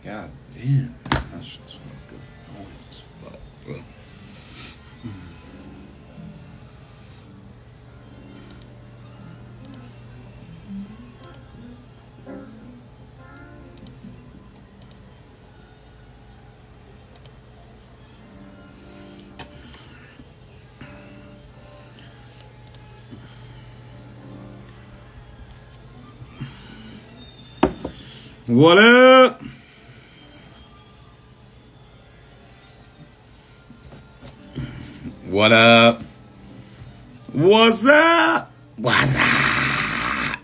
God damn, man, that shit's fucking annoying as fuck, bro. What up? What up? What's up? What's up?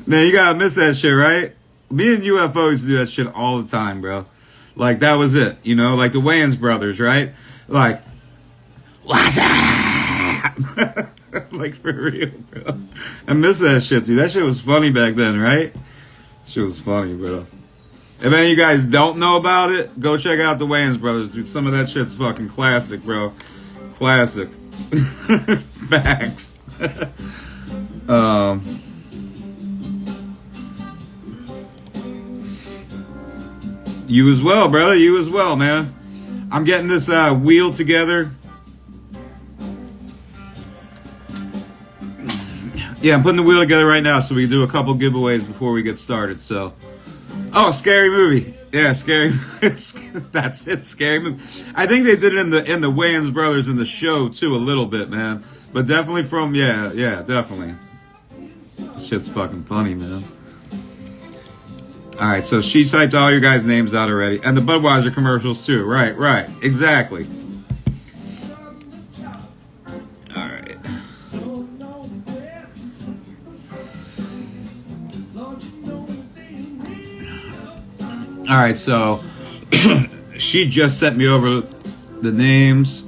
Man, you gotta miss that shit, right? Me and UFO used to do that shit all the time, bro. Like, that was it, you know? Like the Wayans brothers, right? Like, what's up? Like, for real, bro. I miss that shit, dude. That shit was funny back then, right? Shit was funny, bro. If any of you guys don't know about it, go check out the Wayans brothers, dude. Some of that shit's fucking classic, bro. Classic. Facts. You as well, brother. You as well, man. I'm getting this wheel together. Yeah, I'm putting the wheel together right now so we can do a couple giveaways before we get started. So, oh, scary movie. Yeah, scary. That's it, scary movie. I think they did it in the Wayans brothers in the show too, a little bit, man. But definitely from yeah, definitely. This shit's fucking funny, man. All right, so she typed all your guys' names out already, and the Budweiser commercials too. Right, exactly. All right. All right, so she just sent me over the names.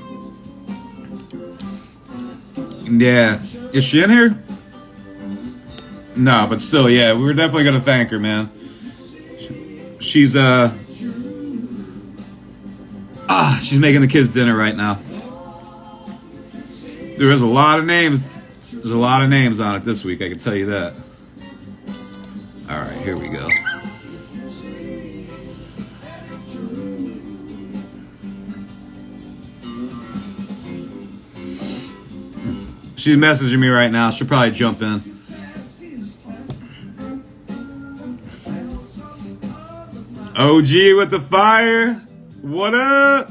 Yeah, is she in here? No, but still, yeah, we're definitely gonna thank her, man. She's she's making the kids dinner right now. There is a lot of names. There's a lot of names on it this week, I can tell you that. All right, here we go. She's messaging me right now. She'll probably jump in. OG with the fire. What up?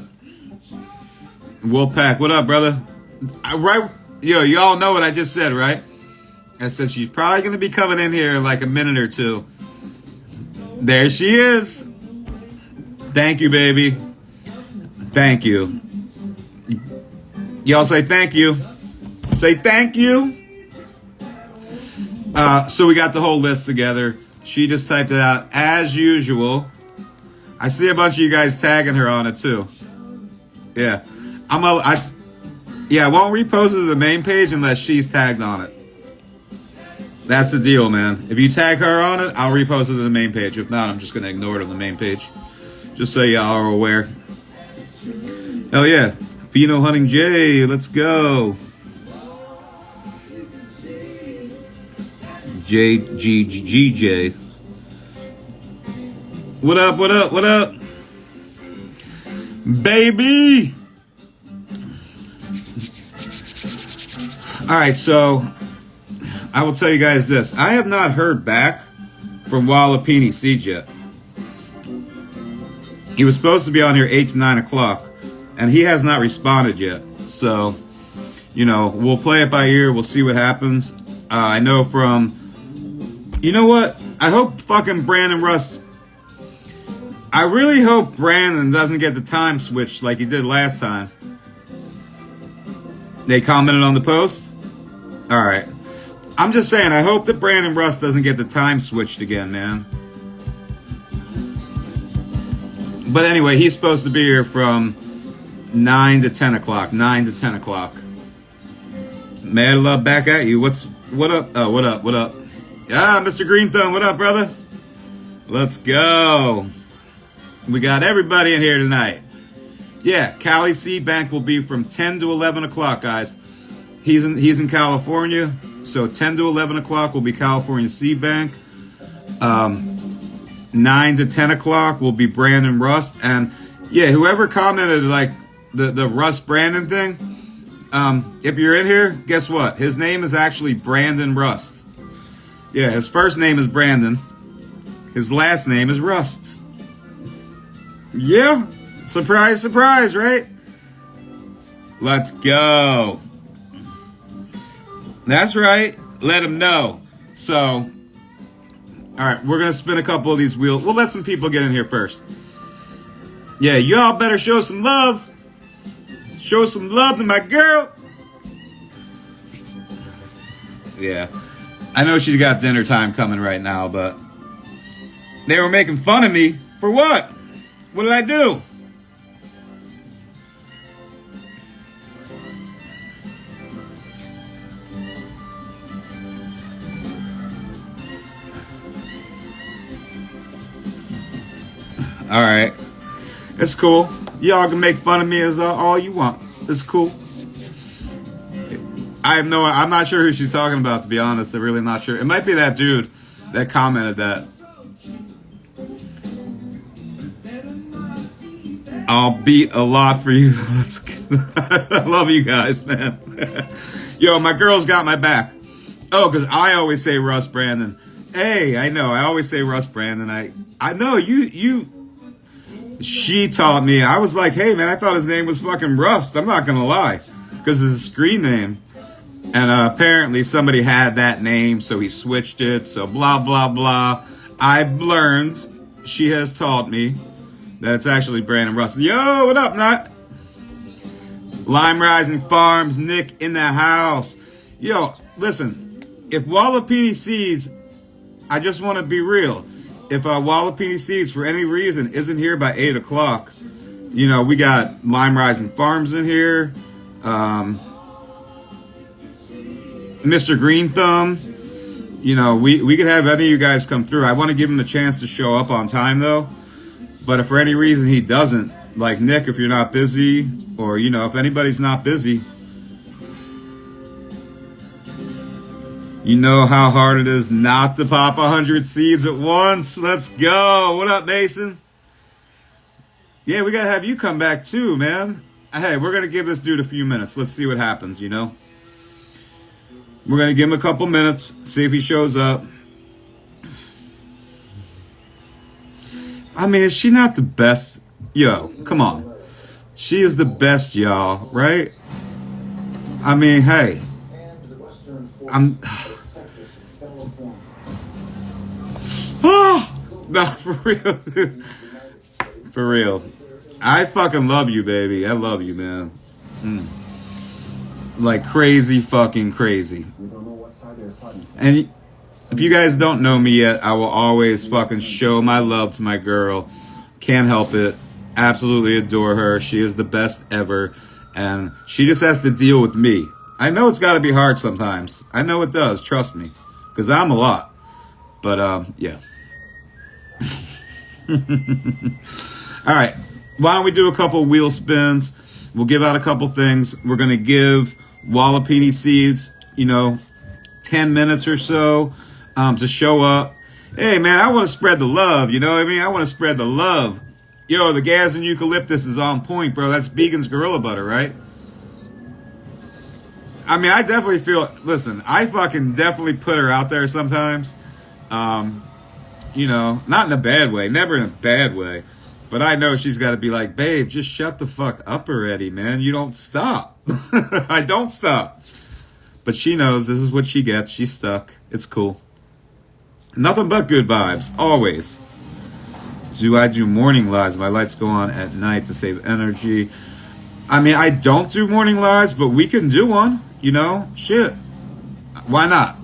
Wolfpack, what up, brother? Yo, y'all know what I just said, right? I said she's probably going to be coming in here in like a minute or two. There she is. Thank you, baby. Thank you. Y'all say thank you. Say thank you. So we got the whole list together. She just typed it out as usual. I see a bunch of you guys tagging her on it too. Yeah, I won't repost it to the main page unless she's tagged on it. That's the deal, man. If you tag her on it, I'll repost it to the main page. If not, I'm just gonna ignore it on the main page. Just so y'all are aware. Hell yeah, Pheno Hunting J, let's go. JGGJ. What up, what up, what up? Baby! Alright, so I will tell you guys this. I have not heard back from WALIPINI Seed yet. He was supposed to be on here 8 to 9 o'clock, and he has not responded yet. So, you know, we'll play it by ear. We'll see what happens. I know from... You know what? I hope fucking Brandon Rust... I really hope Brandon doesn't get the time switched like he did last time. They commented on the post? Alright. I'm just saying, I hope that Brandon Rust doesn't get the time switched again, man. But anyway, he's supposed to be here from 9 to 10 o'clock. 9 to 10 o'clock. Mad love back at you. What up? Oh, what up? What up? Ah, Mr. Green Thumb, what up, brother? Let's go. We got everybody in here tonight. Yeah, Cali Seed Bank will be from 10 to 11 o'clock, guys. He's in California, so 10 to 11 o'clock will be California Seed Bank. 9 to 10 o'clock will be Brandon Rust. And yeah, whoever commented like the Rust Brandon thing, if you're in here, guess what? His name is actually Brandon Rust. Yeah, his first name is Brandon. His last name is Rust. Yeah, surprise, surprise, right? Let's go. That's right. Let him know. So, all right, we're going to spin a couple of these wheels. We'll let some people get in here first. Yeah, y'all better show some love. Show some love to my girl. Yeah. I know she's got dinner time coming right now, but they were making fun of me. For what? What did I do? All right. It's cool. Y'all can make fun of me as all you want. It's cool. I'm not sure who she's talking about, to be honest. I'm really not sure. It might be that dude that commented that. I'll beat a lot for you. I love you guys, man. Yo, my girl's got my back. Oh, because I always say Russ Brandon. Hey, I know. I always say Russ Brandon. I know you. She taught me. I was like, hey, man, I thought his name was fucking Rust. I'm not going to lie. Because it's a screen name. And apparently somebody had that name, so he switched it. So blah, blah, blah. I've learned, she has taught me, that it's actually Brandon Rust. Yo, what up, Nut? Lime Rising Farms, Nick in the house. Yo, listen, if Walipini Seeds, I just want to be real. If Walipini Seeds, for any reason, isn't here by 8 o'clock, you know, we got Lime Rising Farms in here. Mr. Green Thumb. You know, we could have any of you guys come through. I want to give him a chance to show up on time, though. But if for any reason he doesn't, like Nick, if you're not busy, or, you know, if anybody's not busy, you know how hard it is not to pop 100 seeds at once. Let's go. What up, Mason? Yeah, we got to have you come back too, man. Hey, we're going to give this dude a few minutes. Let's see what happens, you know? We're going to give him a couple minutes, see if he shows up. I mean, is she not the best? Yo, come on. She is the best, y'all, right? I mean, hey. I'm... Oh, no, for real, dude. For real. I fucking love you, baby. I love you, man. Like crazy fucking crazy. And if you guys don't know me yet, I will always fucking show my love to my girl. Can't help it. Absolutely adore her. She is the best ever. And she just has to deal with me. I know it's got to be hard sometimes. I know it does. Trust me. Because I'm a lot. But, yeah. All right. Why don't we do a couple wheel spins? We'll give out a couple things. We're going to give Walipini Seeds, you know, 10 minutes or so to show up. Hey, man, I want to spread the love. You know what I mean? I want to spread the love. Yo, the gas and eucalyptus is on point, bro. That's Began's Gorilla Butter, right? I mean, I definitely feel... Listen, I fucking definitely put her out there sometimes. You know, not in a bad way. Never in a bad way. But I know she's got to be like, babe, just shut the fuck up already, man. You don't stop. I don't stop. But she knows this is what she gets. She's stuck. It's cool. Nothing but good vibes. Always. Do I do morning lives? My lights go on at night to save energy. I mean, I don't do morning lives, but we can do one. You know? Shit. Why not?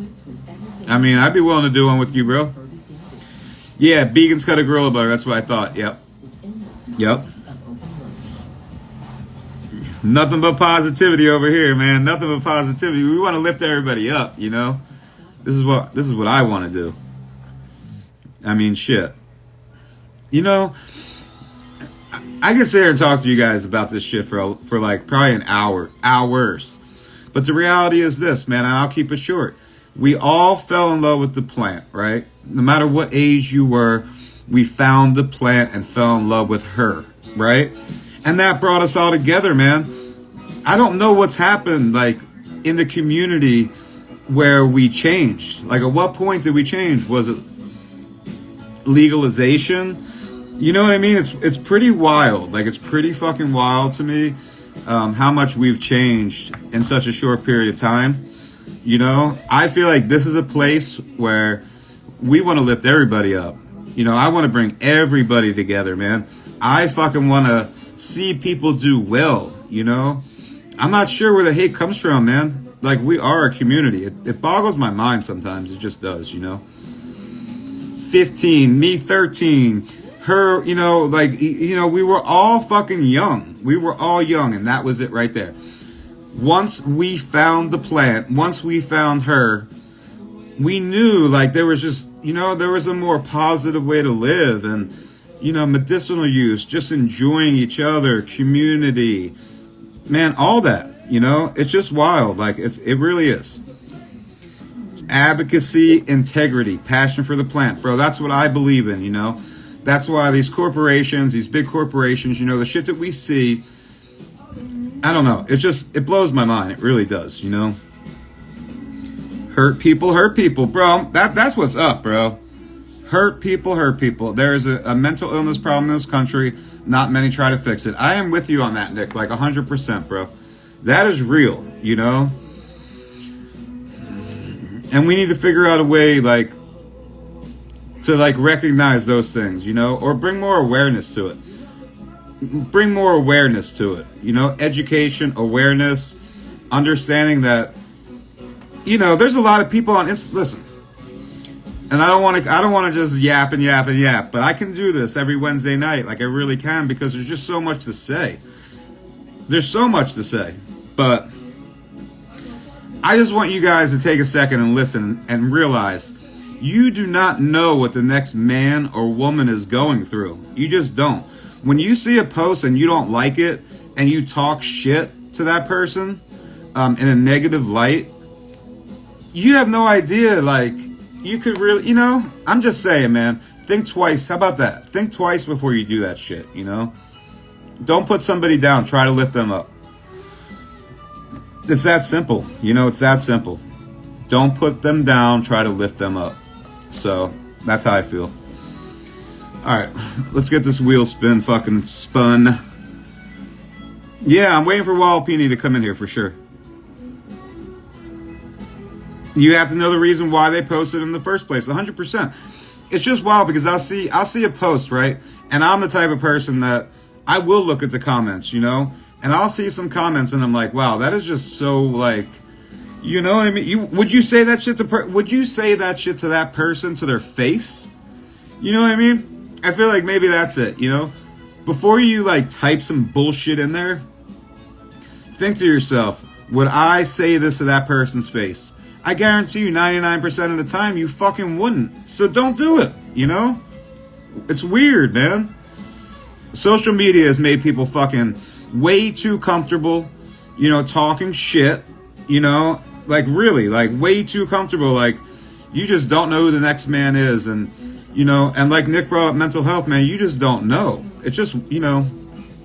I mean, I'd be willing to do one with you, bro. Yeah, Began's Cut a Gorilla Butter. That's what I thought. Yep. Yep. Nothing but positivity over here, man. Nothing but positivity. We want to lift everybody up, you know? This is what I want to do. I mean, shit. You know, I can sit here and talk to you guys about this shit for like probably an hour, hours. But the reality is this, man, and I'll keep it short. We all fell in love with the plant, right? No matter what age you were, we found the plant and fell in love with her, right? And that brought us all together, man. I don't know what's happened, like, in the community where we changed. Like, at what point did we change? Was it legalization? You know what I mean? It's pretty wild. Like, it's pretty fucking wild to me how much we've changed in such a short period of time. You know, I feel like this is a place where we want to lift everybody up. You know, I want to bring everybody together, man. I fucking want to see people do well, you know? I'm not sure where the hate comes from, man. Like, we are a community. It boggles my mind sometimes. It just does, you know? 15, me 13, her, you know, like, you know, we were all fucking young. We were all young, and that was it right there. Once we found the plant, once we found her, we knew, like, there was just, you know, there was a more positive way to live, and, you know, medicinal use, just enjoying each other, community, man, all that, you know, it's just wild. Like, it really is. Advocacy, integrity, passion for the plant, bro. That's what I believe in, you know. That's why these corporations, these big corporations, you know, the shit that we see, I don't know. It blows my mind. It really does, you know. Hurt people, bro. That's what's up, bro. Hurt people. There is a mental illness problem in this country. Not many try to fix it. I am with you on that, Nick. Like 100%, bro. That is real, you know. And we need to figure out a way, like, to, like, recognize those things, you know, or bring more awareness to it. Bring more awareness to it, you know, education, awareness, understanding that, you know, there's a lot of people on listen, and I don't want to just yap, but I can do this every Wednesday night, like I really can, because there's just so much to say. There's so much to say, but I just want you guys to take a second and listen and realize you do not know what the next man or woman is going through. You just don't. When you see a post and you don't like it and you talk shit to that person in a negative light, you have no idea. Like, you could really, you know, I'm just saying, man, think twice. How about that? Think twice before you do that shit, you know? Don't put somebody down. Try to lift them up. It's that simple. You know, it's that simple. Don't put them down. Try to lift them up. So, that's how I feel. Alright, let's get this wheel fucking spun. Yeah, I'm waiting for WALIPINI to come in here for sure. You have to know the reason why they posted in the first place, 100%. It's just wild because I'll see a post, right? And I'm the type of person that I will look at the comments, you know? And I'll see some comments and I'm like, wow, that is just so, like, you know what I mean? Would you say that shit to that person to their face? You know what I mean? I feel like maybe that's it, you know? Before you, like, type some bullshit in there, think to yourself, would I say this to that person's face? I guarantee you 99% of the time you fucking wouldn't. So don't do it, you know? It's weird, man. Social media has made people fucking way too comfortable, you know, talking shit, you know? Like, really, like, way too comfortable. Like, you just don't know who the next man is, and... You know, and like Nick brought up mental health, man, you just don't know. It's just, you know,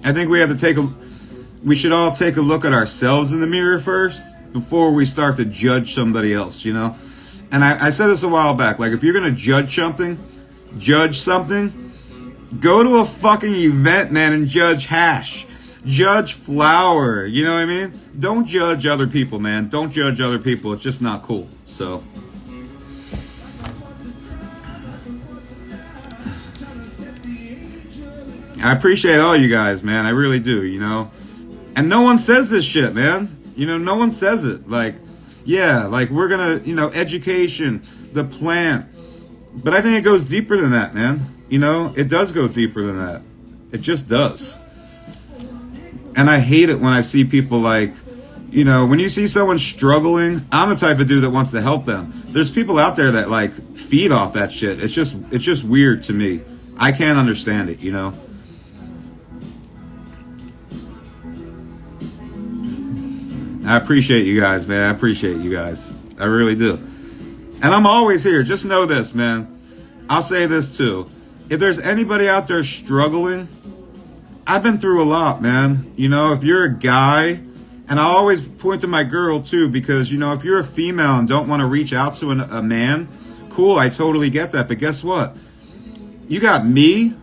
I think we should all take a look at ourselves in the mirror first before we start to judge somebody else, you know? And I said this a while back, like, if you're going to judge something, go to a fucking event, man, and judge hash. Judge flour, you know what I mean? Don't judge other people, man. Don't judge other people. It's just not cool, so... I appreciate all you guys, man. I really do, you know. And no one says this shit, man. You know, no one says it. Like, yeah, like we're gonna, you know, education, the plant. But I think it goes deeper than that, man. You know, it does go deeper than that. It just does. And I hate it when I see people like, you know, when you see someone struggling, I'm the type of dude that wants to help them. There's people out there that like feed off that shit. It's just weird to me. I can't understand it, you know. I appreciate you guys, man. I appreciate you guys. I really do. And I'm always here. Just know this, man. I'll say this too. If there's anybody out there struggling, I've been through a lot, man. You know, if you're a guy, and I always point to my girl too, because, you know, if you're a female and don't want to reach out to a man, cool, I totally get that. But guess what? You got me.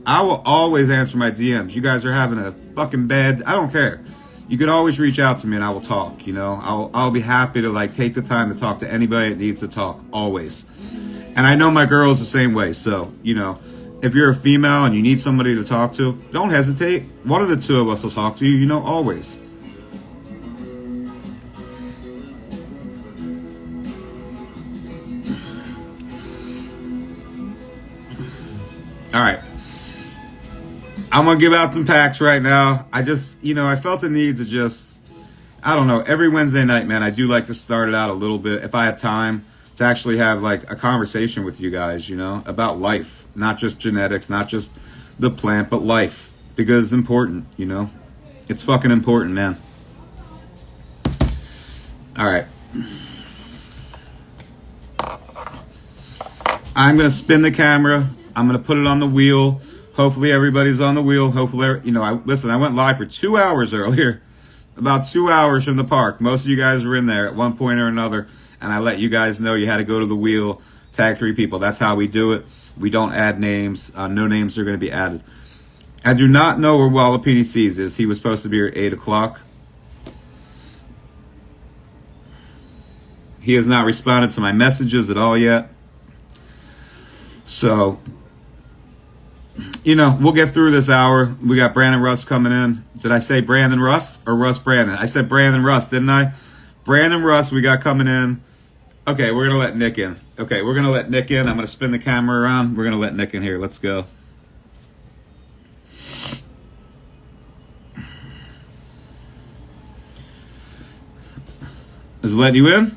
I will always answer my DMs. You guys are having a fucking bad, I don't care. You can always reach out to me and I will talk, you know. I'll be happy to like take the time to talk to anybody that needs to talk, always. And I know my girl is the same way. So, you know, if you're a female and you need somebody to talk to, don't hesitate. One of the two of us will talk to you, you know, always. All right. I'm going to give out some packs right now. I just, you know, I felt the need to just, I don't know, every Wednesday night, man, I do like to start it out a little bit, if I have time, to actually have like a conversation with you guys, you know, about life, not just genetics, not just the plant, but life, because it's important, you know. It's fucking important, man. All right. I'm going to spin the camera. I'm going to put it on the wheel. Hopefully everybody's on the wheel. Hopefully, you know, I went live for 2 hours earlier, about 2 hours from the park. Most of you guys were in there at one point or another, and I let you guys know you had to go to the wheel, tag 3 people. That's how we do it. We don't add names. No names are going to be added. I do not know where WALIPINI Seeds is. He was supposed to be here at 8 o'clock. He has not responded to my messages at all yet. So, you know, we'll get through this hour. We got Brandon Rust coming in. Did I say Brandon Rust or Rust Brandon? I said Brandon Rust, didn't I? Brandon Rust, we got coming in. Okay, we're going to let Nick in. Okay, we're going to let Nick in. I'm going to spin the camera around. We're going to let Nick in here. Let's go. Is it letting you in?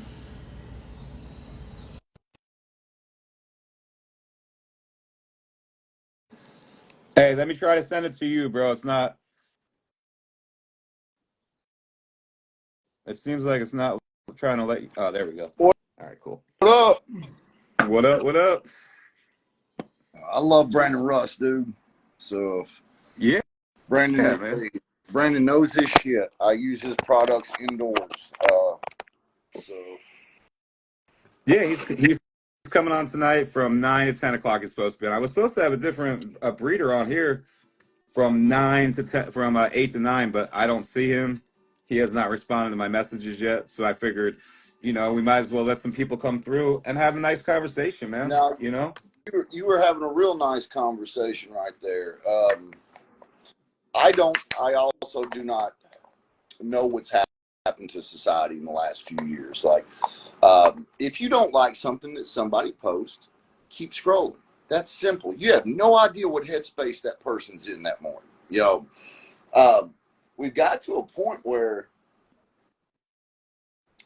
Hey, let me try to send it to you, bro. It's not. It seems like it's not trying to let you. Oh, there we go. All right, cool. What up? What up? What up? I love Brandon Rust, dude. So Yeah, Brandon, Brandon knows his shit. I use his products indoors. So yeah, he's coming on tonight from 9 to 10 o'clock. He's supposed to be. And I was supposed to have a different breeder on here from 9 to 10, from 8 to 9, but I don't see him. He has not responded to my messages yet, so I figured, you know, we might as well let some people come through and have a nice conversation, man. now You know, you were having a real nice conversation right there. I also do not know what's happened to society in the last few years. Like, if you don't like something that somebody posts, keep scrolling. That's simple. You have no idea what headspace that person's in that morning. You know, we've got to a point where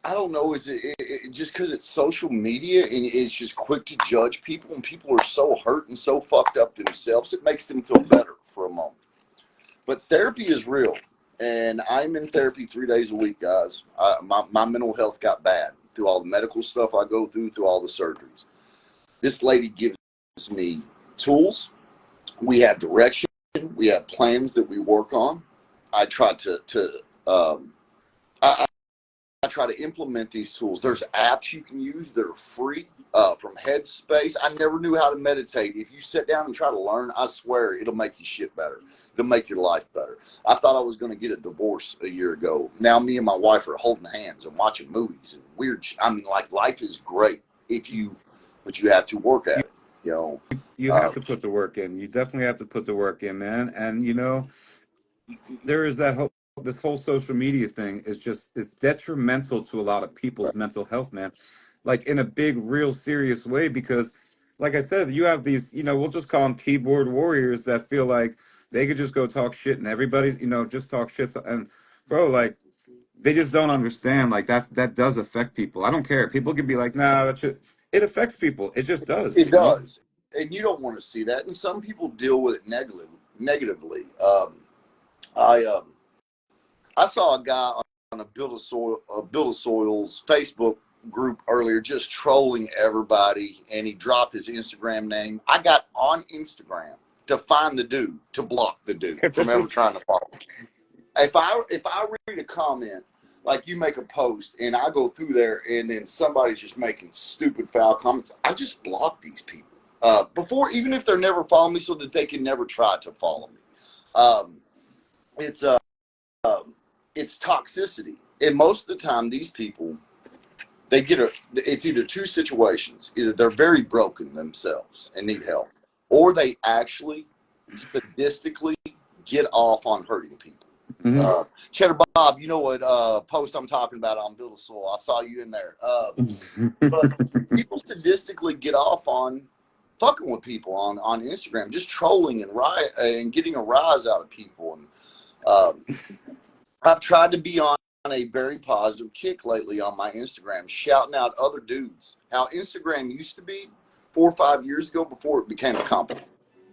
I don't know, is it just because it's social media and it's just quick to judge people, and people are so hurt and so fucked up themselves, it makes them feel better for a moment. But therapy is real, and I'm in therapy 3 days a week, guys. My mental health got bad through all the medical stuff I go through all the surgeries. This lady gives me tools. We have direction. We have plans that we work on. I try I try to implement these tools. There's apps you can use that are free from Headspace. I never knew how to meditate. If you sit down and try to learn, I swear it'll make you shit better. It'll make your life better. I thought I was going to get a divorce a year ago. Now me and my wife are holding hands and watching movies and weird. I mean, like, life is great but you have to work at it. You know, you have to put the work in. You definitely have to put the work in, man. And you know, there is this whole social media thing is just, it's detrimental to a lot of people's mental health, man. Like in a big, real serious way, because like I said, you have these, you know, we'll just call them keyboard warriors that feel like they could just go talk shit and everybody's, you know, just talk shit. And bro, like, they just don't understand, like, that does affect people. I don't care. People can be like, nah, that shit. It affects people. It just does, it you know? does, and you don't want to see that. And some people deal with it negatively. I I saw a guy on a Build a Soil's Facebook group earlier, just trolling everybody, and he dropped his Instagram name. I got on Instagram to find the dude, to block the dude from ever trying to follow me. If I read a comment, like you make a post and I go through there and then somebody's just making stupid foul comments, I just block these people before, even if they're never following me, so that they can never try to follow me. Um, it's it's toxicity, and most of the time these people, they get it's either two situations: either they're very broken themselves and need help, or they actually sadistically get off on hurting people. Mhm. Cheddar Bob, you know what post I'm talking about on Build a Soul. I saw you in there. But people sadistically get off on fucking with people on Instagram, just trolling and getting a rise out of people. And I've tried to be on a very positive kick lately on my Instagram, shouting out other dudes. How Instagram used to be 4 or 5 years ago, before it became a company.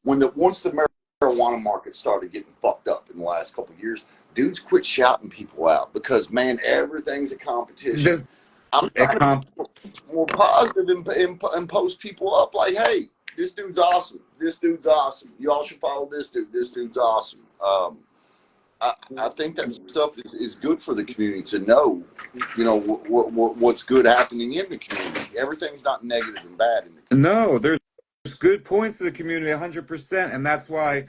Once the marijuana market started getting fucked up in the last couple of years, dudes quit shouting people out because, man, everything's a competition. This I'm a trying to comp. be more positive and post people up like, hey, this dude's awesome. This dude's awesome. You all should follow this dude. This dude's awesome. I think that stuff is good for the community to know, what's good happening in the community. Everything's not negative and bad in the community. No, there's good points to the community 100%, and that's why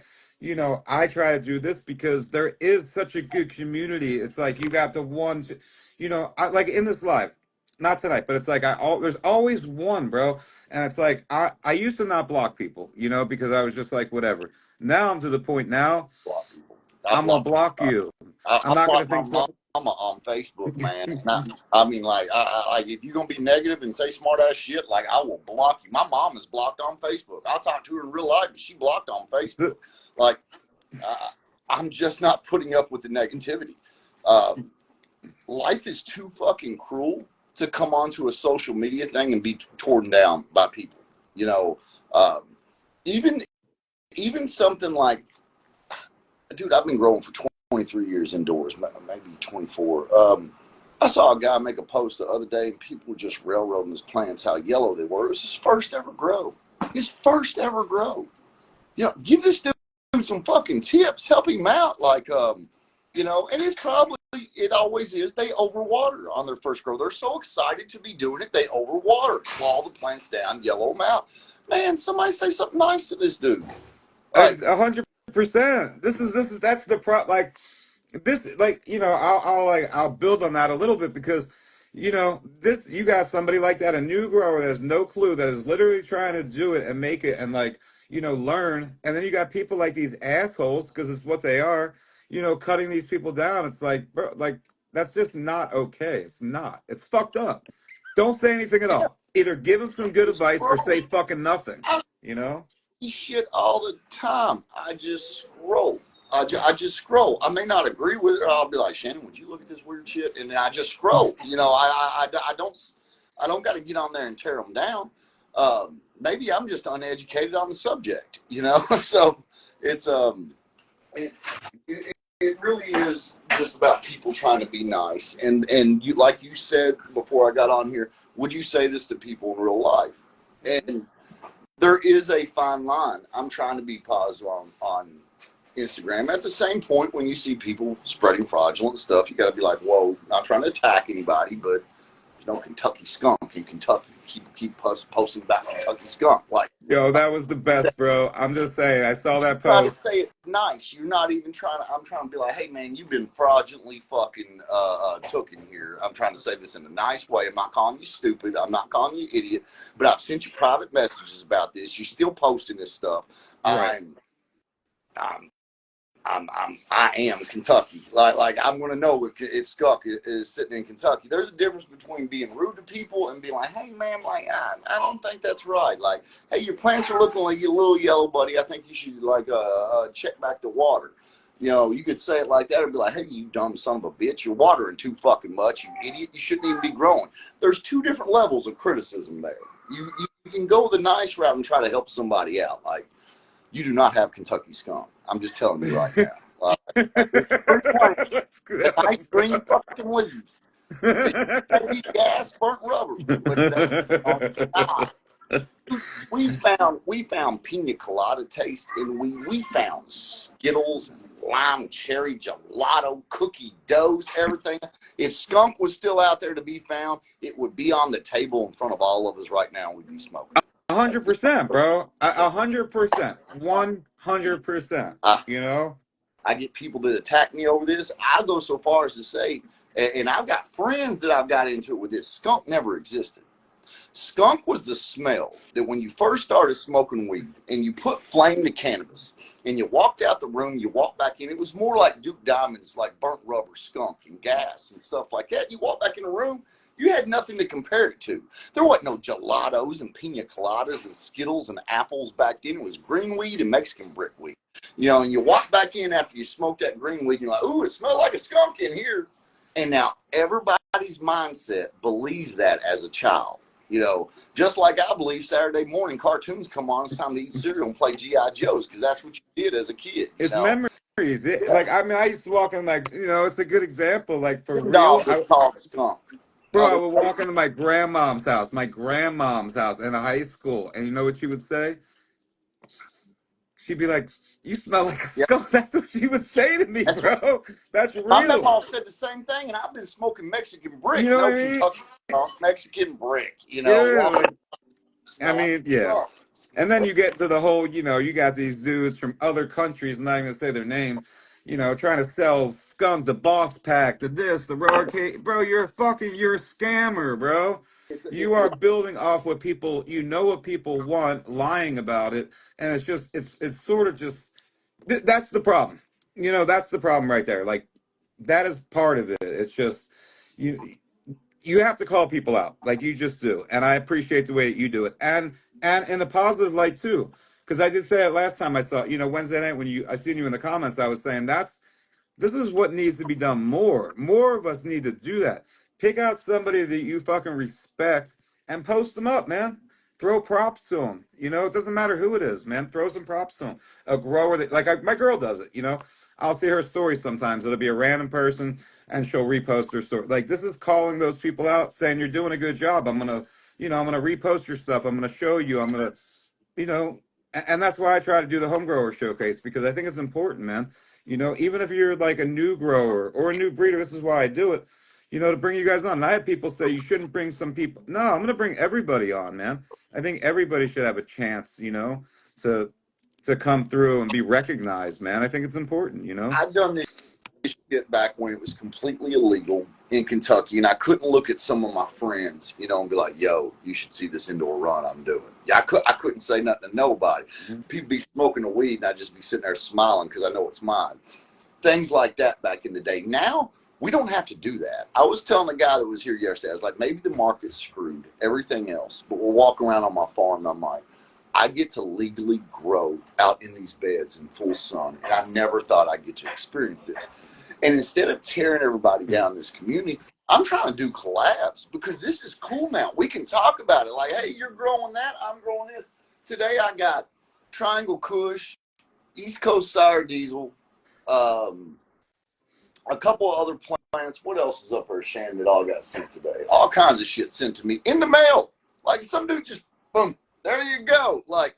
I try to do this, because there is such a good community. It's like you got the ones, I like in this live, not tonight, but it's like there's always one, bro. And it's like I used to not block people, because I was just like whatever. Now I'm to the point now Block people. I I'm gonna block block people. you. I'm I not gonna blocked my think twice. mama on Facebook, man. And I mean, like, if you're gonna be negative and say smart ass shit, like, I will block you. My mom is blocked on Facebook. I'll talk to her in real life, but she blocked on Facebook. Like, I'm just not putting up with the negativity. Life is too fucking cruel to come onto a social media thing and be torn down by people. You know, um, even even something like, dude, I've been growing for 23 years indoors, maybe 24. I saw a guy make a post the other day, and people were just railroading his plants, how yellow they were. It was his first ever grow. His first ever grow. Give this dude some fucking tips, help him out. Like, and it's probably, it always is, they overwater on their first grow. They're so excited to be doing it, they overwater, claw the plants down, yellow them out. Man, somebody say something nice to this dude. Like, 100%. That's the like this, like, I'll build on that a little bit, because this, you got somebody like that, a new grower that has no clue, that is literally trying to do it and make it and, like, learn. And then you got people like these assholes, because it's what they are, cutting these people down. It's like, bro, like, that's just not okay. It's not. It's fucked up. Don't say anything at yeah, all. Either give them some good advice or scroll. say fucking nothing, I you know? see shit all the time. I just scroll. I just scroll. I may not agree with it, or I'll be like, Shannon, would you look at this weird shit? And then I just scroll. I don't got to get on there and tear them down. Maybe I'm just uneducated on the subject, So it's it's it really is just about people trying to be nice. And you, like you said before I got on here, would you say this to people in real life? And there is a fine line. I'm trying to be positive on Instagram. At the same point, when you see people spreading fraudulent stuff, you got to be like, whoa, not trying to attack anybody, but there's no Kentucky skunk in Kentucky. Keep posting about Kentucky skunk. Like, Yo, that was the best, bro. I'm just saying. I saw that try to post. say it nice. You're not even trying to. I'm trying to be like, hey man, you've been fraudulently fucking tooken here. I'm trying to say this in a nice way. I'm not calling you stupid. I'm not calling you idiot. But I've sent you private messages about this. You're still posting this stuff. Right. I'm I am Kentucky. Like I'm gonna know if Skunk is sitting in Kentucky. There's a difference between being rude to people and being like, hey man, like I don't think that's right. Like, hey, your plants are looking like a little yellow, buddy. I think you should check back the water. You could say it like that and be like, hey, you dumb son of a bitch, you're watering too fucking much, you idiot. You shouldn't even be growing. There's two different levels of criticism there. You can go the nice route and try to help somebody out. Like, you do not have Kentucky skunk. I'm just telling you right now. There's a green plant, Let's a go. nice green fucking leaves. Maybe gas, burnt rubber, but it ain't skunks. We found pina colada taste, and we found Skittles and lime cherry gelato, cookie doughs, everything. If skunk was still out there to be found, it would be on the table in front of all of us right now. We'd be smoking it. 100%, bro. 100%. 100%. I, You know? I get people that attack me over this. I go so far as to say, and I've got friends that I've got into it with this. Skunk never existed. Skunk was the smell that when you first started smoking weed and you put flame to cannabis and you walked out the room, you walked back in, it was more like Duke Diamond's, like burnt rubber, skunk, and gas and stuff like that. You walk back in the room, you had nothing to compare it to. There wasn't no gelatos and pina coladas and Skittles and apples back then. It was green weed and Mexican brick weed. You know, and you walk back in after you smoked that green weed and you're like, ooh, it smells like a skunk in here. And now everybody's mindset believes that as a child. You know, just like I believe Saturday morning cartoons come on, it's time to eat cereal and play G.I. Joes, because that's what you did as a kid, you It's know. memories. Yeah. Like, I mean, I used to walk in, like, you know, it's a good example. Like, for Them real. dogs was called skunk. Bro, I would walk into my grandmom's house in high school. And you know what she would say? She'd be like, you smell like a Yeah. skunk. That's what she would say to me, That's right. bro. That's My real. mom said the same thing, and I've been smoking Mexican brick, You know what no I mean? Kentucky skunk, Mexican brick, you know, Yeah, walking like, I smell like mean, yeah. skunk. And then you get to the whole, you know, you got these dudes from other countries, I'm not even gonna say their name, you know, trying to sell skunk, the boss pack, the this, the roller cake. Bro, you're a scammer, bro. You It's are building off what people, you know what people want, lying about it, and it's sort of just, that's the problem. You know, that's the problem right there. Like, that is part of it. It's just, you have to call people out like you just do, and I appreciate the way that you do it, and in a positive light too, because I did say it last time I saw, you know, Wednesday night when I seen you in the comments. I was saying this is what needs to be done more. More of us need to do that. Pick out somebody that you fucking respect and post them up, man. Throw props to them. You know, it doesn't matter who it is, man. Throw some props to them. A grower that, like, my girl does it. You know, I'll see her story sometimes. It'll be a random person, and she'll repost her story. Like, this is calling those people out, saying you're doing a good job. I'm gonna repost your stuff. I'm gonna show you. I'm gonna, you know, and that's why I try to do the home grower showcase, because I think it's important, man. You know, even if you're like a new grower or a new breeder, this is why I do it, you know, to bring you guys on. And I have people say you shouldn't bring some people. No, I'm going to bring everybody on, man. I think everybody should have a chance, you know, to come through and be recognized, man. I think it's important, you know. I done this shit back when it was completely illegal in Kentucky, and I couldn't look at some of my friends, you know, and be like, "Yo, you should see this indoor run I'm doing." Yeah, I couldn't say nothing to nobody. Mhm. People be smoking the weed, and I'd just be sitting there smiling because I know it's mine. Things like that back in the day. Now we don't have to do that. I was telling the guy that was here yesterday, I was like, maybe the market's screwed, everything else, but we're walking around on my farm, and I'm like, I get to legally grow out in these beds in full sun, and I never thought I'd get to experience this. And instead of tearing everybody down in this community, I'm trying to do collabs because this is cool now. We can talk about it. Like, hey, you're growing that, I'm growing this. Today I got Triangle Kush, East Coast Sour Diesel, um, a couple of other plants. What else is up there, Shannon, that all got sent today? All kinds of shit sent to me in the mail. Like, some dude just, boom, there you go. Like,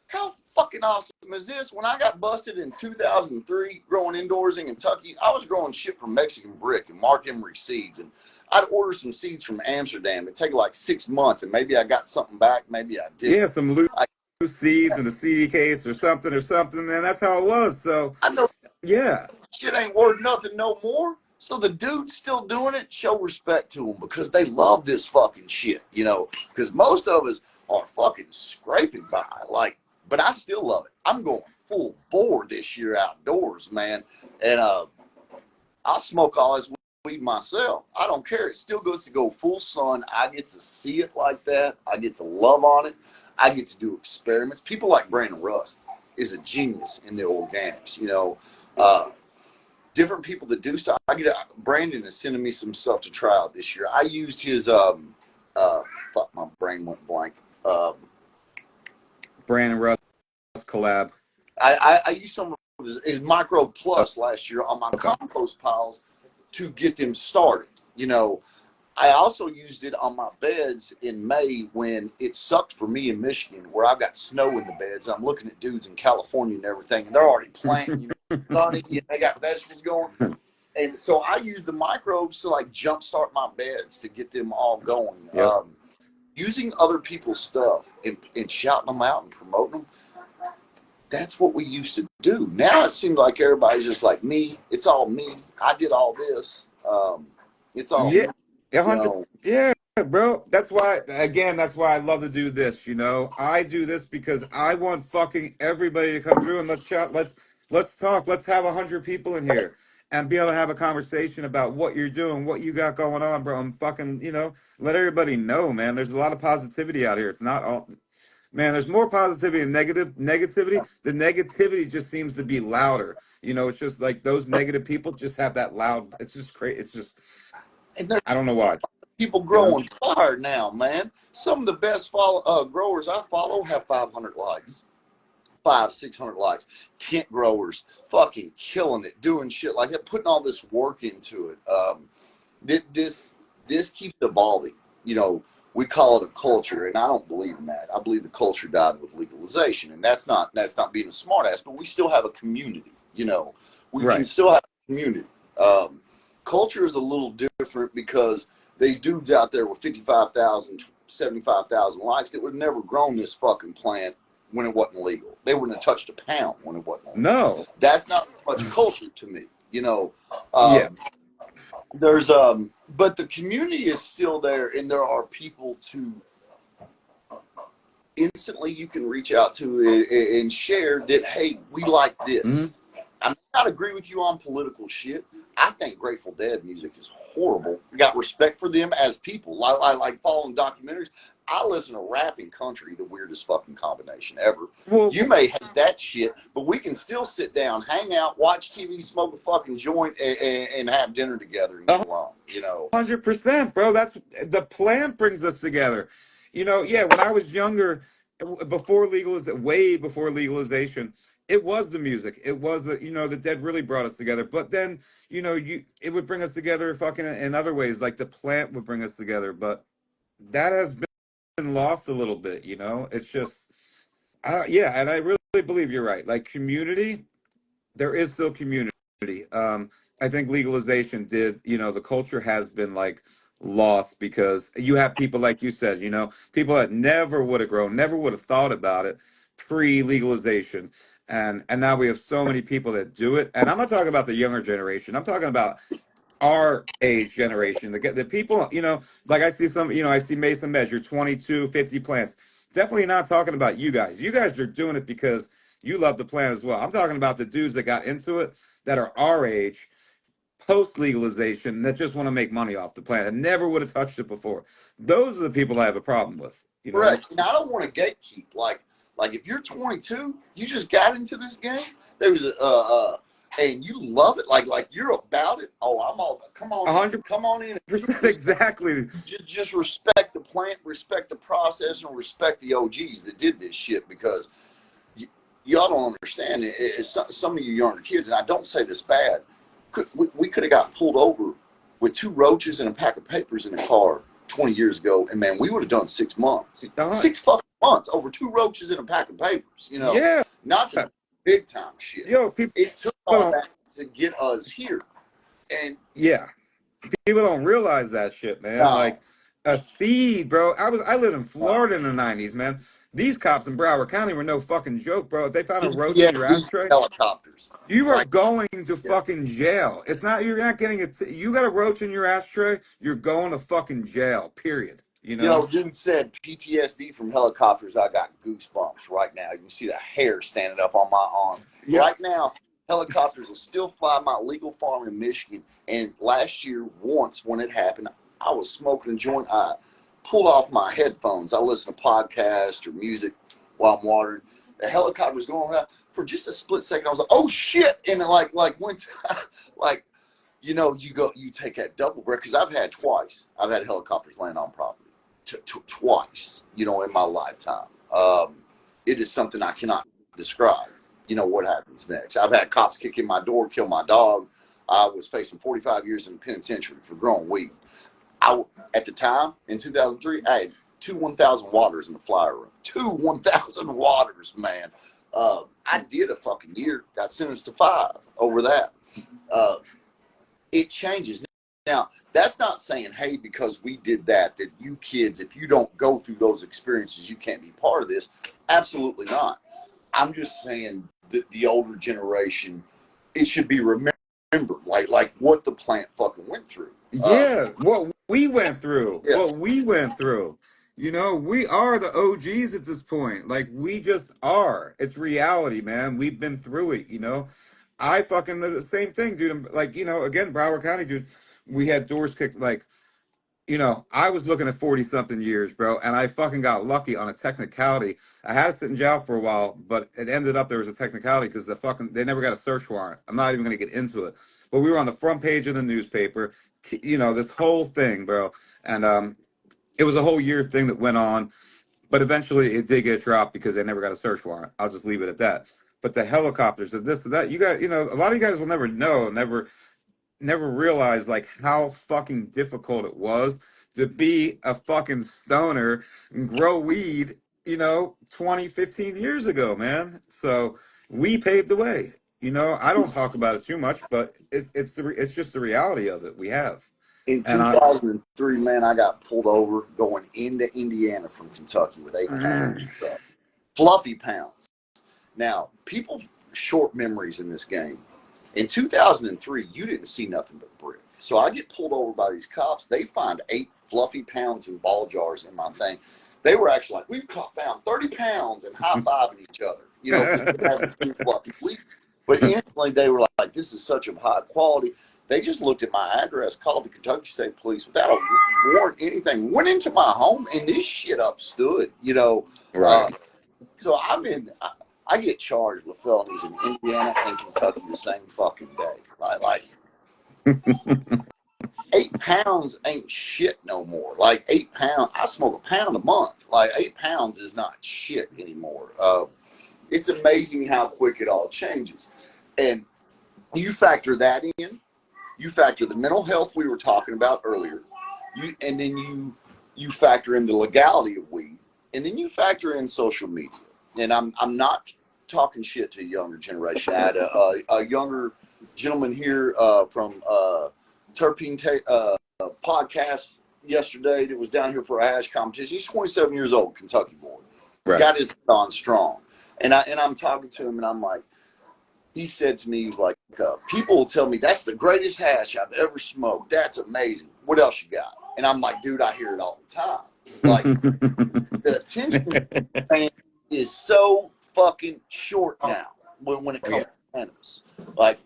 how fucking awesome is this? When I got busted in 2003 growing indoors in Kentucky, I was growing shit from Mexican brick and Mark Emery seeds. And I'd order some seeds from Amsterdam. It'd take like 6 months, and maybe I got something back, maybe I Yeah, didn't. some loose I, seeds in a CD case or something, man. That's how it was. So, I know yeah. shit ain't worth nothing no more. So the dudes still doing it, show respect to them because they love this fucking shit, you know. Because most of us are fucking scraping by, like, but I still love it. I'm going full bore this year outdoors, man, and I'll smoke all this weed myself. I don't care. It still goes to go full sun. I get to see it like that. I get to love on it. I get to do experiments. People like Brandon Rust is a genius in the organics, you know. Different people that do stuff. Brandon is sending me some stuff to try out this year. I used his fuck, my brain went blank. Brandon Russ collab. I used some of his Micro Plus last year on my compost piles to get them started. You know, I also used it on my beds in May when it sucked for me in Michigan, where I've got snow in the beds. I'm looking at dudes in California and everything, and they're already planting, sunny, they got vegetables going. And so I use the microbes to like jumpstart my beds to get them all going. Yep. Using other people's stuff and shouting them out and promoting them, that's what we used to do. Now it seems like everybody's just like me. It's all me. I did all this. It's all Yeah, me. 100. Yeah, bro. That's why, again, that's why I love to do this. I do this because I want fucking everybody to come through and let's chat. Let's talk. Let's have 100 people in here and be able to have a conversation about what you're doing, what you got going on, bro. I'm fucking, let everybody know, man. There's a lot of positivity out here. It's not all. Man, there's more positivity than negativity. The negativity just seems to be louder. It's just like those negative people just have that loud. It's just crazy. It's just, And there's I don't know why. people growing fire now, man. Some of the best growers I follow have 500 likes, 600 likes. Tent growers, fucking killing it, doing shit like that, putting all this work into it. This keeps evolving. We call it a culture, and I don't believe in that. I believe the culture died with legalization, and that's not being a smartass, but we still have a community. We can still have a community. Culture is a little different because these dudes out there with 55,000, 75,000 likes that would have never grown this fucking plant when it wasn't legal. They wouldn't have touched a pound when it wasn't legal. No. That's not much culture to me. Yeah. There's but the community is still there, and there are people to instantly you can reach out to and share that, hey, we like this. Mm-hmm. I may not agree with you on political shit. I think Grateful Dead music is horrible. I got respect for them as people. I like following documentaries. I listen to rap and country, the weirdest fucking combination ever. Well, you may hate that shit, but we can still sit down, hang out, watch TV, smoke a fucking joint, and have dinner together and get along. 100%, bro. That's the plant brings us together. Yeah, when I was younger, way before legalization, it was the music. It was the Dead really brought us together. But then, it would bring us together fucking in other ways, like the plant would bring us together. But that has been lost a little bit. It's just, yeah, and I really believe you're right. Like community, there is still community. I think legalization did, the culture has been like lost because you have people like you said, people that never would have grown, never would have thought about it pre-legalization. And now we have so many people that do it. And I'm not talking about the younger generation. I'm talking about our age generation. The people, like I see I see Mason measure 22, 50 plants. Definitely not talking about you guys. You guys are doing it because you love the plant as well. I'm talking about the dudes that got into it that are our age, post legalization, that just want to make money off the plant and never would have touched it before. Those are the people I have a problem with. Right. Now, I don't want to gatekeep. Like if you're 22, you just got into this game. There was and you love it. Like you're about it. Oh, I'm all. Come on, 100%. Come on in. Exactly. Just respect the plant, respect the process, and respect the OGs that did this shit because y'all don't understand it. Some of you younger kids, and I don't say this bad. We could have got pulled over with 2 roaches and a pack of papers in a car 20 years ago, and man, we would have done 6 months. 6 fucking months over 2 roaches and a pack of papers. Yeah. Not just big time shit. It took all that to get us here, and yeah, people don't realize that shit, man. No. Like a seed, bro. I lived in Florida in the 90s, man. These cops in Broward County were no fucking joke, bro. If they found a roach in your ashtray, helicopters. You are going to fucking jail. It's not, you're not getting it. You got a roach in your ashtray, you're going to fucking jail, period. Dude said PTSD from helicopters. I got goosebumps right now. You can see the hair standing up on my arm. Yep. Right now, helicopters will still fly my legal farm in Michigan. And last year, once when it happened, I was smoking a joint. I pulled off my headphones. I listen to podcasts or music while I'm watering. The helicopter was going around. For just a split second, I was like, "Oh shit!" And went you take that double breath because I've had helicopters land on property twice, in my lifetime. It is something I cannot describe. What happens next? I've had cops kick in my door, kill my dog. I was facing 45 years in the penitentiary for growing weed. At the time in 2003, I had 2 1,000 waters in the flyer room. 1,000 waters, man. I did a fucking year, got sentenced to 5 over that. It changes. Now, that's not saying, hey, because we did that you kids, if you don't go through those experiences, you can't be part of this. Absolutely not. I'm just saying that the older generation, it should be remembered, like what the plant fucking went through. Yeah, what we went through, Yes. what we went through. You know, we are the OGs at this point. Like, we just are. It's reality, man. We've been through it, you know. I fucking the same thing, dude. Like, you know, again, Broward County, dude, we had doors kicked. Like, you know, I was looking at 40 something years, bro, and I fucking got lucky on a technicality. I had to sit in jail for a while, but it ended up there was a technicality because they never got a search warrant. I'm not even going to get into it, but we were on the front page of the newspaper, you know, this whole thing, bro. And it was a whole year thing that went on, but eventually it did get dropped because they never got a search warrant. I'll just leave it at that. But the helicopters, and this, and that, you got, you know, a lot of you guys will never know, never realized like how fucking difficult it was to be a fucking stoner and grow weed, you know, 20, 15 years ago, man. So we paved the way. You know, I don't talk about it too much, but it's just the reality of it. We have. In And 2003, man, I got pulled over going into Indiana from Kentucky with 8 pounds of stuff. Fluffy pounds. Now, people short memories in this game. In 2003, you didn't see nothing but brick. So I get pulled over by these cops. They find 8 fluffy pounds in ball jars in my thing. They were actually like, we've found 30 pounds and high-fiving each other, you know, because they haven't seen fluffy weed. But instantly they were like, this is such a high quality. They just looked at my address, called the Kentucky State Police without a warrant, anything, went into my home, and this shit upstood, you know. right. So I get charged with felonies in Indiana and Kentucky the same fucking day. Like 8 pounds ain't shit no more. Like 8 pounds, I smoke a pound a month. Like 8 pounds is not shit anymore. It's amazing how quick it all changes. And you factor that in, you factor the mental health we were talking about earlier, and then you factor in the legality of weed, and then you factor in social media. And I'm not talking shit to a younger generation. I had a younger gentleman here from Terpene podcast yesterday that was down here for a hash competition. He's 27 years old, Kentucky boy. Right. Got his on strong. And I'm talking to him, and I'm like, he said to me, he was like, people will tell me that's the greatest hash I've ever smoked. That's amazing. What else you got? And I'm like, dude, I hear it all the time. Like, the attention span is so fucking short now when it comes to cannabis. Like,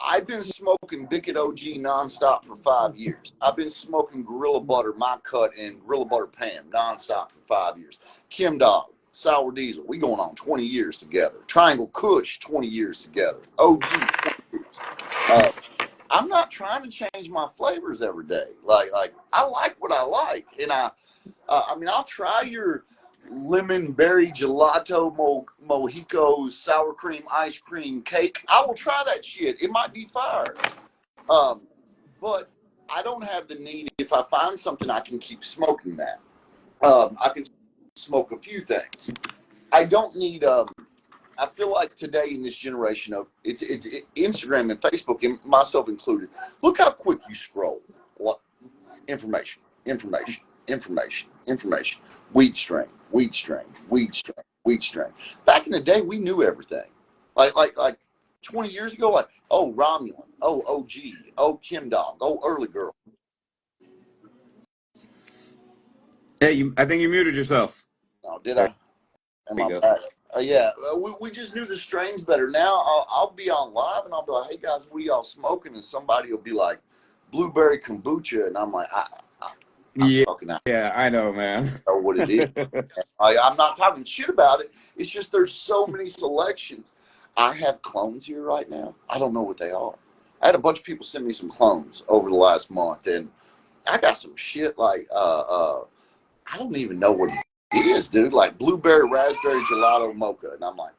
I've been smoking Bicket OG nonstop for 5 years. I've been smoking Gorilla Butter, my cut, and Gorilla Butter Pam nonstop for 5 years. Kim Dog, Sour Diesel, we going on 20 years together. Triangle Kush, 20 years together. OG, 20 years. I'm not trying to change my flavors every day. Like I like what I like, and I mean, I'll try your lemon berry gelato mojito sour cream ice cream cake. I will try that shit. It might be fire. But I don't have the need. If I find something, I can keep smoking that. I can smoke a few things. I don't need. I feel like today in this generation of it's Instagram and Facebook, and myself included. Look how quick you scroll. What information, information, information, information. Weed strain, weed strain, weed strain, weed strain. Back in the day, we knew everything. Like 20 years ago, like, oh, Romulan, oh, OG, oh, Kim Dog, oh, Early Girl. Hey, I think you muted yourself. Oh, did There I? Am you I go. back? Yeah, we just knew the strains better. Now I'll be on live and I'll be like, hey guys, what are y'all smoking? And somebody will be like, blueberry kombucha. And I'm like, I'm Yeah, smoking. I yeah, I know, man. don't know what it is. I'm not talking shit about it. It's just there's so many selections. I have clones here right now. I don't know what they are. I had a bunch of people send me some clones over the last month, and I got some shit like I don't even know what it is, dude. Like blueberry raspberry gelato mocha, and I'm like,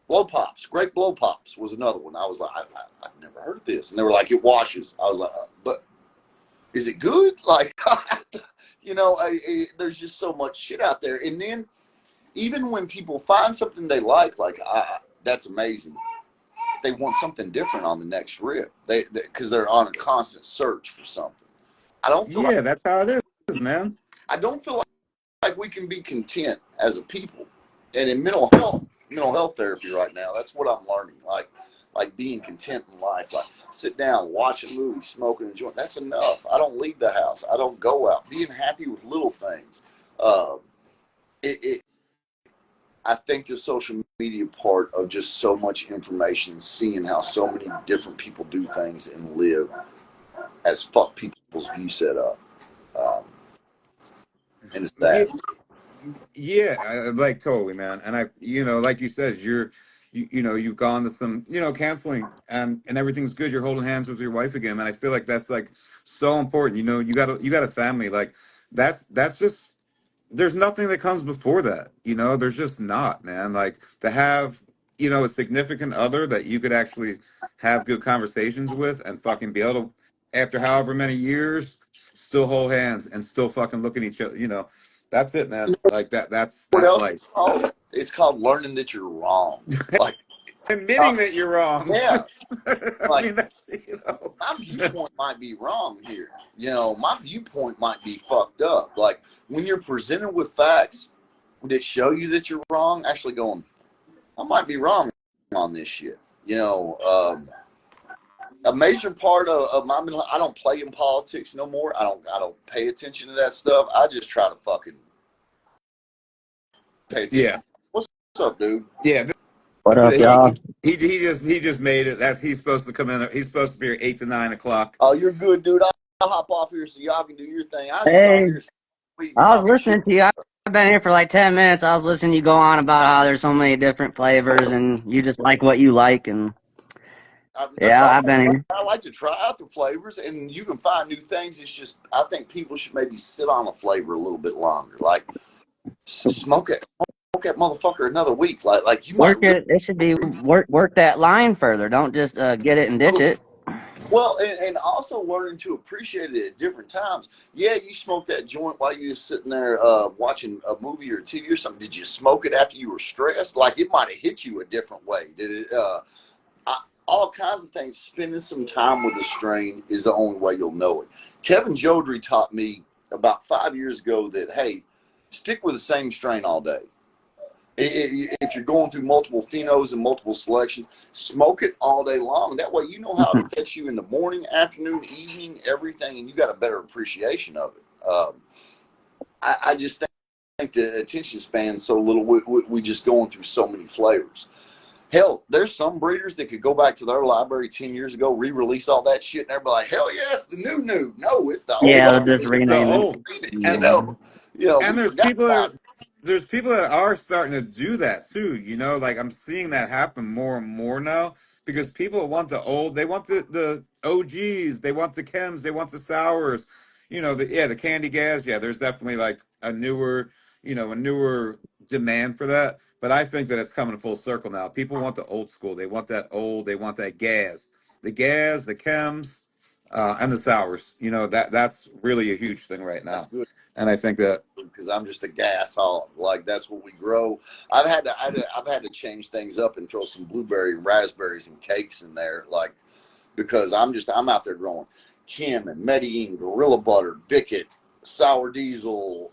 blow pops, grape blow pops was another one. I was like, I've never heard of this, and they were like, it washes. I was like, but Is it good? Like, you know, there's just so much shit out there. And then even when people find something they like, that's amazing. They want something different on the next rip. Because they're on a constant search for something. I don't feel like Yeah, that's how it is, man. I don't feel like we can be content as a people. And in mental health therapy right now, that's what I'm learning. Like being content in life. Like sit down, watch a movie, smoking a joint. That's enough. I don't leave the house. I don't go out. Being happy with little things. Uh, it I think the social media part of just so much information, seeing how so many different people do things and live, has fucked people's view set up. Um, and it's Yeah, sad. yeah, like totally, man. And like you said, you've gone to some, counseling and everything's good. You're holding hands with your wife again, man. I feel like that's like so important. You got a family. Like that's just there's nothing that comes before that. There's just not, man. Like to have, a significant other that you could actually have good conversations with and fucking be able to, after however many years, still hold hands and still fucking look at each other. That's it, man. Like What that's else? life. It's called learning that you're wrong. Like, Admitting that you're wrong. yeah, I like mean, that's my viewpoint might be wrong here. My viewpoint might be fucked up. Like when you're presented with facts that show you that you're wrong, actually going, I might be wrong on this shit. A major part of my mental, I don't play in politics no more. I don't pay attention to that stuff. I just try to fucking pay attention. yeah, What's up, dude? yeah. What This up, is, y'all? he just made it. He's supposed to come in. He's supposed to be here 8 to 9 o'clock. Oh, you're good, dude. I'll hop off here so y'all can do your thing. I was just on Hey, here sweet and I was talking shit. listening to you. I've been here for like 10 minutes. I was listening to you go on about how there's so many different flavors and you just like what you like. And yeah, I've been here. I like to try out the flavors, and you can find new things. It's just I think people should maybe sit on a flavor a little bit longer. Like smoke that motherfucker another week. Like you might Work really. it. It should be work that line further. Don't just get it and ditch it. Well, and also learning to appreciate it at different times. Yeah, you smoked that joint while you were sitting there watching a movie or TV or something. Did you smoke it after you were stressed? Like it might have hit you a different way. Did it? All kinds of things. Spending some time with a strain is the only way you'll know it. Kevin Jodrey taught me about 5 years ago that, hey, stick with the same strain all day. If you're going through multiple phenos and multiple selections, smoke it all day long. That way you know how it affects you in the morning, afternoon, evening, everything, and you got a better appreciation of it. I just think the attention span's so little. We just going through so many flavors. Hell, there's some breeders that could go back to their library 10 years ago, re-release all that shit, and everybody like, hell yeah, it's the new. No, it's the old. Yeah, they'll just It's the rename it. old. You And know, we and forgot about it. there's people that are starting to do that too. Like I'm seeing that happen more and more now because people want the old. They want the OGs. They want the chems. They want the sours. The candy gas. Yeah, there's definitely like a newer demand for that. But I think that it's coming full circle now. People want the old school. They want that old. They want that gas, the chems, and the sours. That's really a huge thing right That's now. good And I think that because I'm just a gas hog. Like that's what we grow. I've had to change things up and throw some blueberry and raspberries and cakes in there, like because I'm out there growing Kim and Medellin, Gorilla Butter, Bicket, Sour Diesel,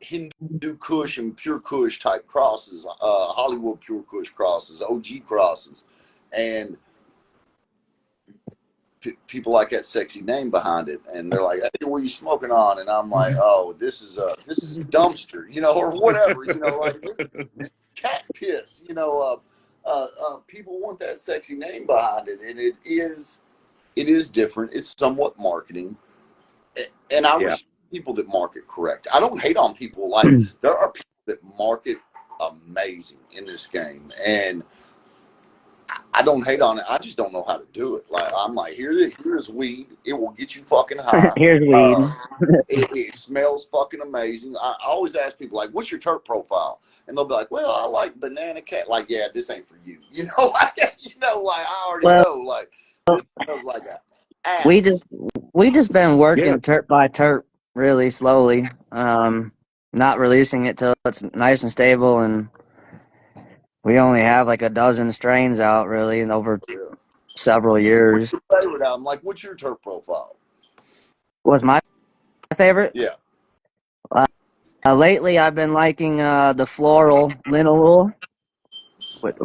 Hindu Kush and Pure Kush type crosses, Hollywood Pure Kush crosses, OG crosses, and people like that sexy name behind it, and they're like, "Hey, what are you smoking on?" And I'm like, "Oh, this is dumpster, or whatever, like this cat piss, people want that sexy name behind it, and it is different. It's somewhat marketing, and I yeah, respect people that market correct. I don't hate on people. Like there are people that market amazing in this game, and I don't hate on it. I just don't know how to do it. Like I'm like, here's weed. It will get you fucking high. Here's weed. It smells fucking amazing. I always ask people like, "What's your terp profile?" And they'll be like, "Well, I like banana cat." Like, yeah, this ain't for you. Like I already Well, know. Like this smells like an We just ass. we just been Yeah. working terp by terp really slowly. Not releasing it till it's nice and stable, and we only have like a dozen strains out really in over Yeah. several What's years. your favorite album? Like, what's your turf profile? Was my favorite. Yeah. Lately, I've been liking the floral linalool with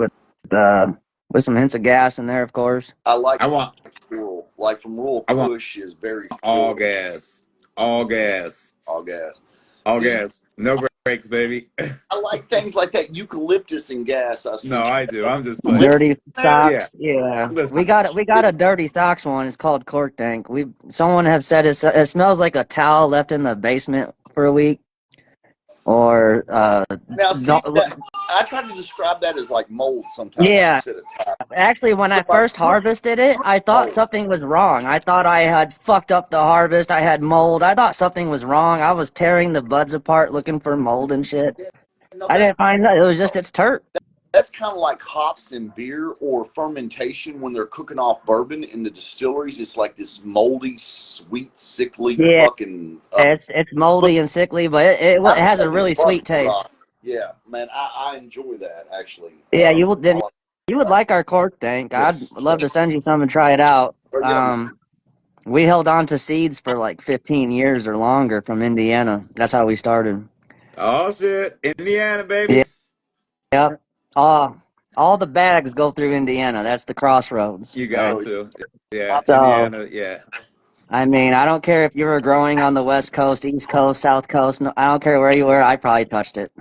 uh, with some hints of gas in there, of course. I like I want floral. Like from Royal I want Kush is very all floral. gas. All gas. All gas. All See, gas. No brakes, baby. I like things like that. Eucalyptus and gas. I No, sent you I do. I'm just a link playing. Dirty there. Yeah. socks, yeah. We Listen. got we got a dirty socks one. It's called Cork Tank. Someone have said it smells like a towel left in the basement for a week, or Now, see that I try to describe that as like mold sometimes when you yeah. said a towel. Actually, when I But like first harvested it, I thought mold. something was wrong. I thought I had fucked up the harvest. I had mold. I thought something was wrong. I was tearing the buds apart looking for mold and shit. No, I didn't find that. It was just its turp. that's kind of like hops in beer or fermentation when they're cooking off bourbon in the distilleries. It's like this moldy, sweet, sickly Yeah, fucking. it's moldy and sickly, but it I has a love this really bourbon sweet taste. rock. Yeah, man, I enjoy that actually. Yeah, I like you would like our cork tank. Yeah. I'd love to send you some and try it out. yeah, man. We held on to seeds for like 15 years or longer from Indiana. That's how we started. Oh shit. Indiana, Yeah, baby. yep. All the bags go through Indiana. That's the crossroads. You got Hell to. Yeah. yeah. So, Indiana, yeah. I mean, I don't care if you were growing on the West Coast, East Coast, South Coast. No, I don't care where you were. I probably touched it,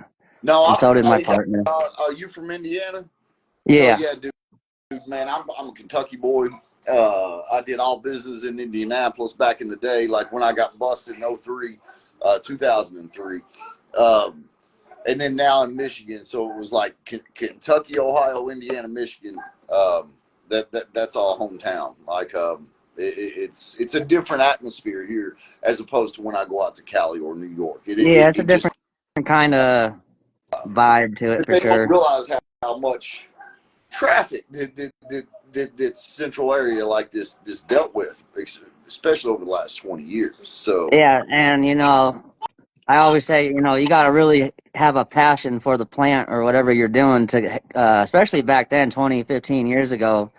No, and so did my hey, partner. are you from Indiana? Hell Yeah, yeah, dude. Man, I'm a Kentucky boy. I did all business in Indianapolis back in the day, like when I got busted in 03, 2003. Um, and then now in Michigan. So it was like Kentucky, Ohio, Indiana, Michigan. That's all hometown. Like it's a different atmosphere here as opposed to when I go out to Cali or New York. yeah. It's a It just different kind of vibe to it for they don't sure. realize how much traffic that central area like this dealt with, especially over the last 20 years. So Yeah, and I always say, you got to really have a passion for the plant or whatever you're doing to, especially back then, 20, 15 years ago.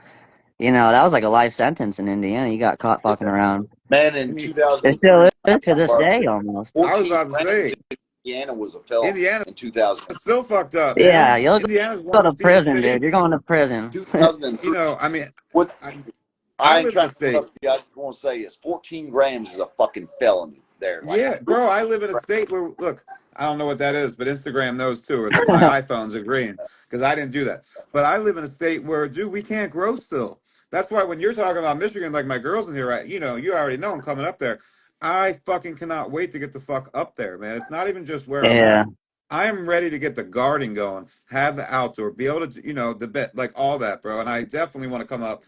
That was like a life sentence in Indiana. You got caught fucking around. man, I in mean, It still 2003, is to I this day busted almost. I was 14 about to grams say, in Indiana was a felony Indiana in 2000, is still fucked up, Yeah, man. you'll Indiana's one go of to the few prison, dude. states. You're going to prison. 2003. I mean, What I, I I ain't live in trying a to state. interrupt you. I just want to say is 14 grams is a fucking felony there. Like Yeah, bro, I live in a state where, look, I don't know what that is, but Instagram knows too, or that my iPhone's agreeing because I didn't do that. But I live in a state where, dude, we can't grow still. That's why when you're talking about Michigan, like my girls in here, right? You already know I'm coming up there. I fucking cannot wait to get the fuck up there, man. It's not even just where I'm Yeah. at. I am ready to get the garden going, have the outdoor, be able to, the bet, like all that, bro. And I definitely want to come up.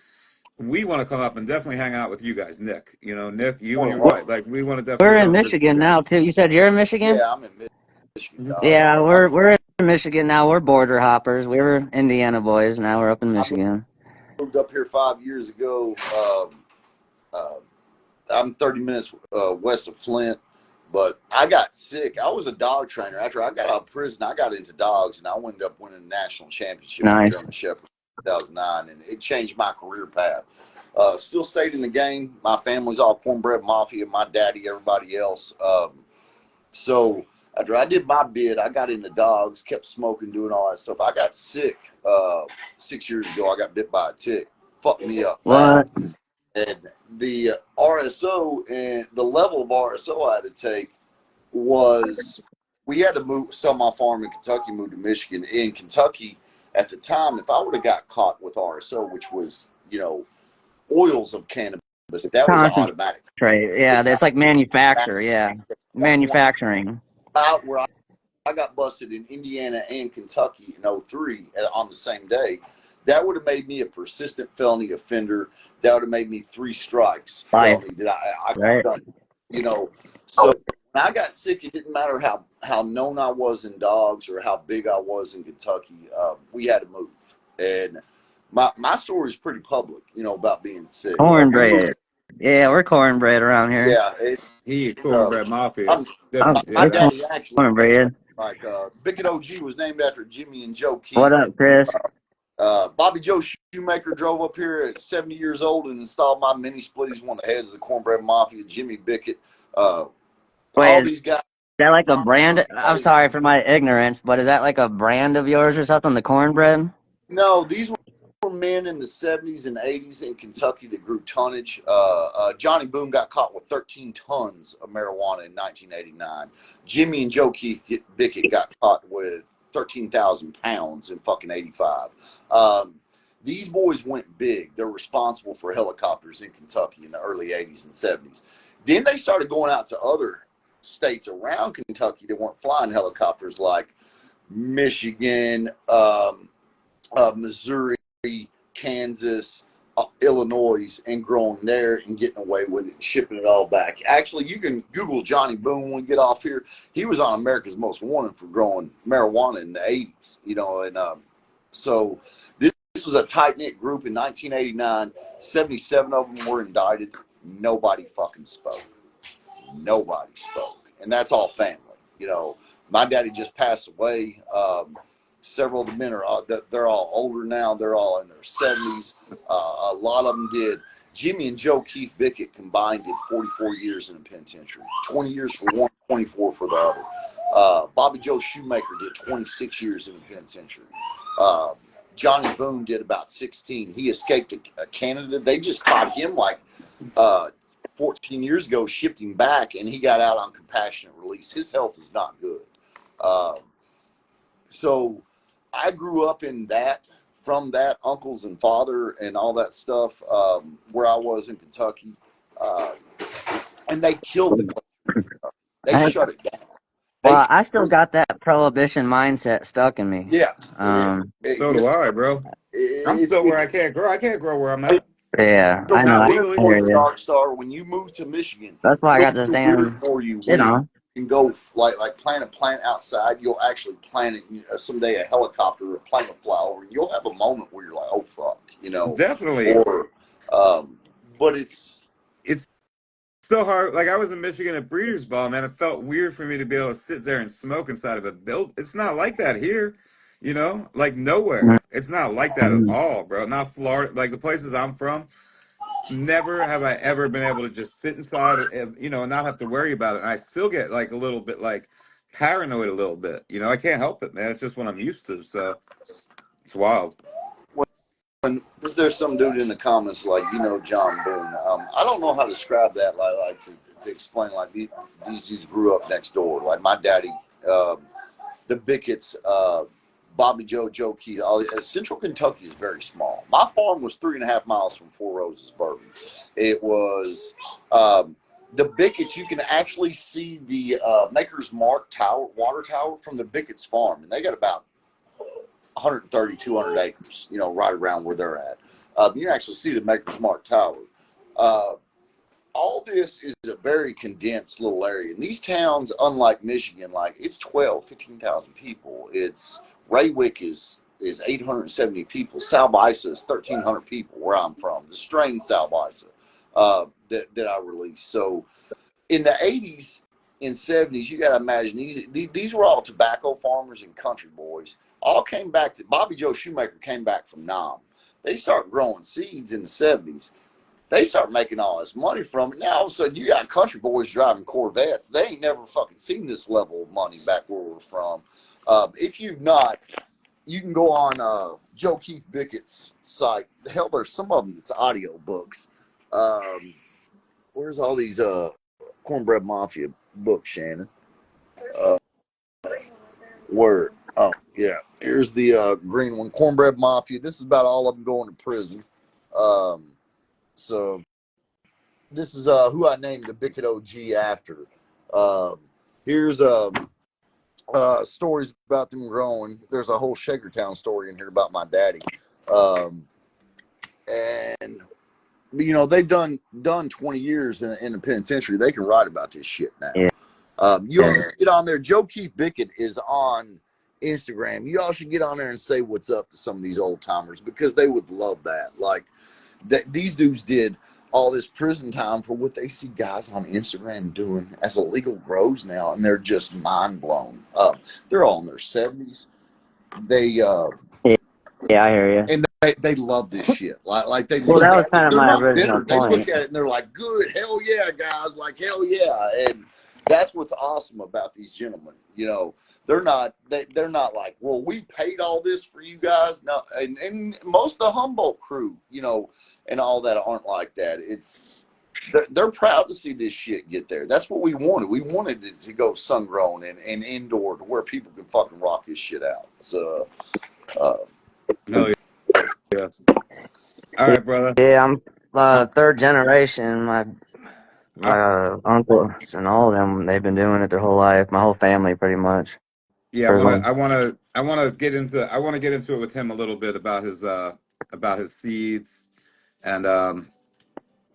We want to come up and definitely hang out with you guys, Nick. Nick, you and more your than wife. Like we want to We're definitely in come visit Michigan you now guys. too. You said you're in Michigan? yeah, I'm in Michigan, Mhm. dog. Yeah, I'm we're in Michigan now. We're border hoppers. We were Indiana boys. Now we're up in I Michigan. moved up here 5 years ago. Uh, I'm 30 minutes west of Flint, but I got sick. I was a dog trainer. After I got out of prison, I got into dogs, and I ended up winning a national championship with Nice. German Shepherd in 2009, and it changed my career path. Still stayed in the game. My family's all cornbread mafia. My daddy, everybody else. So after I did my bid, I got into dogs, kept smoking, doing all that stuff. I got sick 6 years ago. I got bit by a tick. Fucked me up bad. What? And the RSO and the level of RSO I had to take was we had to sell my farm in Kentucky, move to Michigan. In Kentucky, at the time, if I would have got caught with RSO, which was, oils of cannabis, that was an Concentrate. automatic. Yeah, it's like manufacture. Yeah, That one manufacturing. out where I got busted in Indiana and Kentucky in 03 on the same day, that would have made me a persistent felony offender. That would have made me 3 strikes Life, felony that I right? done. So when I got sick, it didn't matter how known I was in dogs or how big I was in Kentucky. We had to move, and my story is pretty public, about being sick. We moved Cornbread. Yeah, we're cornbread around here. Yeah, He uh, cornbread mafia. I'm, I'm, Definitely. my we're Yeah. daddy actually, cornbread. like, Bicket OG was named after Jimmy and Joe What Keith. up, Chris? Bobby Joe Shoemaker drove up here at 70 years old and installed my mini split. He's one of the heads of the Cornbread Mafia. Jimmy Bickett, Wait, all is these guys, that like a brand? all I'm these. sorry for my ignorance, but is that like a brand of yours or something? The cornbread? No, these were men in the 70s and 80s in Kentucky that grew tonnage. Johnny Boone got caught with 13 tons of marijuana in 1989. Jimmy and Joe Keith Bickett got caught with 13,000 pounds in fucking 85. These boys went big. They're responsible for helicopters in Kentucky in the early 80s and 70s. Then they started going out to other states around Kentucky that weren't flying helicopters, like Michigan, Missouri, Kansas, Illinois, and growing there and getting away with it and shipping it all back. Actually, you can Google Johnny Boone when we get off here. He was on America's Most Wanted for growing marijuana in the 80s, you know, and so this was a tight-knit group in 1989. 77 of them were indicted. Nobody fucking spoke. Nobody spoke. And that's all family. You know, my daddy just passed away. Several of the men are they're all older now. They're all in their 70s. A lot of them did. Jimmy and Joe Keith Bickett combined did 44 years in the penitentiary. 20 years for one, 24 for the other. Bobby Joe Shoemaker did 26 years in the penitentiary. Johnny Boone did about 16. He escaped to Canada. They just caught him like 14 years ago, shipped him back, and he got out on compassionate release. His health is not good. So I grew up in that, from that, uncles and father and all that stuff, where I was in Kentucky. And they killed the country. They I, shut it down. They, well, I still got that prohibition mindset stuck in me. yeah. So do I, bro. I'm still where It's I can't grow. I can't grow where I'm at. Yeah, so I know. Not I legally. hear for you. Dark Star, when you move to Michigan, That's why I it'll got this be weird damn for you shit when on. you can go like plant a plant outside. You'll actually plant it someday. A helicopter or plant a flower, and you'll have a moment where you're like, "Oh fuck," you know. Definitely. Or, but it's It's so hard. Like I was in Michigan at Breeders' Ball, man. It felt weird for me to be able to sit there and smoke inside of a build. It's not like that here, you know. Like nowhere. It's not like that at Mhm. all, bro. Not Florida. Like the places I'm from. Never have I ever been able to just sit inside, you know, and not have to worry about it. And I still get like a little bit like paranoid a little bit. You know, I can't help it, man. It's just what I'm used to. So it's wild. when is there some dude in the comments like John Boone? I don't know how to describe that. Like to explain like these dudes grew up next door. Like my daddy, the Bickett's, Bobby Joe, Joe Keith. Central Kentucky is very small. My farm was 3.5 miles from Four Roses, Bourbon. It was the Bickett's. You can actually see the Maker's Mark Tower, water tower from the Bickett's farm, and they got about 130, 200 acres. You know, right around where they're at. You can actually see the Maker's Mark Tower. All this is a very condensed little area. And these towns, unlike Michigan, like it's 12, 15,000 people. It's Raywick is 870 people. Salbisa is 1,300 people where I'm from. The strain Salbisa that I released. So in the 80s and 70s, you got to imagine these were all tobacco farmers and country boys. All came back to Bobby Joe Shoemaker came back from Nam. They started growing seeds in the 70s. They start making all this money from it. Now all of a sudden you got country boys driving Corvettes. They ain't never fucking seen this level of money back where we're from. If you've not, you can go on Joe Keith Bickett's site. Hell, there's some of them that's audio books. Where's all these Cornbread Mafia books, Shannon? Where? Oh, yeah. Here's the green one, Cornbread Mafia. This is about all of them going to prison. So this is who I named the Bickett OG after. Here's stories about them growing. There's a whole Shakertown story in here about my daddy. And they've done 20 years in the penitentiary. They can write about this shit now. Yeah. You all should get on there. Joe Keith Bickett is on Instagram. You all should get on there and say what's up to some of these old timers because they would love that. Like these dudes did all this prison time for what they see guys on Instagram doing as illegal grows now, and they're just mind blown. They're all in their 70s. They Yeah, I hear you. and they love this shit. Like they Well, look that was at kind it. of They're my not original bitter. They look point. at it and they're like, "Good, hell yeah, guys!" Like hell yeah, and that's what's awesome about these gentlemen. You know, they're not like, "Well, we paid all this for you guys." No, and most of the Humboldt crew, you know, and all that aren't like that. They're proud to see this shit get there. That's what we wanted. We wanted it to go sun grown and indoor to where people can fucking rock this shit out. So, Hell yeah. All right, brother. Yeah, I'm third generation. My uncles and all of them, they've been doing it their whole life. My whole family, pretty much. Yeah, Pretty much. I wanna get into it with him a little bit about his seeds and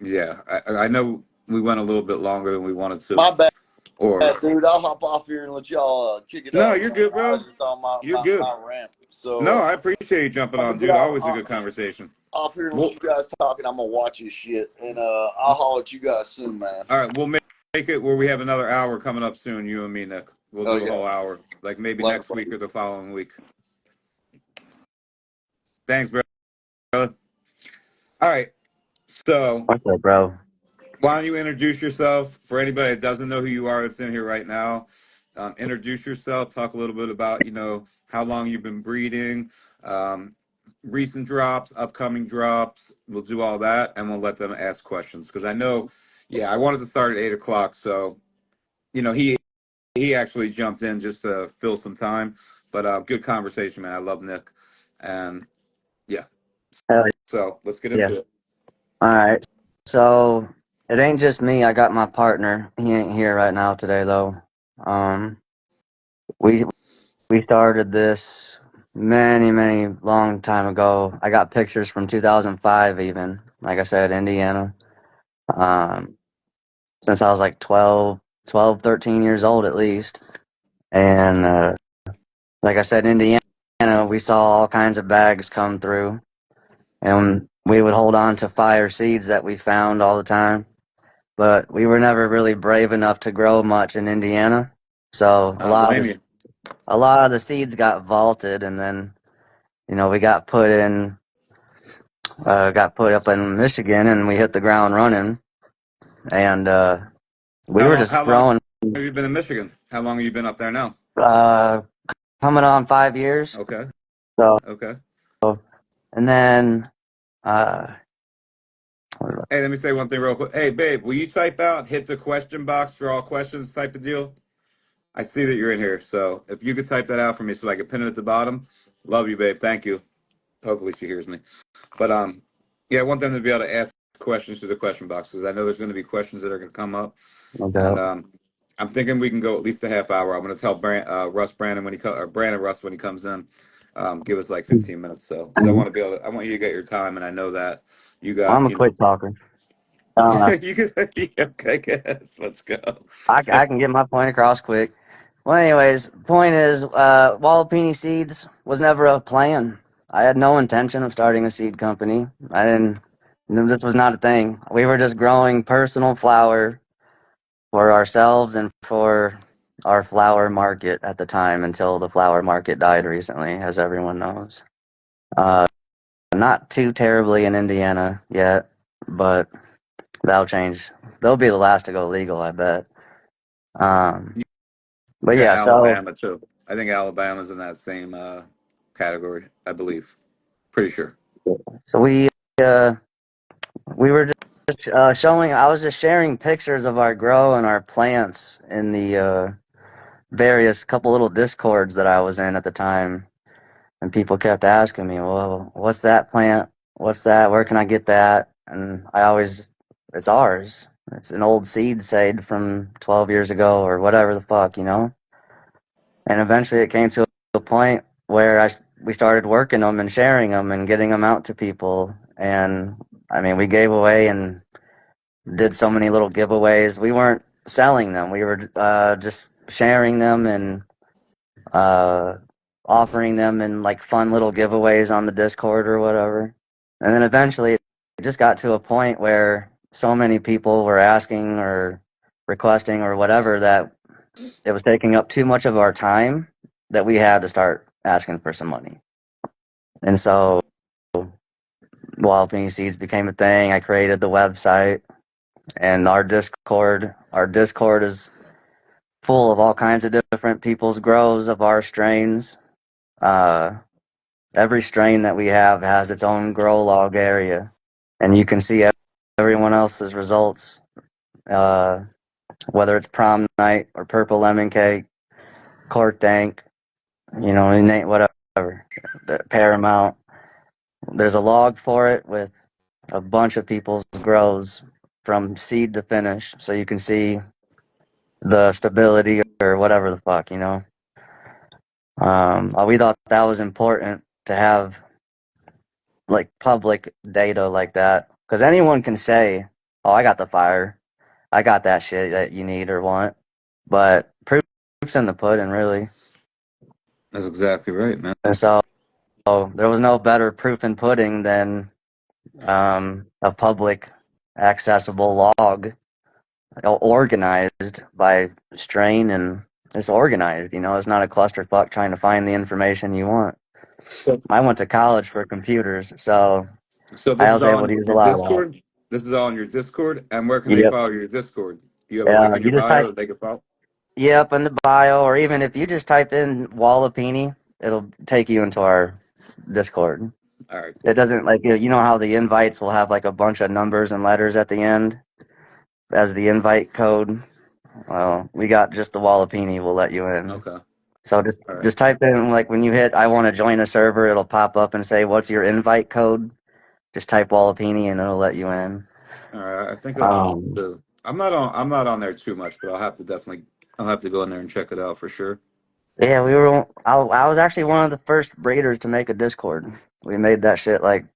yeah, I know we went a little bit longer than we wanted to. my bad. Or Dude, I'll hop off here and let y'all kick it no, up, you're man. good, I bro. was just on You're good. my rant. No, So I appreciate you jumping I'm on, gonna get dude. Always a good conversation. off here and let Well, you guys talk, and I'm gonna watch this shit. And I'll holler at you guys soon, man. all right, we'll make it where we have another hour coming up soon, you and me, Nick. We'll Oh do a yeah, whole hour, like maybe later, next bro. week or the following week. Thanks, brother. All right, so What's up, bro? why don't you introduce yourself for anybody that doesn't know who you are that's in here right now? Introduce yourself. Talk a little bit about how long you've been breeding, um, recent drops, upcoming drops. We'll do all that, and we'll let them ask questions because I know. Yeah, I wanted to start at 8 o'clock, so he actually jumped in just to fill some time. But good conversation, man. I love Nick, and yeah. Hell So let's get yeah. into it. All right. So it ain't just me. I got my partner. He ain't here right now today, though. Um, we we started this many long time ago. I got pictures from 2005, even. Like I said, Indiana. Um, since I was like 13 years old at least. And like I said, Indiana, we saw all kinds of bags come through, and we would hold on to fire seeds that we found all the time. But we were never really brave enough to grow much in Indiana. So I don't blame you. a lot of the seeds got vaulted, and then we got put up in Michigan, and we hit the ground running, and we were just How long growing. have you been in Michigan? How long have you been up there now? Uh, Coming on 5 years. Okay. So Okay. and then uh, Hey, let me say one thing real quick. Hey, babe, will you type out, hit the question box for all questions type of deal? I see that you're in here. So if you could type that out for me so I can pin it at the bottom. Love you, babe. Thank you. Hopefully she hears me. But yeah, I want them to be able to ask questions through the question box because I know there's going to be questions that are going to come up. no And doubt. I'm thinking we can go at least a half hour. I'm going to tell Russ Brandon when he or Brandon Russ when he comes in, give us like 15 minutes. So because I want to be able to, I want you to get your time, and I know that you got I'm a quick talker. Uh, you can okay, good. Let's go. I can get my point across quick. Well, anyways, point is, Walipini Seeds was never a plan. I had no intention of starting a seed company. I didn't. This was not a thing. We were just growing personal flower for ourselves and for our flower market at the time until the flower market died recently, as everyone knows. Uh, Not too terribly in Indiana yet, but that'll change. They'll be the last to go legal, I bet. Um, You but got yeah, so Alabama too. I think Alabama's in that same category. I believe. Pretty sure. so uh, we were just showing. I was just sharing pictures of our grow and our plants in the various couple little discords that I was in at the time, and people kept asking me, "Well, what's that plant? What's that? Where can I get that?" And I always, it's ours. It's an old seed from 12 years ago or whatever the fuck. And eventually it came to a point where we started working them and sharing them and getting them out to people. And I mean, we gave away and did so many little giveaways. We weren't selling them. We were just sharing them and uh, offering them in like fun little giveaways on the Discord or whatever. And then eventually it just got to a point where so many people were asking or requesting or whatever that it was taking up too much of our time that we had to start asking for some money. And so WALIPINI Seeds became a thing. I created the website and our Discord. Our Discord is full of all kinds of different people's grows of our strains. Uh, every strain that we have has its own grow log area, and you can see everyone else's results, whether it's prom night or purple lemon cake, cork dank, whatever, the paramount. There's a log for it with a bunch of people's grows from seed to finish, so you can see the stability or whatever the fuck, we thought that was important to have like public data like that, because anyone can say, "Oh, I got the fire, I got that shit that you need or want," but proof's in the pudding, really. That's exactly right, man. And so there was no better proof in pudding than a public accessible log, organized by strain, and it's organized. It's not a clusterfuck trying to find the information you want. So, I went to college for computers, so so I this is was all able on to use a your lot of that. Discord. This is all on your Discord, and where can they Yep. follow your Discord? You have a link Yeah. in You your just bio type. that they can follow. Yep, in the bio, or even if you just type in WALIPINI, it'll take you into our Discord. All right, It cool. doesn't like how the invites will have like a bunch of numbers and letters at the end as the invite code. Well, we got just the WALIPINI will let you in. Okay. So just All right. just type in, like, when you hit I want to join a server, it'll pop up and say what's your invite code. Just type WALIPINI and it'll let you in. All right. I think Um, I'm not on there too much, but I'll have to go in there and check it out for sure. yeah, we were. I was actually one of the first breeders to make a Discord. We made that shit like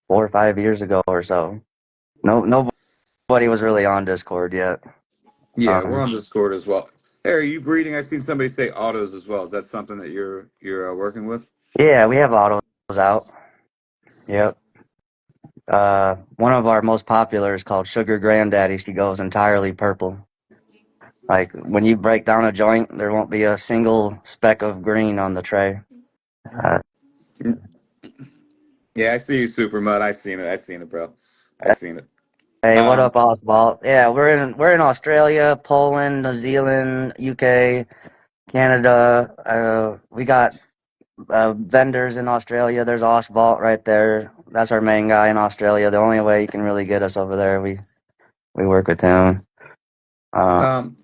4 or 5 years ago or so. No, nobody was really on Discord yet. Yeah, we're Um, on Discord as well. Hey, are you breeding? I seen somebody say autos as well. Is that something that you're working with? yeah, we have autos out. Yep. One of our most popular is called Sugar Granddaddy. She goes entirely purple. Like when you break down a joint, there won't be a single speck of green on the tray. Uh, Yeah, I see you, Super Mud. I seen it. I seen it, bro. I seen it. hey, what Um, up, Oswald? Yeah, we're in Australia, Poland, New Zealand, UK, Canada. We got vendors in Australia. There's Oswald right there. That's our main guy in Australia. The only way you can really get us over there, we work with him. Uh, um,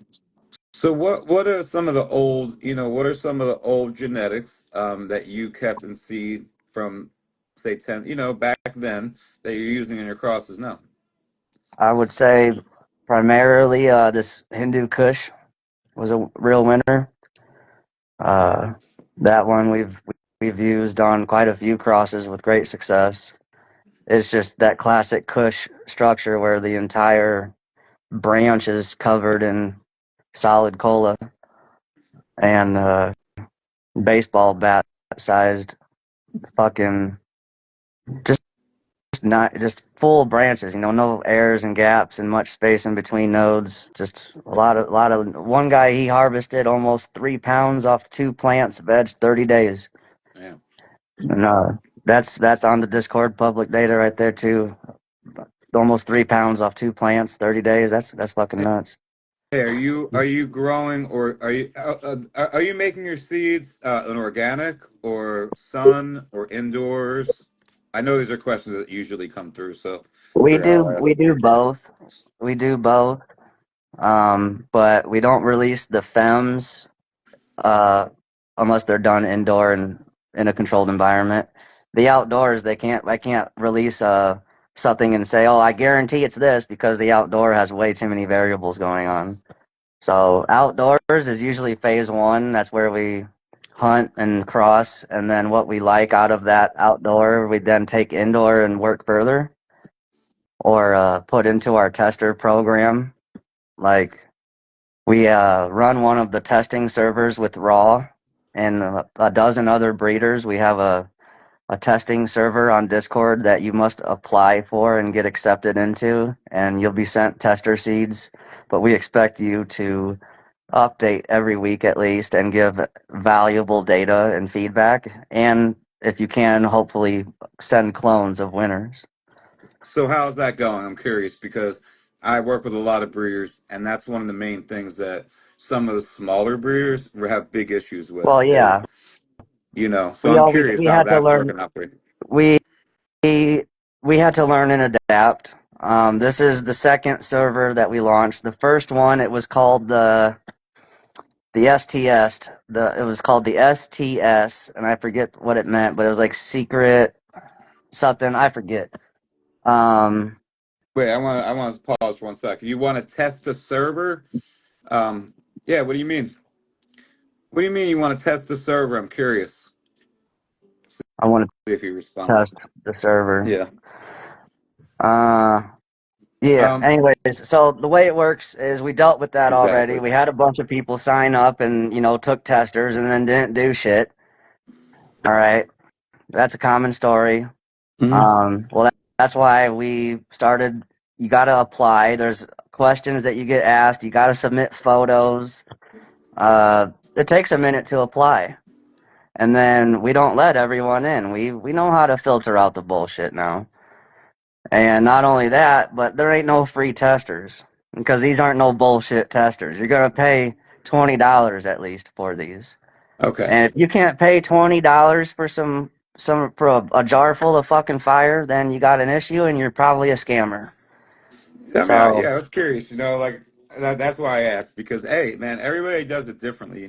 so what are some of the old, what are some of the old genetics that you kept in seed from say 10, back then that you're using in your crosses now? I would say primarily this Hindu Kush was a real winner. Uh, that one we've used on quite a few crosses with great success. It's just that classic Kush structure where the entire branch is covered in solid cola and baseball bat sized fucking just not just full branches, no airs and gaps and much space in between nodes. Just a lot of one guy, he harvested almost 3 pounds off 2 plants veg 30 days. Yeah. And that's on the Discord public data right there too. Almost 3 pounds off 2 plants, 30 days. That's fucking nuts. Hey, are you growing or are you making your seeds an organic or sun or indoors? I know these are questions that usually come through, so We figure do I'll we ask. do both. We do both. But we don't release the FEMs uh, unless they're done indoor and in a controlled environment. The outdoors, I can't release something and say, oh, I guarantee it's this, because the outdoor has way too many variables going on. So outdoors is usually phase one. That's where we hunt and cross, and then what we like out of that outdoor, we then take indoor and work further, or put into our tester program. Like, we run one of the testing servers with raw and a dozen other breeders. We have a testing server on Discord that you must apply for and get accepted into, and you'll be sent tester seeds. But we expect you to update every week at least and give valuable data and feedback. And if you can, hopefully send clones of winners. So how's that going? I'm curious because I work with a lot of breeders, and that's one of the main things that some of the smaller breeders have big issues with Well, yeah, is, so I'm curious we how had to that's learn. working out for you. We we had to learn and adapt. This is the second server that we launched. The first one, it was called the STS. It was called the STS, and I forget what it meant, but it was like secret something. I forget. Um, Wait, I want to pause for 1 second. You want to test the server? Um, yeah, what do you mean? What do you mean you want to test the server? I'm curious. I want See if he to responds. test the server. Yeah. Uh, yeah. Um, Anyways, so the way it works is we dealt with that already. exactly. We had a bunch of people sign up and took testers and then didn't do shit. All right, that's a common story. Mhm. Well, that's why we started. You got to apply. There's questions that you get asked. You got to submit photos. It takes a minute to apply, and then we don't let everyone in. We know how to filter out the bullshit now. And not only that, but there ain't no free testers because these aren't no bullshit testers. You're gonna pay $20 at least for these. Okay. And if you can't pay $20 for a jar full of fucking fire, then you got an issue and you're probably a scammer. I mean, So yeah, I was curious, like that's why I asked because, hey, man, everybody does it differently.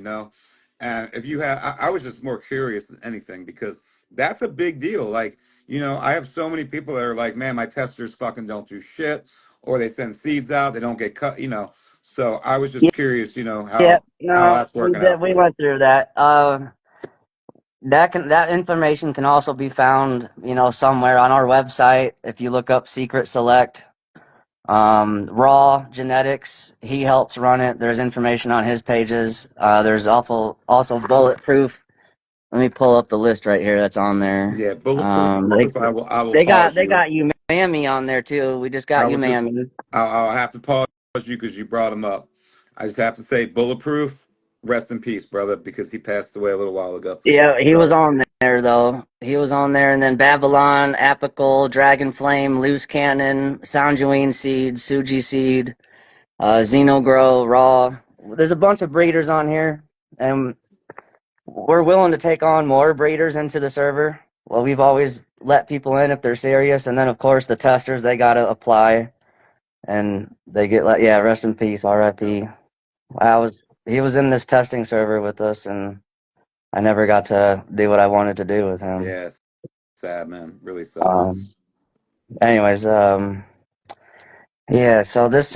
And if you have, I was just more curious than anything because that's a big deal. Like, I have so many people that are like, man, my testers fucking don't do shit, or they send seeds out, they don't get cut. So I was just curious, yeah, how no, that's working out we for you. went through that. That information can also be found, somewhere on our website. If you look up Secret Select, Raw Genetics, he helps run it. There's information on his pages. There's also Bulletproof. Let me pull up the list right here that's on there. Yeah, bulletproof. I will pause They you. got you Mammy on there too. We just I got you will just, Mammy. I'll have to pause you because you brought him up. I just have to say, bulletproof. Rest in peace, brother, because he passed away a little while ago. Yeah, he was So on there though. He was on there, and then Babylon, Apical, Dragon Flame, Loose Cannon, Sanjuine Seed, Suji Seed, Xenogrow, Raw. There's a bunch of breeders on here, and we're willing to take on more breeders into the server. Well, we've always let people in if they're serious, and then of course the testers, they gotta apply and they get let. Yeah, rest in peace, R.I.P. He was in this testing server with us, and I never got to do what I wanted to do with him. yeah, sad man, really sucks. Um, anyways, yeah. So this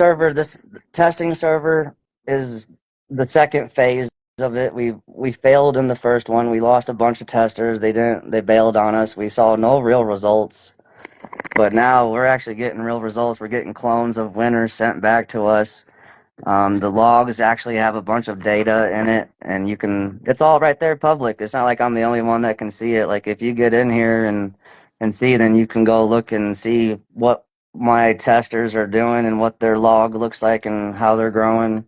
testing server is the second phase of it. We failed in the first one. We lost a bunch of testers. They bailed on us. We saw no real results. But now we're actually getting real results. We're getting clones of winners sent back to us. The logs actually have a bunch of data in it, and it's all right there public. It's not like I'm the only one that can see it. Like if you get in here and see, then you can go look and see what my testers are doing and what their log looks like and how they're growing,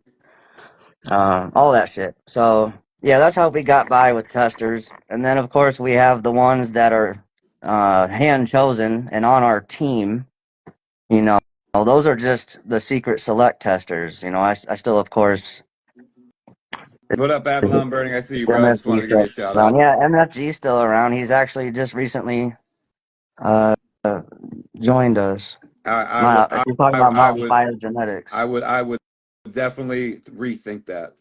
all that shit. So yeah, that's how we got by with testers. And then of course we have the ones that are hand chosen and on our team. You know, those are just the secret select testers. I still, of course, What up, is Babylon Burning? I see you, bro. I just MFG wanted to give you still a shout around? out. Yeah, MFG still around. He's actually just recently uh, joined us. I would, If you're talking about I Martin would, Biogenetics, I would definitely rethink that.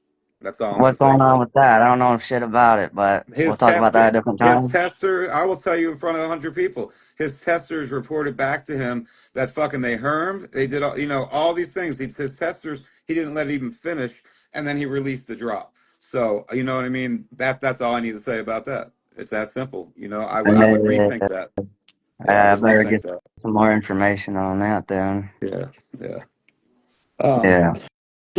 That's all I'm gonna what's say. going on with that? I don't know shit about it, but we'll His talk about that tester, at a different time. I will tell you in front of 100 people. His testers reported back to him that fucking they hermed. They did all these things. His testers, he didn't let it even finish, and then he released the drop. So you know what I mean. That's all I need to say about that. It's that simple. I would rethink that. Yeah, I I would better rethink get that. some more information on that then. Yeah, yeah. Um, Yeah.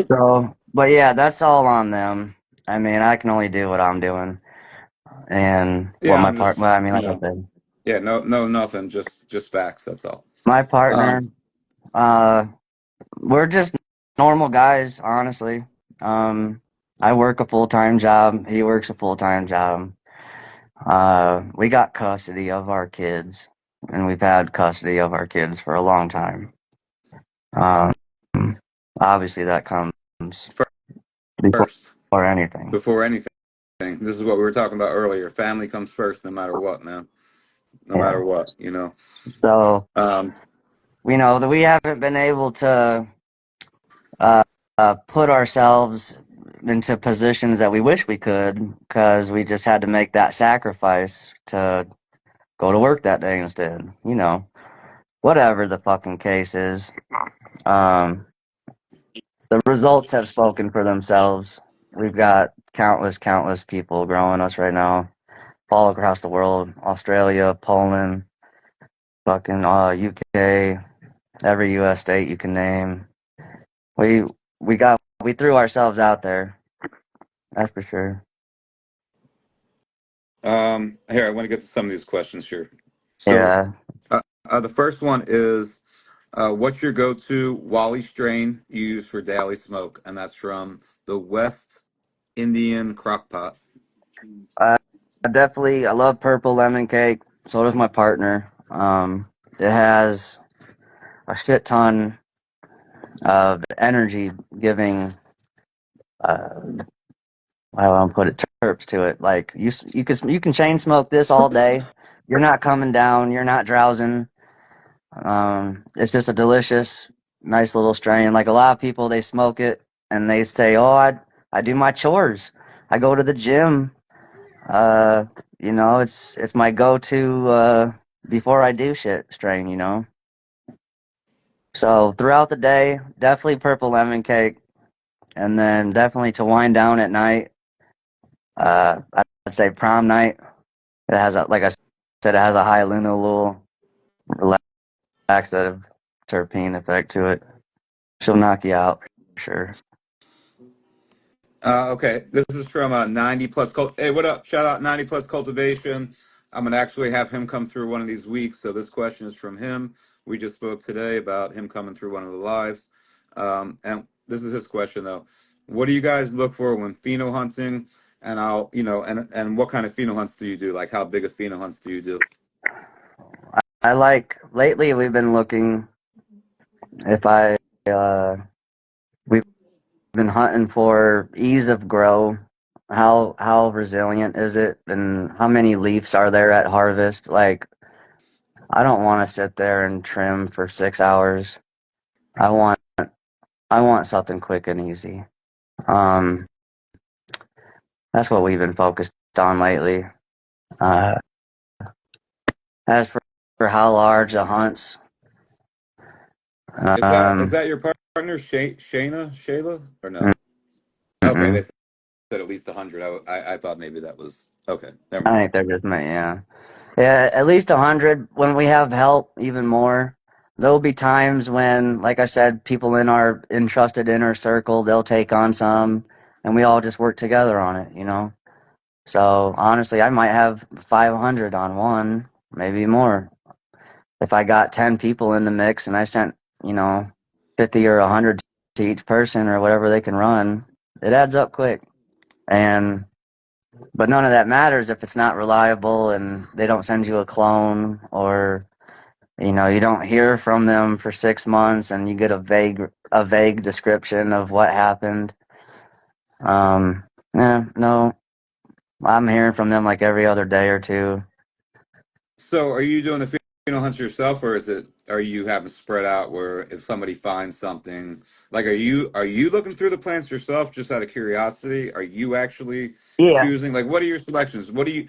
So, but yeah, that's all on them. I mean, I can only do what I'm doing and what yeah. my I'm part. just Well, I mean, like I said. Yeah, no, nothing. Just facts. That's all. My partner, Um, uh, we're just normal guys, honestly. I work a full-time job. He works a full-time job. We got custody of our kids, and we've had custody of our kids for a long time. Um, obviously, that comes first, before anything. before anything, this is what we were talking about earlier. Family comes first, no matter what, man. No Yeah. matter what, you know. So, Um, we know that we haven't been able to uh, put ourselves into positions that we wish we could because we just had to make that sacrifice to go to work that day instead. Whatever the fucking case is. Um, the results have spoken for themselves. We've got countless people growing us right now, all across the world: Australia, Poland, fucking UK, every U.S. state you can name. We we threw ourselves out there. That's for sure. Here, I want to get to some of these questions here. So, Yeah. the first one is, what's your go-to Wally strain you use for daily smoke? And that's from the West Indian Crockpot. I I love purple lemon cake. So does my partner. It has a shit ton of energy giving. I don't want to put it terps to it. Like you can chain smoke this all day. You're not coming down. You're not drowsing. It's just a delicious, nice little strain. Like a lot of people, they smoke it and they say, "Oh, I do my chores. I go to the gym. Uh, it's my go-to before I do shit strain. So throughout the day, definitely purple lemon cake, and then definitely to wind down at night. I'd say prom night. It has like I said, it has a high linalool, relaxative terpene effect to it. She'll knock you out for sure. Okay, this is from 90 plus cult. Hey, what up? Shout out 90 plus cultivation. I'm gonna actually have him come through one of these weeks. So this question is from him. We just spoke today about him coming through one of the lives. And this is his question though. What do you guys look for when pheno hunting? And and what kind of pheno hunts do you do? Like how big of pheno hunts do you do? I like lately we've been looking if I we've been hunting for ease of grow. How resilient is it, and how many leaves are there at harvest? Like I don't want to sit there and trim for 6 hours. I want I want something quick and easy. Um, that's what we've been focused on lately. Uh, as for how large the hunts, Is um, that your partner, Shayla, or no? Okay, they mm-mm. said at least 100. I thought maybe that was okay. Never I mind. think they're just yeah. Yeah, at least 100. When we have help, even more. There'll be times when, like I said, people in our entrusted inner circle, they'll take on some, and we all just work together on it. So honestly, I might have 500 on one, maybe more. If I got 10 people in the mix and I sent, you know, 50 or 100 to each person or whatever they can run, it adds up quick. And but none of that matters if it's not reliable and they don't send you a clone, or you don't hear from them for 6 months and you get a vague description of what happened. Yeah, no, I'm hearing from them like every other day or two. So, are you doing the pheno hunts yourself, or are you having spread out where if somebody finds something, like are you looking through the plants yourself just out of curiosity? Are you actually Yeah. choosing? Like, what are your selections? What do you?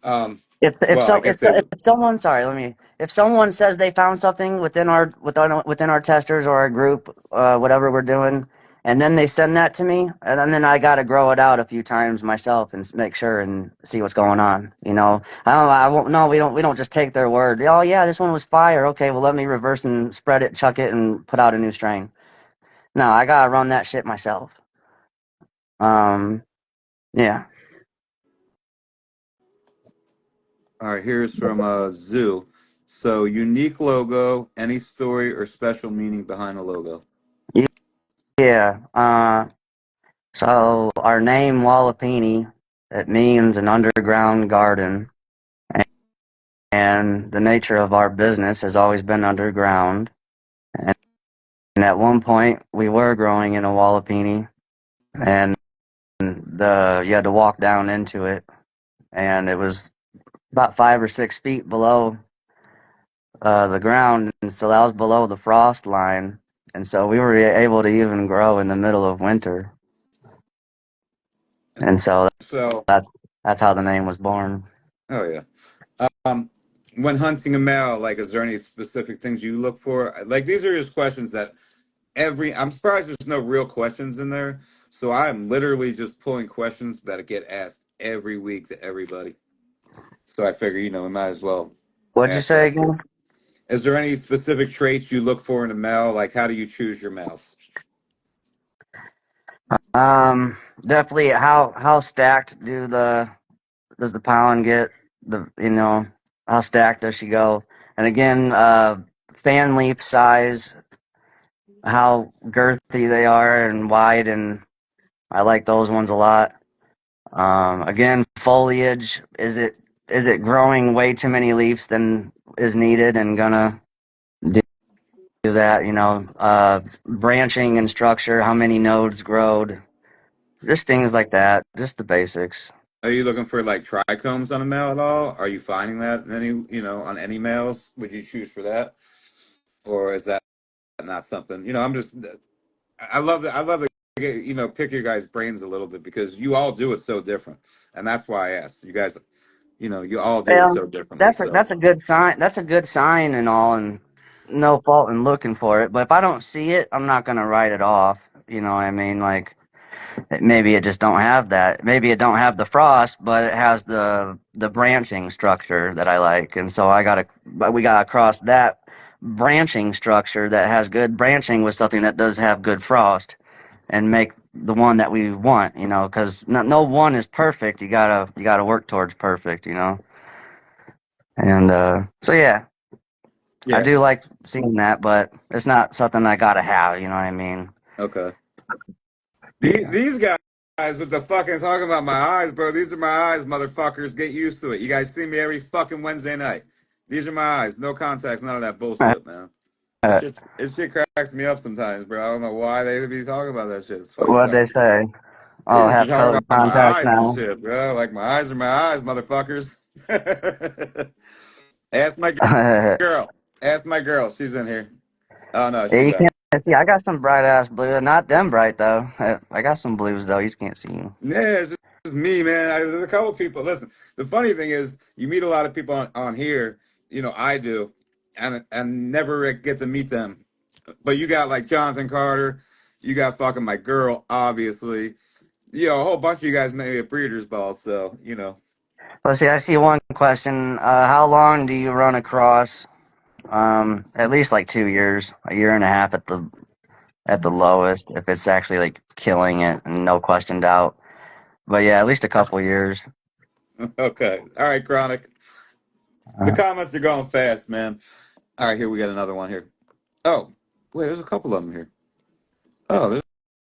Um, If well, I so guess they would. if someone sorry let me if someone says they found something within our testers or our group, whatever we're doing, and then they send that to me, and then I got to grow it out a few times myself and make sure and see what's going on. I won't. No, we don't just take their word. Oh yeah, this one was fire. Okay, well let me reverse and spread it, chuck it, and put out a new strain. No, I gotta run that shit myself. Um, yeah. All right, here's from Zoo. So, unique logo, any story or special meaning behind the logo? Yeah. So our name WALIPINI, it means an underground garden, and the nature of our business has always been underground. And at one point, we were growing in a WALIPINI, and you had to walk down into it, and it was about 5 or 6 feet below the ground, and so that was below the frost line, and so we were able to even grow in the middle of winter, and so So, that's how the name was born. oh yeah. Um, when hunting a male, like, is there any specific things you look for? Like, these are just questions that I'm surprised there's no real questions in there. So I'm literally just pulling questions that get asked every week to everybody. So I figure, we might as well What'd you ask say that. So, again? is there any specific traits you look for in a male? Like, how do you choose your males? Definitely. How stacked does the pollen get? How stacked does she go? And again, fan leaf size, how girthy they are and wide, and I like those ones a lot. Again, foliage, is it growing way too many leaves than is needed and gonna do that? Branching and structure, how many nodes growed, just things like that, just the basics. Are you looking for like trichomes on a male at all? Are you finding that in any, on any males? Would you choose for that? Or is that not something, I'm just, I love to get, pick your guys' brains a little bit because you all do it so different. And that's why I asked. You guys, you all do it Well, so differently. that's a So, that's a good sign. That's a good sign and all, and no fault in looking for it. But if I don't see it, I'm not gonna write it off. You know what I mean? Like maybe it just don't have that. Maybe it don't have the frost, but it has the branching structure that I like. And so we gotta cross that branching structure that has good branching with something that does have good frost, and make the one that we want. Because no one is perfect. You gotta work towards perfect. And so yeah, I yeah. do like seeing that, but it's not something I gotta have. You know what I mean? Okay. Yeah. These guys with the fucking talking about my eyes, bro. These are my eyes, motherfuckers. Get used to it. You guys see me every fucking Wednesday night. These are my eyes. No contacts, none of that bullshit, man. It shit cracks me up sometimes, bro. I don't know why they be talking about that shit. It's funny as What'd hell. they say? They Oh, just be have talking colored about my contacts eyes and now. shit, bro. Like my eyes are my eyes, motherfuckers. Ask my Yeah, girl. Ask my girl. She's in here. Oh no, she's you out. can't see. I got some bright ass blue. Not them bright though. I got some blues though. You just can't see them. Yeah, it's just me, man. There's a couple people. Listen, the funny thing is, you meet a lot of people on here. I do, and never get to meet them. But you got like Jonathan Carter. You got fucking my girl, obviously. A whole bunch of you guys maybe at Breeders' Ball. So Let's see. I see one question. How long do you run across? At least like 2 years, a year and a half at the lowest, if it's actually like killing it and no question doubt. But yeah, at least a couple years. okay, all right, Chronic. The Uh, comments are going fast, man. All right, here we got another one here. Oh, wait, there's a couple of them here. Oh, there's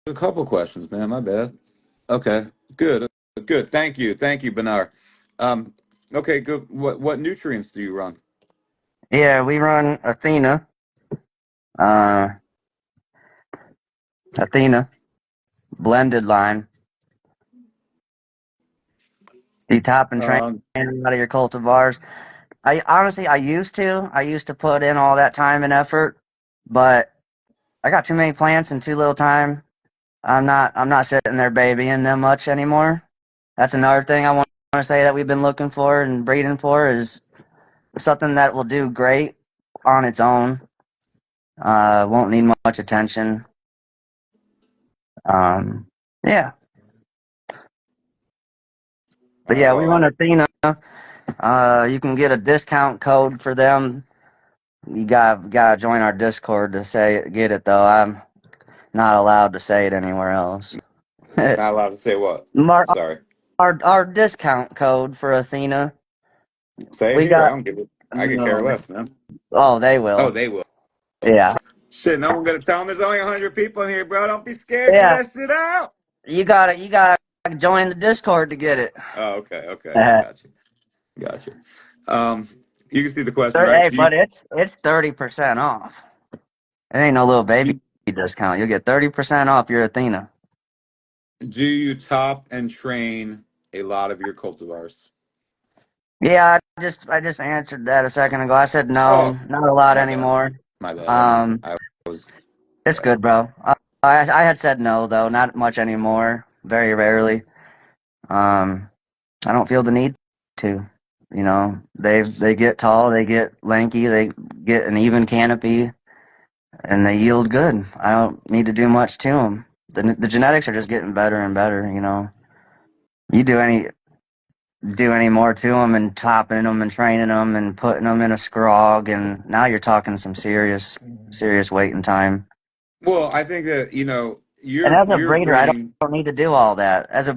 a couple questions, man. My bad. Okay, good, good. Thank you, Benar. Um, okay, good. What nutrients do you run? yeah, we run uh, Athena blended line. You top and train Um, out of your cultivars. I honestly, I used to put in all that time and effort, but I got too many plants and too little time. I'm not sitting there babying them much anymore. That's another thing I want to say that we've been looking for and breeding for is something that will do great on its own. Won't need much attention. Um, yeah, all but right, yeah, we run well, Athena. You can get a discount code for them. You gotta join our Discord to get it though. I'm not allowed to say it anywhere else. not allowed to say what. our, Sorry. our discount code for Athena Same We here. I got. don't give it. I could care No. less, man. Oh, they Oh, will. they will. Yeah. Shit, no one gonna tell them there's only 100 people in here, bro. Don't be scared. Get Yeah. that shit out. You gotta join the Discord to get it. Oh, okay, okay. I got you. Got you. Um, you can see the question, right? Hey, but it's 30% off. It ain't no little baby discount. You'll get 30% off your Athena. Do you top and train a lot of your cultivars? Yeah, I just answered that a second ago. I said no, Oh, not a lot my bad. anymore. My bad. Um, I was. it's Yeah. good, bro. I had said no though, not much anymore. Very rarely. Um, I don't feel the need to. You know, they get tall, they get lanky, they get an even canopy, and they yield good. I don't need to do much to them. The genetics are just getting better and better. You know, you do any more to them and topping them and training them and putting them in a scrog, and now you're talking some serious waiting time. Well, I think that And as a you're breeder, I breeding. don't need to do all that. As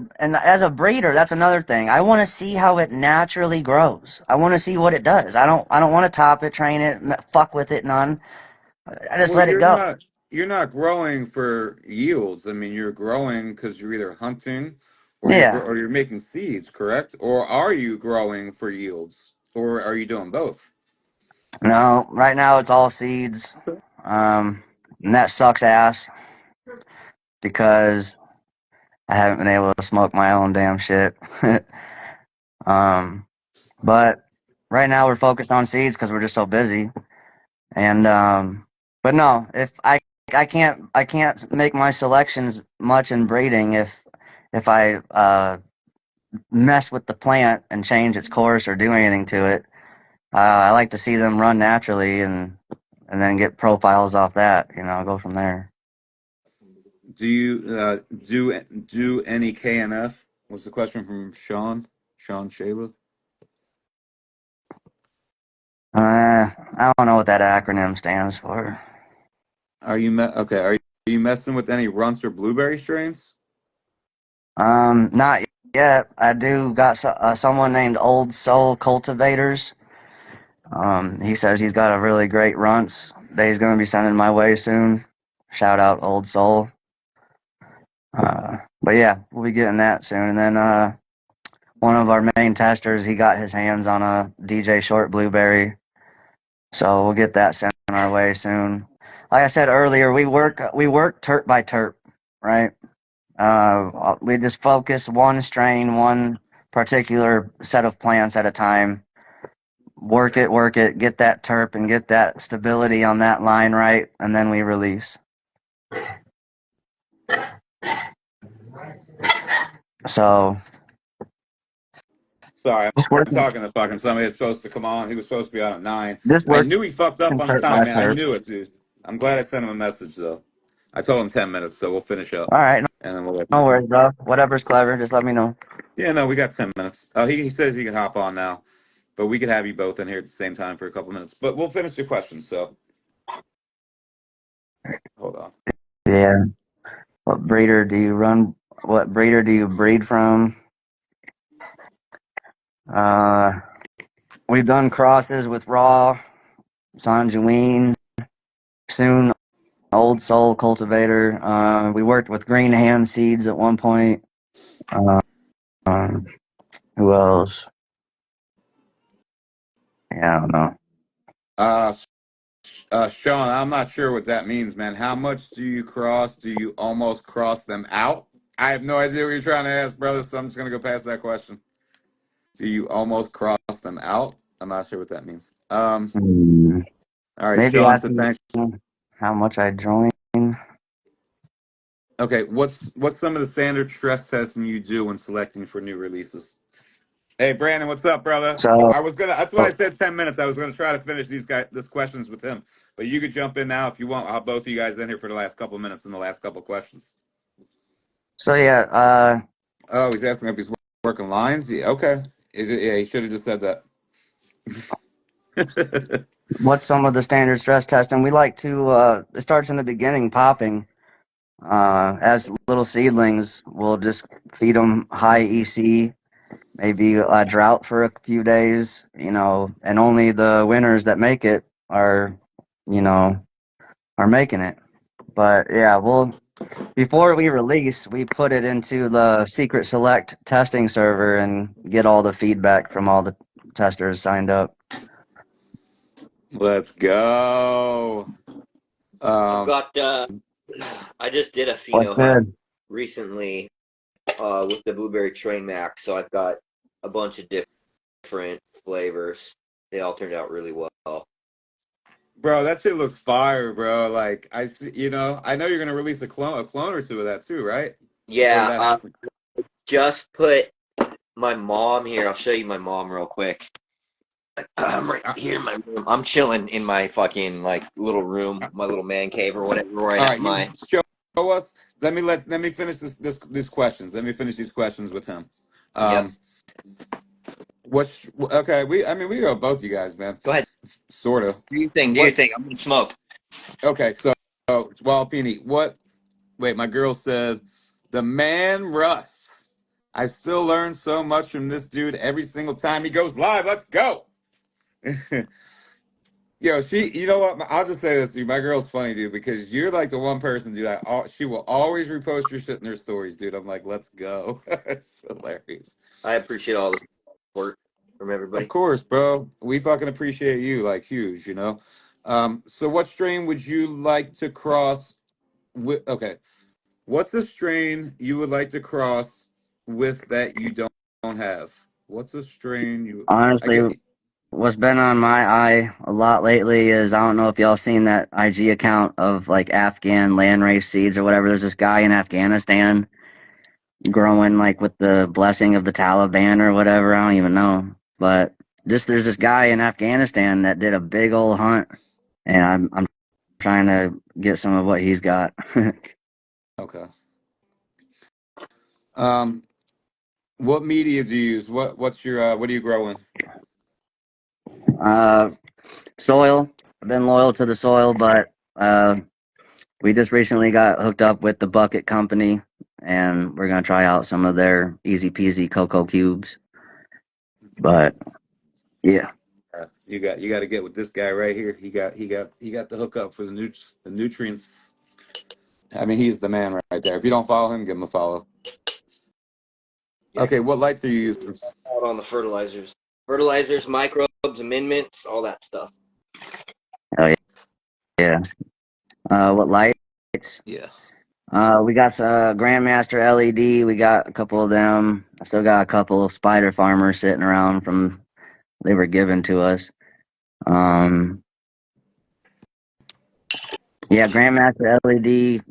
a breeder, that's another thing. I want to see how it naturally grows. I want to see what it does. I don't want to top it, train it, fuck with it, none. I just Well, let it go. you're not growing for yields. I mean, you're growing because you're either hunting or Yeah. or you're making seeds, correct? Or are you growing for yields, or are you doing both? No, right now it's all seeds. And that sucks ass because I haven't been able to smoke my own damn shit. um, but right now we're focused on seeds because we're just so busy. And but no, if I can't make my selections much in breeding if I mess with the plant and change its course or do anything to it. I like to see them run naturally and then get profiles off that. Go from there. Do you do any KNF? Was the question from Sean Shayla? I don't know what that acronym stands for. Okay? Are you messing with any runts or blueberry strains? Not yet. I do got someone named Old Soul Cultivators. He says he's got a really great runts that he's going to be sending my way soon. Shout out Old Soul. But yeah, we'll be getting that soon. And then one of our main testers, he got his hands on a DJ Short Blueberry, so we'll get that sent our way soon. Like I said earlier, we work terp by terp, right? We just focus one strain, one particular set of plants at a time. Work it, get that terp and get that stability on that line right, and then we release. So Sorry, just I'm talking to fucking somebody that's supposed to come on. He was supposed to be on at 9. I working knew he fucked up on the terp time, by man. I terp. knew it, dude. I'm glad I sent him a message though. I told him 10 minutes, so we'll finish up All right, and then we'll let him. no worries, bro. Whatever's clever, just let me know. Yeah, no, we got 10 minutes. He says he can hop on now, but we could have you both in here at the same time for a couple minutes. But we'll finish your questions. So hold on. Yeah. What breeder do you run? What breeder do you breed from? Uh, we've done crosses with Raw, Sanjuine, soon Old Soul Cultivator. We worked with Green Hand Seeds at one point. Uh, um, who else? Yeah, I don't know. Uh, Sean, I'm not sure what that means, man. How much do you cross? Do you almost cross them out? I have no idea what you're trying to ask, brother. So I'm just gonna go past that question. Do you almost cross them out? I'm not sure what that means. Hmm. All right, Maybe Sean. So asking thanks. how much I join. Okay, what's some of the standard stress testing you do when selecting for new releases? Hey, Brandon, what's up, brother? So, I was gonna. That's why I said 10 minutes. I was gonna try to finish this questions with him, but you could jump in now if you want. I'll have both of you guys in here for the last couple minutes and the last couple questions. so yeah. Oh, he's asking if he's working lines. Yeah, okay. Yeah, he should have just said that. What's some of the standard stress testing? We like to. It starts in the beginning, popping. As little seedlings, we'll just feed them high EC maybe a drought for a few days, and only the winners that make it are, you know, are making it. But yeah, before we release, we put it into the secret select testing server and get all the feedback from all the testers signed up. Let's go. I've Um, got I just did a What's pheno hack good? recently with the blueberry train max, so I've got a bunch of different flavors. They all turned out really well. bro, that shit looks fire, bro. Like I see, I know you're gonna release a clone or two of that too, right? Or Yeah, that has to. just put my mom here. I'll show you my mom real quick. I'm right Uh, here in my room. I'm chilling in my fucking like little room, my little man cave or whatever, where I all have right, you my show us. Let me finish these questions. Let me finish these questions with him. yep. Um, okay, we go both you guys, man. Go ahead, Sort of. do your thing. Do your What? thing. I'm gonna smoke. Okay, so Walipini, what? Wait, my girl said the man Russ. I still learn so much from this dude every single time he goes live. Let's go. Yo, you know what? I'll just say this to you. My girl's funny, dude, because you're like the one person, dude. She will always repost your shit in her stories, dude. I'm like, let's go. It's hilarious. I appreciate all the support from Of everybody. course, bro. We fucking appreciate you, like, huge. So what strain would you like to cross with? Okay, what's a strain you would like to cross with that you don't have? What's a strain you? I Honestly, get. what's been on my eye a lot lately is I don't know if y'all seen that IG account of like Afghan landrace seeds or whatever. There's this guy in Afghanistan growing like with the blessing of the Taliban or whatever. I don't even know. But there's this guy in Afghanistan that did a big old hunt, and I'm trying to get some of what he's got. Okay. Um, what media do you use? What are you growing? uh, Soil. I've been loyal to the soil, but we just recently got hooked up with the Bucket Company, and we're gonna try out some of their easy peasy cocoa cubes. But yeah, You got to get with this guy right here. He got the hookup for the nutrients. I mean, he's the man right there. If you don't follow him, give him a follow. Yeah, Okay, what lights are you using? out on the fertilizers, microbes, amendments, all that stuff. oh yeah. What lights? Yeah. We got Grandmaster LED. We got a couple of them. I still got a couple of Spider Farmers sitting around from they were given to us. Um, yeah, Grandmaster LED,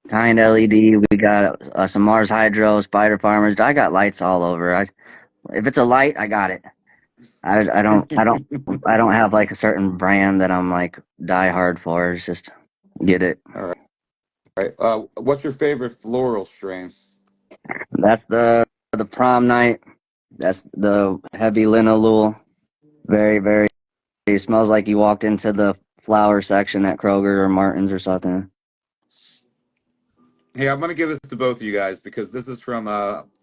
Kind LED. We got some Mars Hydro, Spider Farmers. I got lights all over. If it's a light, I got it. I don't have like a certain brand that I'm like die hard for. It's just get it. All right. All right. What's your favorite floral strain? That's the prom night. That's the heavy linalool. Very, very. It smells like you walked into the flower section at Kroger or Martin's or something. Hey, I'm gonna give this to both of you guys because this is from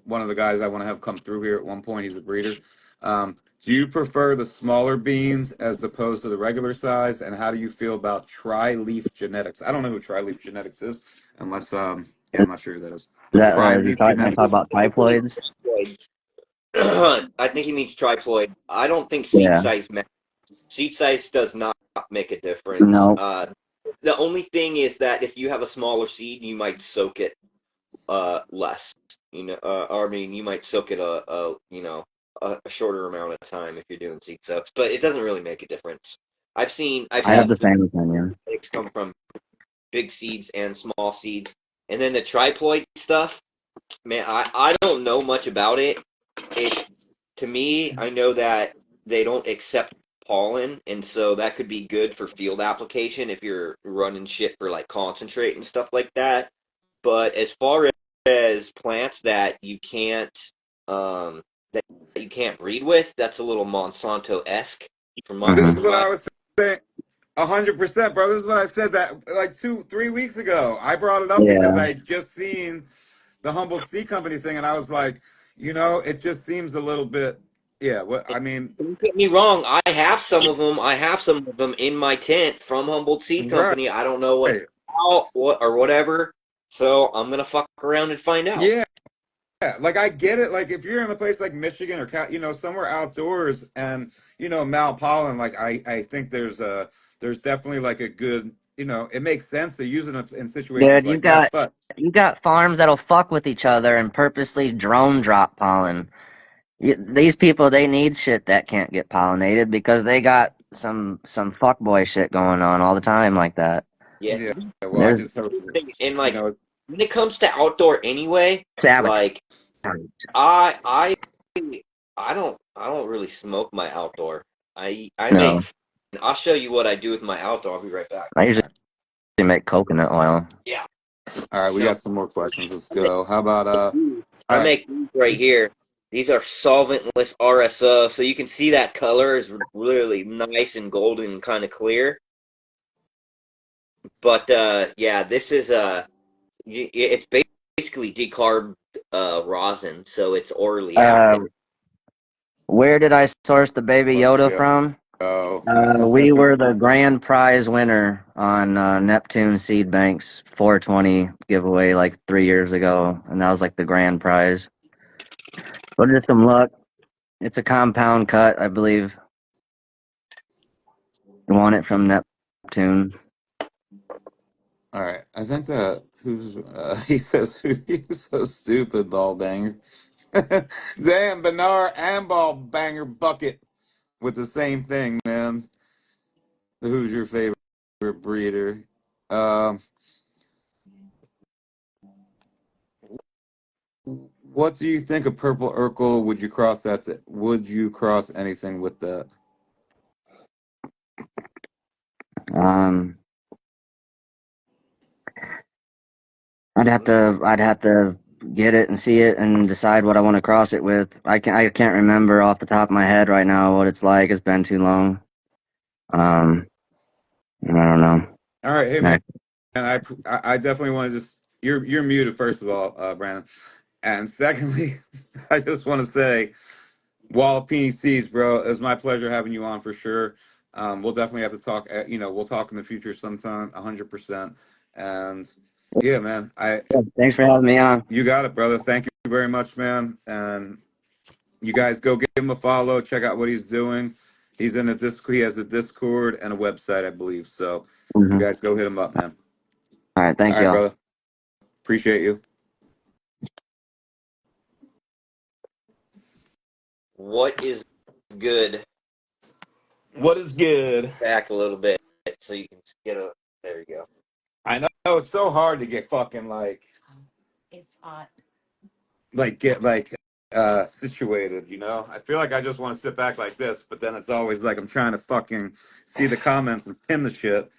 one of the guys I want to have come through here at one point. He's a breeder. Do you prefer the smaller beans as opposed to the regular size? And how do you feel about tri-leaf genetics? I don't know who tri-leaf genetics is, unless yeah, Is I'm not sure who that is. But that tri-leaf you want to talk genetics. about triploids? I think he means triploid. I don't think Yeah. seed size does not make a difference. No. The only thing is that if you have a smaller seed, you might soak it less. Or I mean, you might soak it a shorter amount of time if you're doing seed soaks, but it doesn't really make a difference. I've I have seen the same opinion. genetics come from big seeds and small seeds, and then the triploid stuff. Man, I don't know much about it. It to me, I know that they don't accept pollen, and so that could be good for field application if you're running shit for like concentrate and stuff like that. But as far as plants um that you can't breed with, that's a little Monsanto-esque from my This Hmm. is from what my I was saying. 100%, bro. This is what I said that like 3 weeks ago. I brought it up because Yeah. I had just seen the Humboldt Seed Company thing, and I was like, it just seems a little bit. Yeah, what I mean, Don't get me wrong. I have some of them. I have some of them in my tent from Humboldt Seed right? Company. I don't know what it's about, what or whatever. So I'm gonna fuck around and find out. Yeah, like I get it. Like if you're in a place like Michigan or somewhere outdoors, and malpollen, like I think there's definitely like a good, it makes sense to use it in situations Dude, like that. But you got farms that'll fuck with each other and purposely drone drop pollen. These people, they need shit that can't get pollinated because they got some fuckboy shit going on all the time like that. Yeah. yeah, well, I There's just hope And you like know. when it comes to outdoor anyway, sabotage. like I I don't really smoke my outdoor. I No, make. I'll show you what I do with my outdoor. I'll be right back. I usually make coconut oil. Yeah. All right, we So got some more questions. Let's I make go. How about these. all I right, make these right here. These are solventless RSO, so you can see that color is really nice and golden and kind of clear. But yeah, this is it's basically decarb rosin, so it's orally Uh, active. where did I source the Baby let's Yoda go. from? Oh, We were the grand prize winner on Neptune Seed Bank's 420 giveaway like 3 years ago, and that was like the grand prize. But just some luck. It's a compound cut, I believe. You want it from Neptune. all right. I think that who's he says he's so stupid, ball banger. Damn, Bernard and ball banger bucket with the same thing, man. Who's your favorite breeder? Um, what do you think of purple Urkel? Would you cross that? Would you cross anything with that? Um, I'd have to get it and see it and decide what I want to cross it with. I can't remember off the top of my head right now what it's like. It's been too long. Um, I don't know. All right, hey man, I, I definitely want to just you're muted first of all, Brandon, and secondly, I just want to say WALIPINI seeds, bro. It was my pleasure having you on for sure. We'll definitely have to talk. We'll talk in the future sometime, 100%. And yeah, man, Thanks for having me on. you got it, brother. Thank you very much, man. And you guys go give him a follow. Check out what he's doing. He's in a Discord. He has a Discord and a website, I believe. So you Hmm. guys go hit him up, man. All right, All thank right, y'all. brother. Appreciate you. What is good? What is good? Back a little bit so you can get a. There you go. I know it's so hard to get fucking get situated, I feel like I just want to sit back like this, but then it's always like I'm trying to fucking see the comments and pin the shit.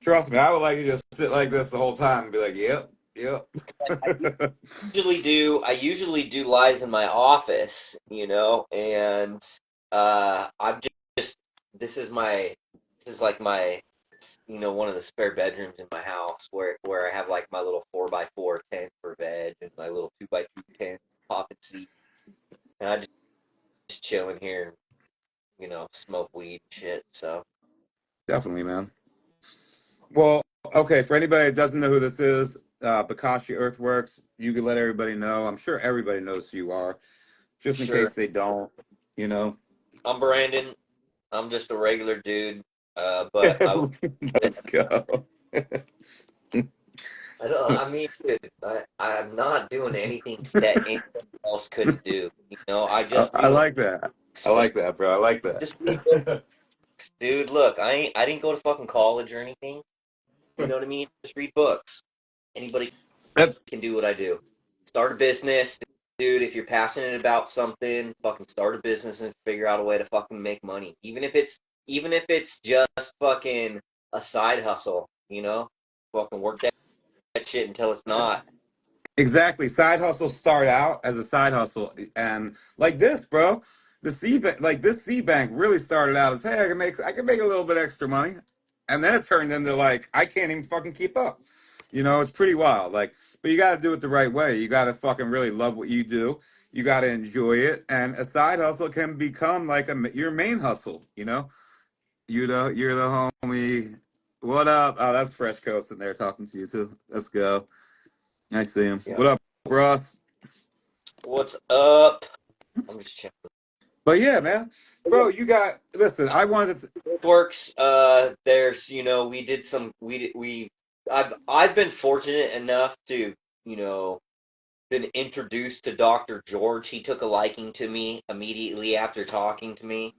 Trust me, I would like to just sit like this the whole time and be like, yep, yep. I usually do lives in my office, and I'm just this is like my one of the spare bedrooms in my house where I have like my little 4x4 tent for veg and my little 2x2 tent popping seat, and I just chill in here and smoke weed and shit. So Definitely, man. Well, okay, for anybody that doesn't know who this is, BOKASHI Earthworks, you can let everybody know. I'm sure everybody knows who you are, just in sure, case they don't, you know. I'm Brandon. I'm just a regular dude, but Let's go. I don't. I mean, dude, I'm not doing anything that anyone else couldn't do. I just I read a like that. I smoke. like that, bro. I like Just read books, that. dude. Look, I didn't go to fucking college or anything. You know what I mean? Just read books. Anybody That's can do what I do. Start a business, dude. If you're passionate about something, fucking start a business and figure out a way to fucking make money. Even if it's just fucking a side hustle. Fucking work that shit until it's not. exactly. Side hustles start out as a side hustle, and like this, bro. The C bank, like this C bank, really started out as, hey, I can make a little bit extra money, and then it turned into like I can't even fucking keep up. It's pretty wild. Like but you got to do it the right way. You got to fucking really love what you do. You got to enjoy it, and a side hustle can become like your main hustle. You know, you're the homie. What up? Oh, that's Fresh Coast in there talking to you too. Let's go. I see him. Yeah. What up, Ross? What's up? I'm just checking. But yeah, man, bro, you got. Listen, I wanted to. Works. There's, we did some. I've been fortunate enough to, been introduced to Dr. George. He took a liking to me immediately after talking to me.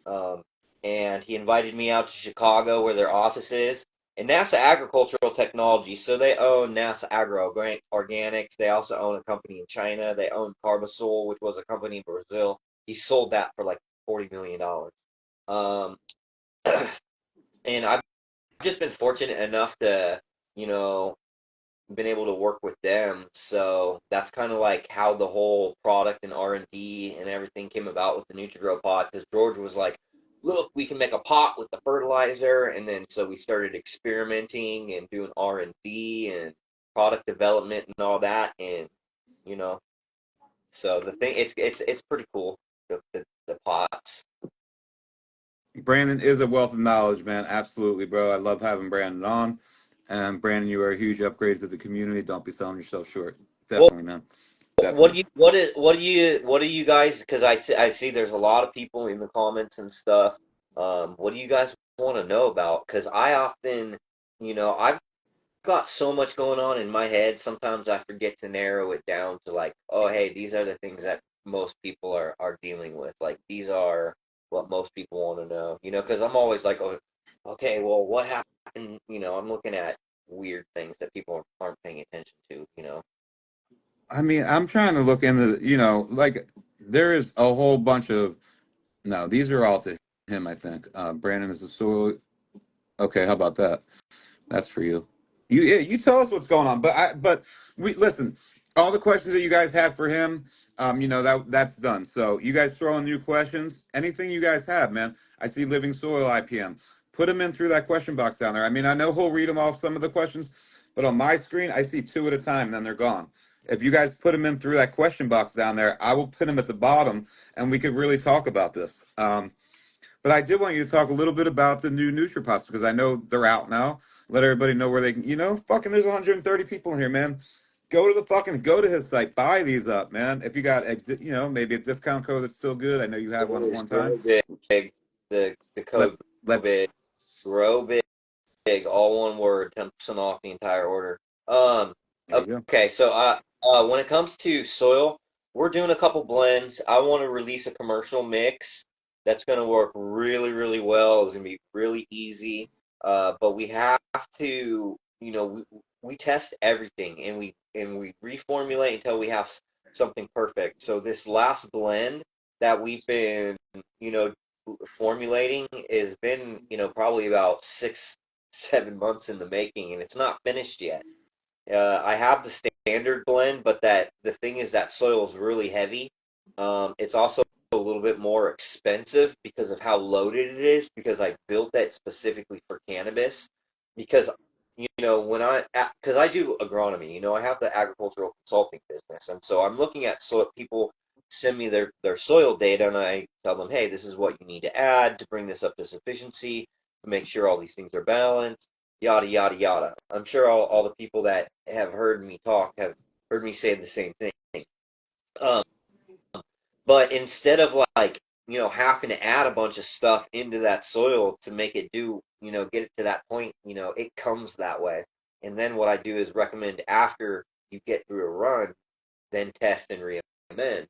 Um, and he invited me out to Chicago where their office is. And NASA Agricultural Technology, so they own NASA Agro Organics. They also own a company in China. They own Carbasol, which was a company in Brazil. He sold that for like $40 million. Um, and I've just been fortunate enough to, you know, been able to work with them. So that's kind of like how the whole product and R&D and everything came about with the NutriGrow pod. Because George was like, "Look, we can make a pot with the fertilizer," and then so we started experimenting and doing R&D and product development and all that. And you know, so the thing, it's pretty cool. The pots. Brandon is a wealth of knowledge, man. Absolutely, bro. I love having Brandon on. And Brandon, you are a huge upgrade to the community. Don't be selling yourself short. Well, Definitely, man. what Definitely. do you what do you guys? Because I see there's a lot of people in the comments and stuff. What do you guys want to know about? Because I often, I've got so much going on in my head. Sometimes I forget to narrow it down to like, oh, hey, these are the things that most people are dealing with. Like these are what most people want to know. Because I'm always like, oh, okay, well, what happened? I'm looking at weird things that people aren't paying attention to. I mean, I'm trying to look into, like there is a whole bunch of, no, these are all to him, I think. Brandon is the soul. Okay, how about that? That's for you. Yeah, you tell us what's going on. But we listen. All the questions that you guys had for him, that's done. So you guys throw in new questions. Anything you guys have, man. I see Living Soil IPM. Put them in through that question box down there. I mean, I know he'll read them off some of the questions, but on my screen, I see two at a time. Then they're gone. If you guys put them in through that question box down there, I will pin them at the bottom, and we could really talk about this. But I did want you to talk a little bit about the new NutriPods because I know they're out now. Let everybody know where they can, fucking there's 130 people in here, man. Go to his site, buy these up, man. If you got, maybe a discount code that's still good. I know you had one at Always one time. grow big. The Let, code let, grow big, all one word, 10% off the entire order. Um, there you go. okay, so when it comes to soil, we're doing a couple blends. I want to release a commercial mix that's going to work really, really well. It's going to be really easy. But we have to, we test everything and we reformulate until we have something perfect. So this last blend that we've been, you know, formulating has been, probably about 6, 7 months in the making, and it's not finished yet. I have the standard blend, but the thing is that soil is really heavy. It's also a little bit more expensive because of how loaded it is. Because I built that specifically for cannabis. Because because I do agronomy, I have the agricultural consulting business, and so I'm looking at soil. People send me their soil data, and I tell them, hey, this is what you need to add to bring this up to sufficiency, to make sure all these things are balanced, yada yada yada. I'm sure all the people that have heard me talk have heard me say the same thing. Um, but instead of like, having to add a bunch of stuff into that soil to make it do, get it to that point, it comes that way. And then what I do is recommend after you get through a run, then test and recommend.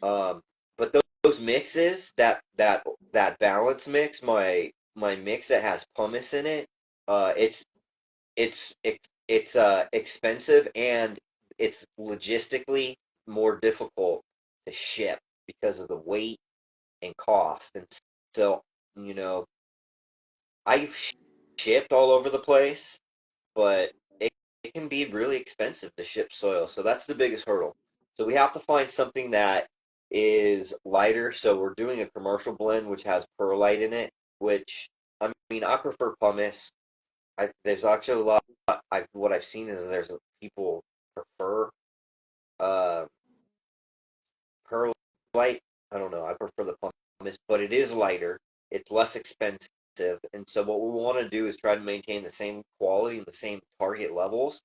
But those mixes, that balance mix, my mix that has pumice in it, it's expensive, and it's logistically more difficult to ship because of the weight and cost. And so, you know, I've shipped all over the place, but it can be really expensive to ship soil. So that's the biggest hurdle. So we have to find something that is lighter. So we're doing a commercial blend which has perlite in it, which I mean I prefer pumice. There's actually a lot. What I've seen is there's people prefer uh, perlite. I don't know. I prefer the pumice, but it is lighter. It's less expensive, and so what we want to do is try to maintain the same quality and the same target levels,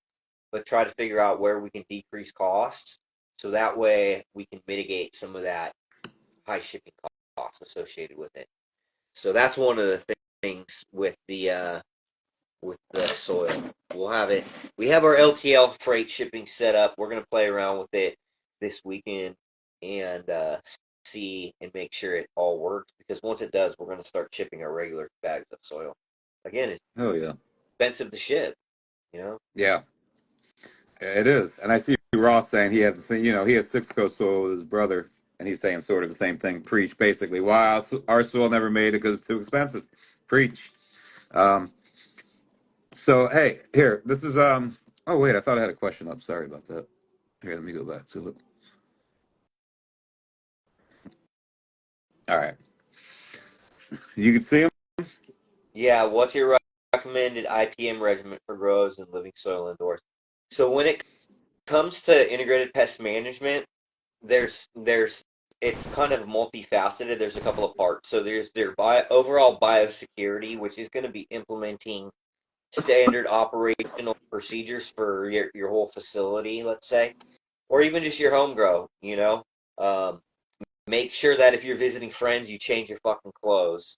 but try to figure out where we can decrease costs, so that way we can mitigate some of that high shipping costs associated with it. So that's one of the things with the soil. We'll have it. We have our LTL freight shipping set up. We're gonna play around with it this weekend and see and make sure it all works. Because once it does, we're gonna start shipping our regular bags of soil. Again, it's Oh yeah. expensive to ship. You know. Yeah, it is. And I see Ross saying he has the same, he has six coast soil with his brother, and he's saying sort of the same thing. Preach, basically. Why our soil never made it because it's too expensive. Preach. Um, so hey, here, this is oh wait, I thought I had a question up. Sorry about that. Here, let me go back to it. All right. You can see them. Yeah. What's your recommended IPM regimen for grows and living soil indoors? So when it comes to integrated pest management, there's it's kind of multifaceted. There's a couple of parts. So there's their overall biosecurity, which is going to be implementing standard operational procedures for your whole facility, let's say, or even just your home grow. Um, make sure that if you're visiting friends, you change your fucking clothes.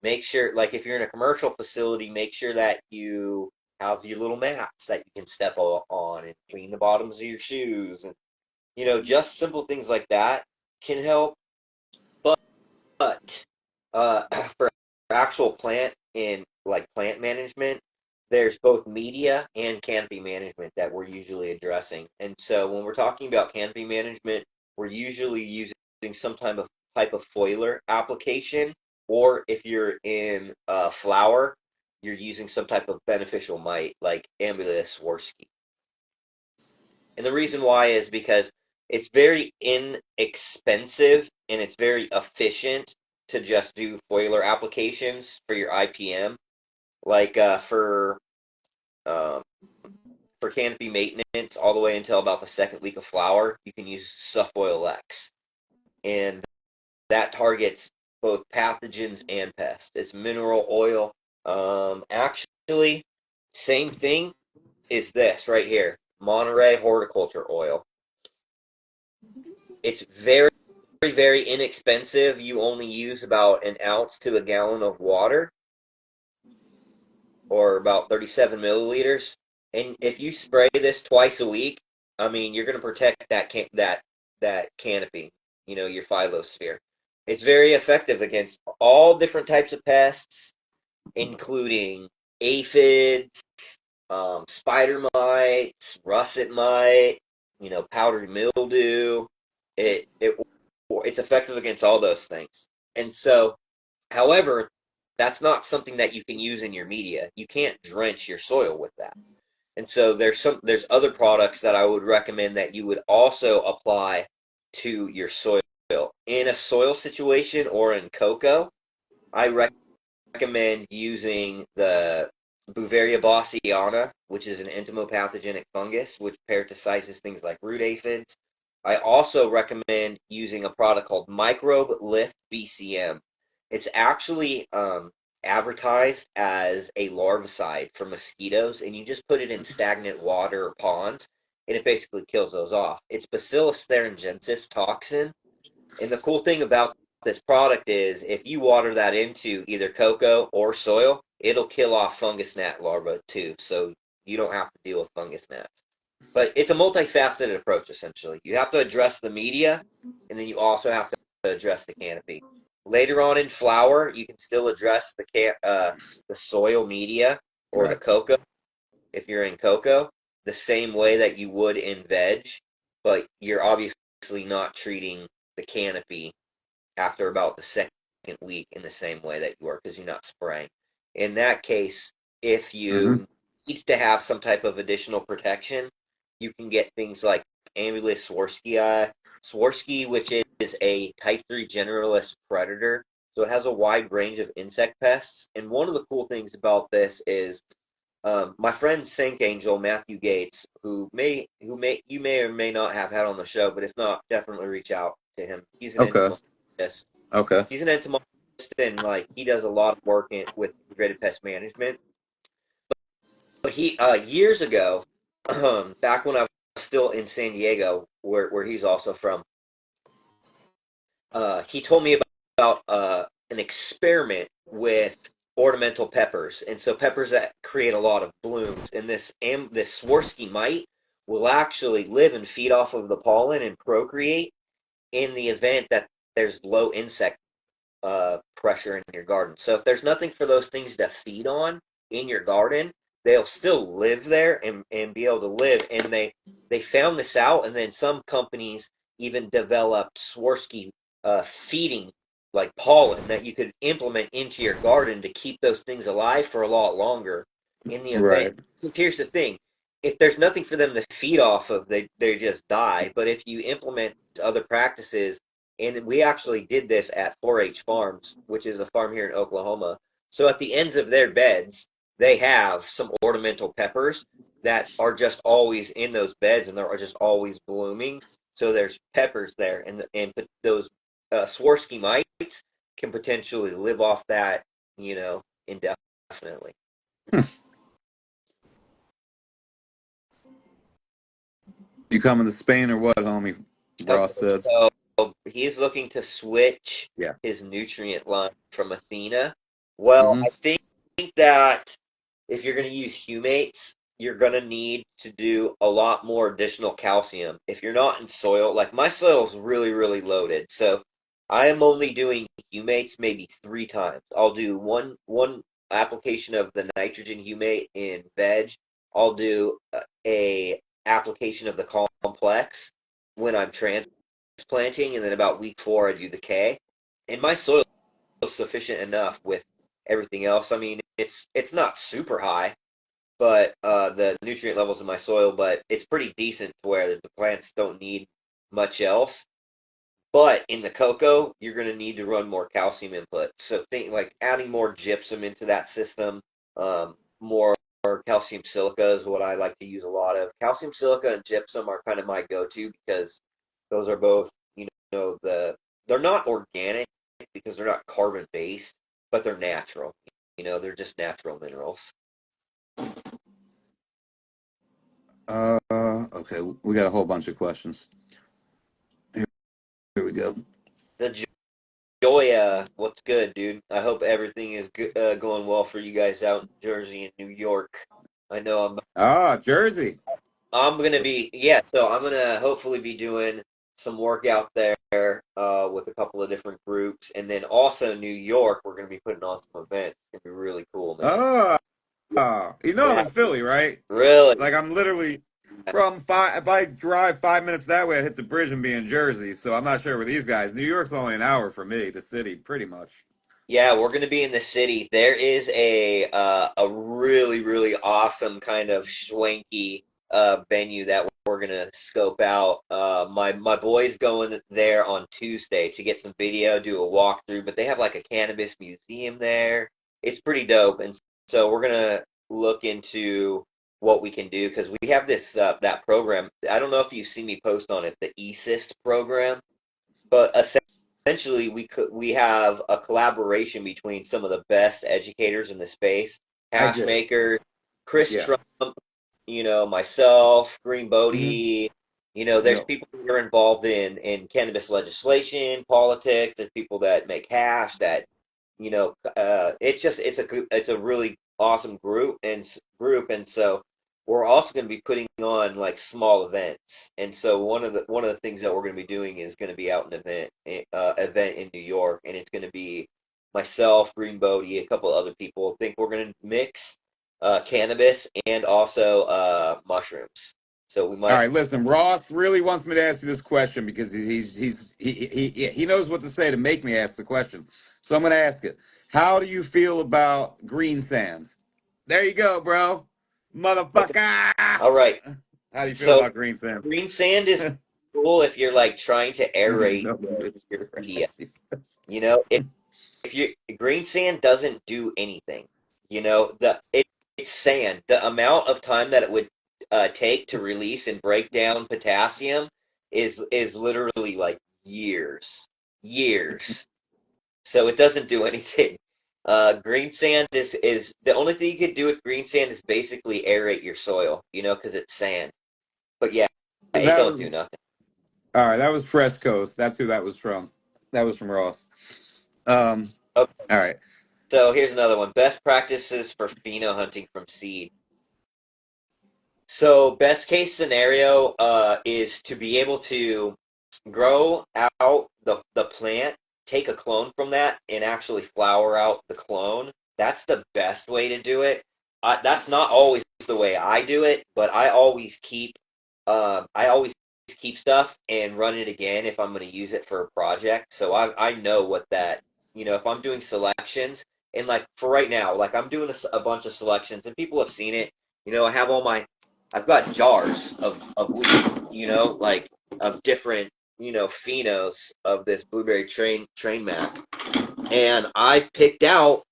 Make sure, like if you're in a commercial facility, make sure that you have your little mats that you can step on and clean the bottoms of your shoes, and just simple things like that can help. But for actual plant and like plant management, there's both media and canopy management that we're usually addressing. And so when we're talking about canopy management, we're usually using some type of foliar application, or if you're in flower, you're using some type of beneficial mite like Amylase Swarovski. And the reason why is because it's very inexpensive and it's very efficient to just do foliar applications for your IPM. Like um, for canopy maintenance, all the way until about the second week of flower, you can use Sufoil X, and that targets both pathogens and pests. It's mineral oil. Actually, same thing is this right here, Monterey horticulture oil. It's very, very inexpensive. You only use about an ounce to a gallon of water, or about 37 milliliters. And if you spray this twice a week, I mean, you're going to protect that canopy, your phyllosphere. It's very effective against all different types of pests, including aphids, spider mites, russet mite, powdery mildew. It's effective against all those things. And so, however, that's not something that you can use in your media. You can't drench your soil with that. And so there's other products that I would recommend that you would also apply to your soil. In a soil situation or in cocoa, I recommend using the Beauveria bassiana, which is an entomopathogenic fungus, which parasitizes things like root aphids. I also recommend using a product called Microbe Lift BCM. It's actually advertised as a larvicide for mosquitoes, and you just put it in stagnant water or ponds, and it basically kills those off. It's Bacillus thuringiensis toxin, and the cool thing about this product is if you water that into either cocoa or soil, it'll kill off fungus gnat larvae too, so you don't have to deal with fungus gnats. But it's a multifaceted approach, essentially. You have to address the media, and then you also have to address the canopy. Later on in flower, you can still address the soil media or the Right. cocoa if you're in cocoa the same way that you would in veg, but you're obviously not treating the canopy after about the second week in the same way that you are, because you're not spraying. In that case, if Mm-hmm. you need to have some type of additional protection, you can get things like Amylase Swarovski, which is a type 3 generalist predator. So it has a wide range of insect pests. And one of the cool things about this is My friend Sync Angel Matthew Gates, you may or may not have had on the show, but if not, definitely reach out to him. He's an Okay. entomologist. Okay. He's an entomologist, and like he does a lot of work with integrated pest management. But he years ago, back when I was still in San Diego, where he's also from, he told me about an experiment with ornamental peppers, and so peppers that create a lot of blooms. And this Swarovski mite will actually live and feed off of the pollen and procreate in the event that there's low insect pressure in your garden. So if there's nothing for those things to feed on in your garden, they'll still live there and be able to live. And they found this out, and then some companies even developed Swarovski feeding like pollen that you could implement into your garden to keep those things alive for a lot longer in the event. Right. Because here's the thing. If there's nothing for them to feed off of, they just die. But if you implement other practices, and we actually did this at 4-H Farms, which is a farm here in Oklahoma. So at the ends of their beds, they have some ornamental peppers that are just always in those beds, and they're just always blooming. So there's peppers there, and those Swarovski mites can potentially live off that, indefinitely. You coming to Spain or what, homie? Okay, Ross said. so he's looking to switch Yeah. his nutrient line from Athena. Well, Mm-hmm. I think that if you're going to use humates, you're going to need to do a lot more additional calcium. If you're not in soil, like my soil is really, really loaded, so I am only doing humates maybe 3 times. I'll do one application of the nitrogen humate in veg. I'll do a application of the complex when I'm transplanting, and then about week 4 I do the K. And my soil is sufficient enough with everything else. I mean, it's not super high, but the nutrient levels in my soil, but it's pretty decent to where the plants don't need much else. But in the cocoa, you're going to need to run more calcium input. So think like adding more gypsum into that system, more calcium silica is what I like to use a lot of. Calcium silica and gypsum are kind of my go-to because those are both, they're not organic because they're not carbon based, but they're natural. They're just natural minerals. Okay. We got a whole bunch of questions. Here we go. The Joya, what's good, dude? I hope everything is good, going well for you guys out in Jersey and New York. I know Jersey. I'm gonna be yeah, so I'm gonna hopefully be doing some work out there with a couple of different groups, and then also New York. We're gonna be putting on some events. It's gonna be really cool, man. Oh, I'm Yeah, in Philly, right? really. Like I'm literally from five. If I drive 5 minutes that way, I hit the bridge and be in Jersey. So I'm not sure with these guys. New York's only an hour for me, the city, pretty much. Yeah, we're gonna be in the city. There is a really really awesome kind of swanky venue that we're gonna scope out. My boy's going there on Tuesday to get some video, do a walkthrough. But they have like a cannabis museum there. It's pretty dope, and so we're gonna look into what we can do because we have this that program. I don't know if you've seen me post on it, the ESIST program, but essentially we have a collaboration between some of the best educators in the space, I did. Hashmaker, Chris Yeah. Trump, myself, Green Hmm. Bodie. There's Yep. people who are involved in cannabis legislation, politics. There's people that make hash that it's a really awesome group, and so we're also going to be putting on like small events. And so one of the things that we're going to be doing is going to be out an event in New York, and it's going to be myself, Green Bodie, a couple other people. I think we're going to mix cannabis and also mushrooms. So we All might. right. Listen, Ross really wants me to ask you this question because he knows what to say to make me ask the question. So I'm going to ask it. How do you feel about green sands? There you go, bro. Okay. Motherfucker. All right. How do you feel So about green sand? green sand is cool if you're like trying to aerate No, your Mr. media. Rassi says. If you green sand doesn't do anything. The it's sand. The amount of time that it would take to release and break down potassium is literally like years, years. So it doesn't do anything. Green sand is the only thing you could do with green sand is basically aerate your soil, because it's sand. But yeah, it That don't was do nothing. all right. That was Fresh Coast. That's who that was from. That was from Ross. Okay, All right. so here's another one. Best practices for pheno hunting from seed. So best case scenario is to be able to grow out the plant, take a clone from that, and actually flower out the clone. That's the best way to do it. That's not always the way I do it, but I always keep stuff and run it again if I'm going to use it for a project. So I know what that if I'm doing selections and like for right now, like I'm doing a bunch of selections and people have seen it. I've got jars of weed, like of different phenos of this blueberry train map. And I've picked out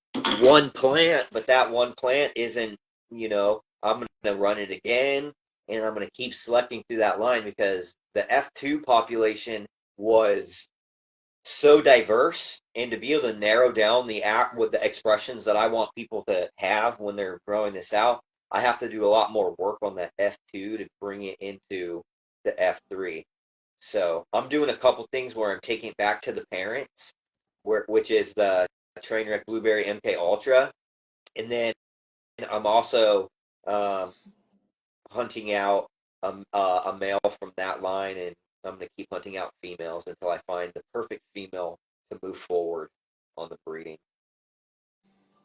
one plant, but that one plant isn't, I'm gonna run it again and I'm gonna keep selecting through that line because the F2 population was so diverse, and to be able to narrow down the app with the expressions that I want people to have when they're growing this out, I have to do a lot more work on that F2 to bring it into the F3. So I'm doing a couple things where I'm taking it back to the parents, which is the Trainwreck Blueberry MK Ultra, and then I'm also um, hunting out a male from that line, and I'm going to keep hunting out females until I find the perfect female to move forward on the breeding.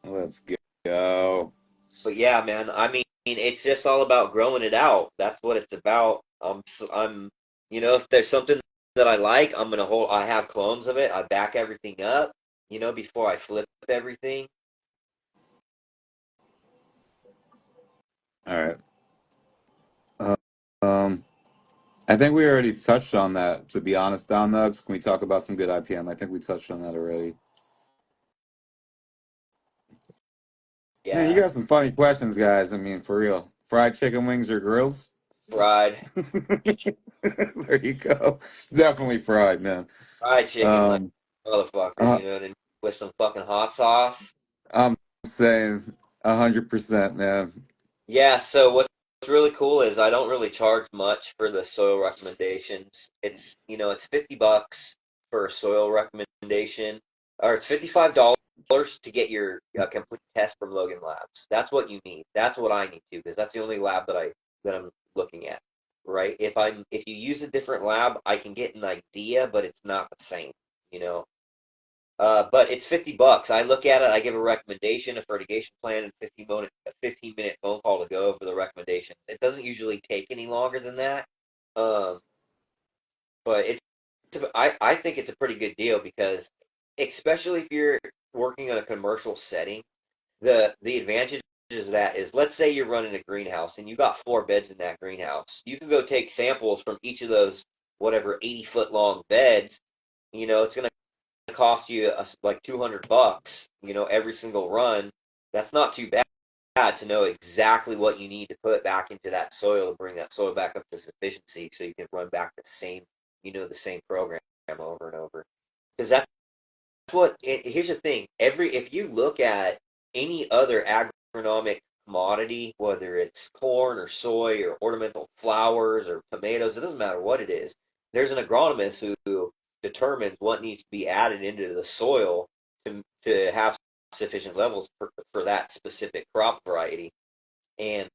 Let's go. But yeah, man, I mean, it's just all about growing it out. That's what it's about. If there's something that I like, I'm gonna hold. I have clones of it. I back everything up, before I flip everything. All right. Uh, um, I think we already touched on that. To be honest, Don Nugs, can we talk about some good IPM? I think we touched on that already. Man, you Yeah, got some funny questions, guys. I mean, for real. Fried chicken wings or grilled? fried, There you go. Definitely fried, man. fried chicken like Um, motherfucker, uh, and with some fucking hot sauce. I'm saying 100%, man. Yeah, so what's really cool is I don't really charge much for the soil recommendations. It's $50 for a soil recommendation, or it's $55 to get your complete test from Logan Labs. That's what you need. That's what I need to, because that's the only lab that I'm looking at, right? If you use a different lab, I can get an idea, but it's not the same, you know. But it's $50. I look at it, I give a recommendation, a fertigation plan, and 15-minute phone call to go over the recommendation. It doesn't usually take any longer than that. Um, but I think it's a pretty good deal because, especially if you're working on a commercial setting, the advantage of that is, let's say you're running a greenhouse and you got 4 beds in that greenhouse. You can go take samples from each of those whatever 80-foot long beds. It's going to cost you like $200, every single run. That's not too bad to know exactly what you need to put back into that soil to bring that soil back up to sufficiency so you can run back the same program over and over. Because that's here's the thing. If you look at any other agronomic commodity, whether it's corn or soy or ornamental flowers or tomatoes, it doesn't matter what it is. There's an agronomist who determines what needs to be added into the soil to have sufficient levels for that specific crop variety. And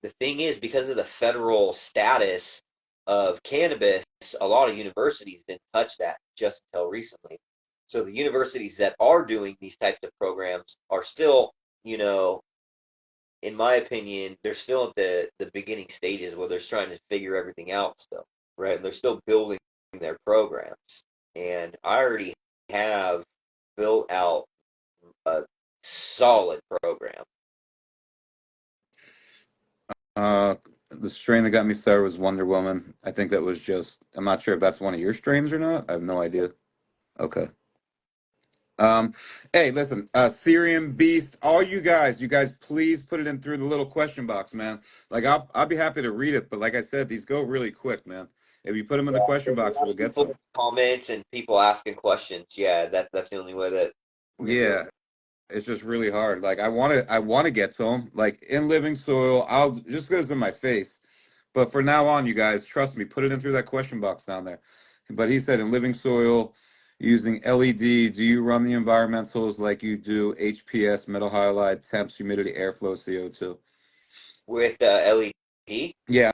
the thing is, because of the federal status of cannabis, a lot of universities didn't touch that just until recently. So the universities that are doing these types of programs are still, in my opinion, they're still at the beginning stages where they're trying to figure everything out still, right? And they're still building their programs. And I already have built out a solid program. Uh, the strain that got me started was Wonder Woman. I think that was just, I'm not sure if that's one of your strains or not. I have no idea. Okay. Um, hey, listen, Syrian Beast, all you guys, please put it in through the little question box, man. Like I'll be happy to read it, but like I said, these go really quick, man. If you put them in the Yeah, question there's a box, lot we'll of get to people them. in comments and people asking questions. Yeah, that's the only way that we're gonna be able Yeah, to. it's just really hard. Like I want to get to them. Like in living soil, I'll just goes in my face. But for now on, you guys, trust me, put it in through that question box down there. But he said in living soil, using LED, do you run the environmentals like you do HPS, metal halide, temps, humidity, airflow, CO2? With LED. Yeah,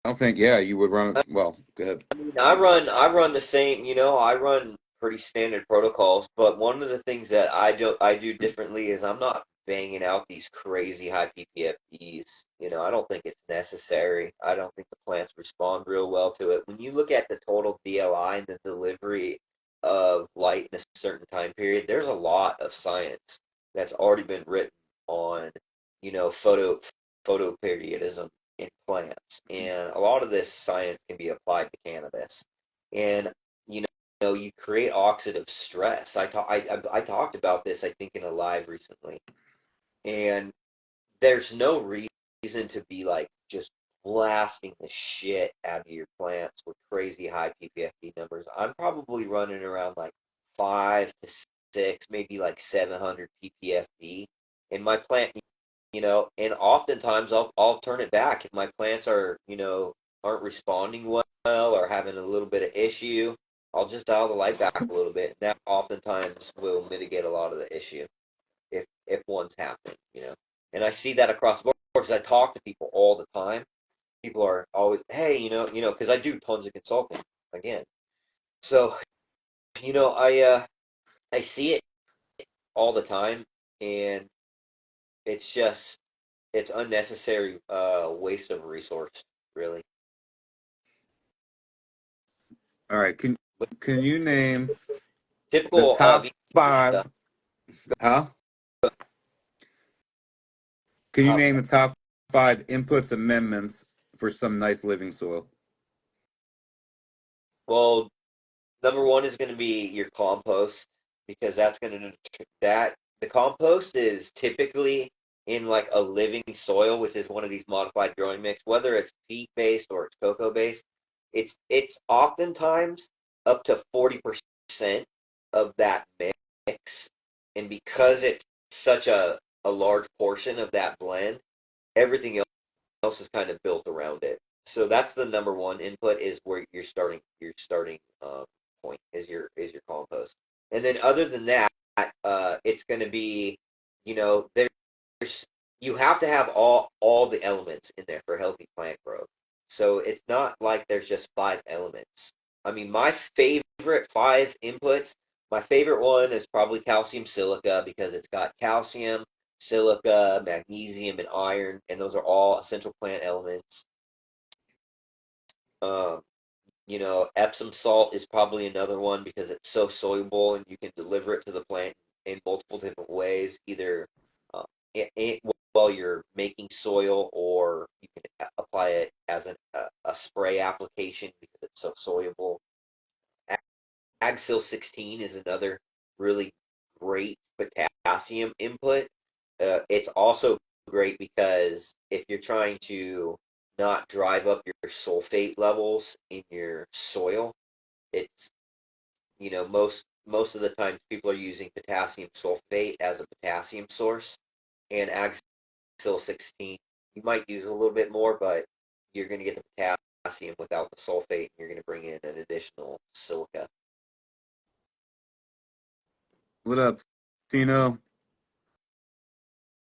I don't think, yeah, you would run it. Well, go ahead. I run the same, I run pretty standard protocols, but one of the things that I do differently is I'm not banging out these crazy high PPFDs. I don't think it's necessary. I don't think the plants respond real well to it. When you look at the total DLI and the delivery of light in a certain time period, there's a lot of science that's already been written on, photoperiodism in plants. And a lot of this science can be applied to cannabis. And you you create oxidative stress. I talked about this, I think, in a live recently. And there's no reason to be like just blasting the shit out of your plants with crazy high PPFD numbers. I'm probably running around like 5 to 6, maybe like 700 PPFD in my plant, and oftentimes I'll turn it back if my plants aren't responding well or having a little bit of issue. I'll just dial the light back a little bit. That oftentimes will mitigate a lot of the issue if one's happening. And I see that across the board because I talk to people all the time. People are always, hey, because I do tons of consulting again. So, I see it all the time, and it's just it's unnecessary waste of resource, really. All right, can you name the Typical top VC stuff. five? Huh? Can you Top, name the top five inputs amendments for some nice living soil? well, number one is going to be your compost because that's going to that the compost is typically in like a living soil, which is one of these modified growing mix, whether it's peat based or it's cocoa based. It's oftentimes up to 40% of that mix, and because it's such a large portion of that blend, everything else is kind of built around it. So that's the number one input is where your starting point is your compost. And then other than that, it's going to be, there's you have to have all the elements in there for healthy plant growth. So it's not like there's just 5 elements. I mean, my favorite 5 inputs, my favorite one is probably calcium silica because it's got calcium, silica, magnesium, and iron, and those are all essential plant elements. Um, Epsom salt is probably another one because it's so soluble and you can deliver it to the plant in multiple different ways, either uh, while you're making soil, or you can apply it as a spray application because it's so soluble. Agsil 16 is another really great potassium input. It's also great because if you're trying to not drive up your sulfate levels in your soil, it's most of the time people are using potassium sulfate as a potassium source, and Axil 16 you might use a little bit more, but you're going to get the potassium without the sulfate, and you're going to bring in an additional silica. What up, Tino?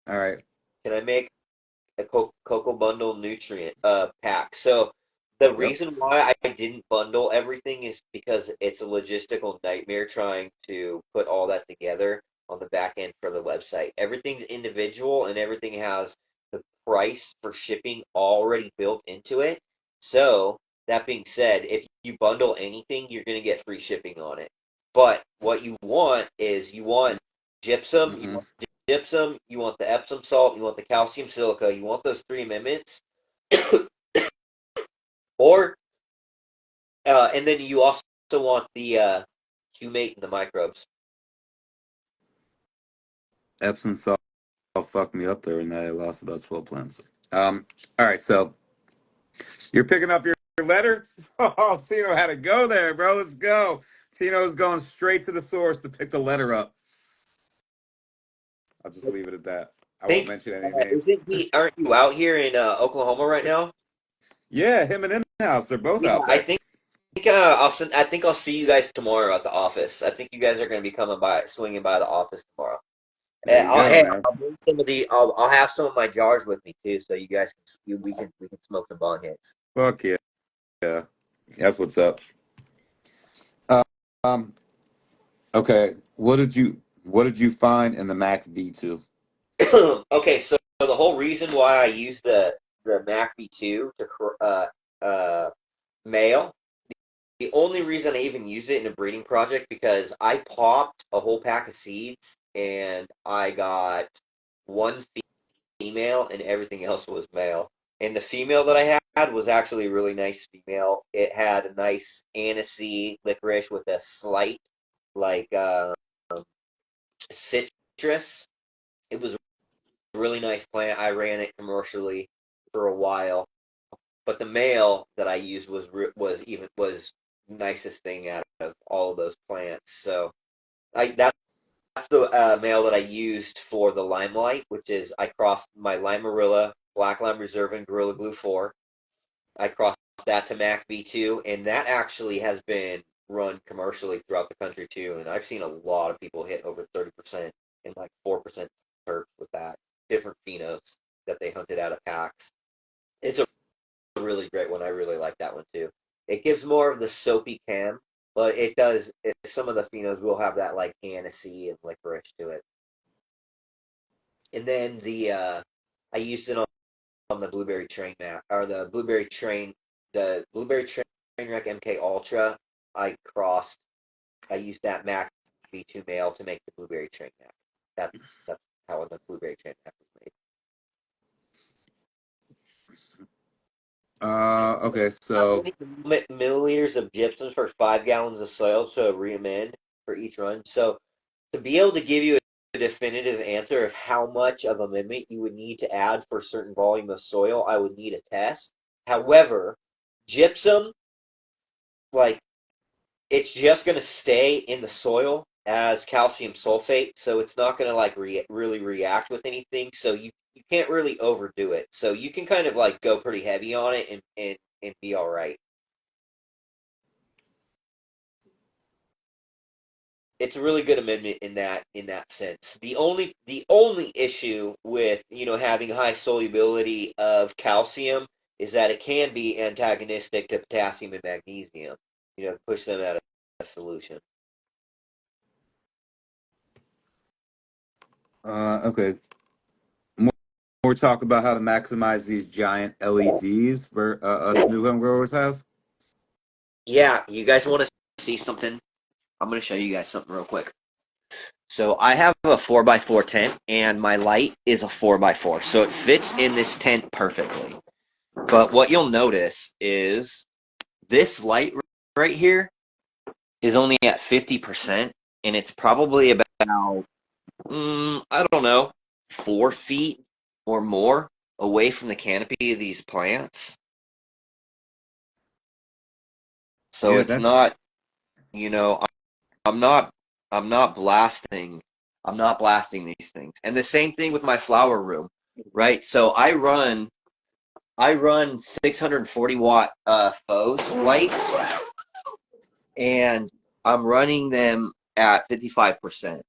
All right. Can I make a cocoa bundle nutrient pack? So the Yep. reason why I didn't bundle everything is because it's a logistical nightmare trying to put all that together on the back end for the website. Everything's individual and everything has the price for shipping already built into it. So that being said, if you bundle anything, you're going to get free shipping on it. But what you want is you want gypsum, you Mm-hmm. want gypsum, you want the Epsom salt, you want the calcium silica, you want those 3 amendments, or and then you also want the humate and the microbes. Epsom salt fucked me up there, and I lost about 12 plants. All right, so you're picking up your letter. Oh, Tino had to go there, bro. Let's go. Tino's going straight to the source to pick the letter up. I'll just leave it at that. I won't Think, mention any names. isn't he? Aren't you out here in Oklahoma right now? Yeah, him and In-House, they're both Yeah, out I there. think I think I'll see you guys tomorrow at the office. I think you guys are going to be swinging by the office tomorrow. There you go, man. I'll bring some of I'll have some of my jars with me too, so you guys we can smoke some bong hits. Fuck yeah. Yeah. That's what's up. Um, okay. What did you find in the Mac V2? Okay, so the whole reason why I use the Mac V2 to mail, the only reason I even use it in a breeding project because I popped a whole pack of seeds and I got one female and everything else was male. And the female that I had was actually a really nice female. It had a nice anisey licorice with a slight like citrus. It was a really nice plant. I ran it commercially for a while, but the male that I used was nicest thing out of all of those plants. So that's the male that I used for the Limelight, which is I crossed my Limerilla, Black Lime Reserve, and Gorilla Glue 4. I crossed that to Mac V2, and that actually has been run commercially throughout the country too. And I've seen a lot of people hit over 30% and like 4% terps with that. Different phenos that they hunted out of packs. It's a really great one. I really like that one too. It gives more of the soapy cam, but some of the phenos will have that like anisey and licorice to it. And then I used it on the Blueberry Train map or the Blueberry Train Wreck MK Ultra. I used that Mac V2 male to make the Blueberry Train map. That's how the Blueberry Train map was made. Okay, How so many milliliters of gypsum for 5 gallons of soil to recommend for each run? So to be able to give you a definitive answer of how much of amendment you would need to add for a certain volume of soil, I would need a test. However, gypsum, like it's just going to stay in the soil as calcium sulfate, so it's not going to like really react with anything. So you can't really overdo it. So you can kind of like go pretty heavy on it and be all right. It's a really good amendment in that sense. The only issue with having high solubility of calcium is that it can be antagonistic to potassium and magnesium. Push them out of solution. okay. More, more talk about how to maximize these giant LEDs for us new home growers have. Yeah, you guys want to see something? I'm going to show you guys something real quick. So I have a 4x4 tent, and my light is a 4x4, so it fits in this tent perfectly. But what you'll notice is this light right here is only at 50%, and it's probably about, I don't know, 4 feet or more away from the canopy of these plants. So Yeah, it's that's not, you know, I'm not, I'm not blasting, I'm not blasting these things. And the same thing with my flower room, right? So I run 640 watt faux lights, and I'm running them at 55%.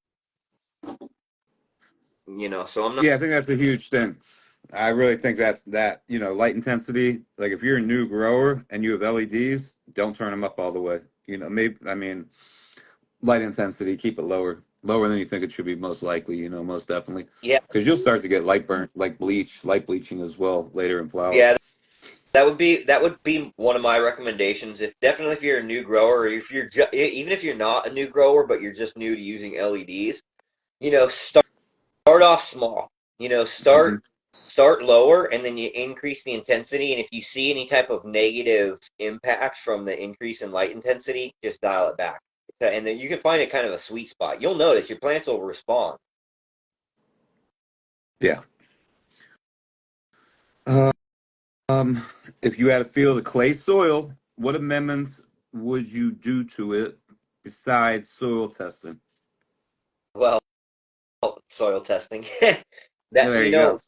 So I'm not. yeah, I think that's a huge thing. I really think that light intensity. Like if you're a new grower and you have LEDs, don't turn them up all the way. Maybe I mean light intensity, keep it lower than you think it should be. Most likely, most definitely, Yeah, because you'll start to get light burn, like light bleaching as well later in flower. yeah. That would be one of my recommendations. If you're a new grower, or if even if you're not a new grower, but you're just new to using LEDs, start off small. Hmm. Start lower, and then you increase the intensity. And if you see any type of negative impact from the increase in light intensity, just dial it back. And then you can find it kind of a sweet spot. You'll notice your plants will respond. Yeah. Um, if you had a field of clay soil, what amendments would you do to it besides soil testing? Well, soil testing. Yeah, That there you go.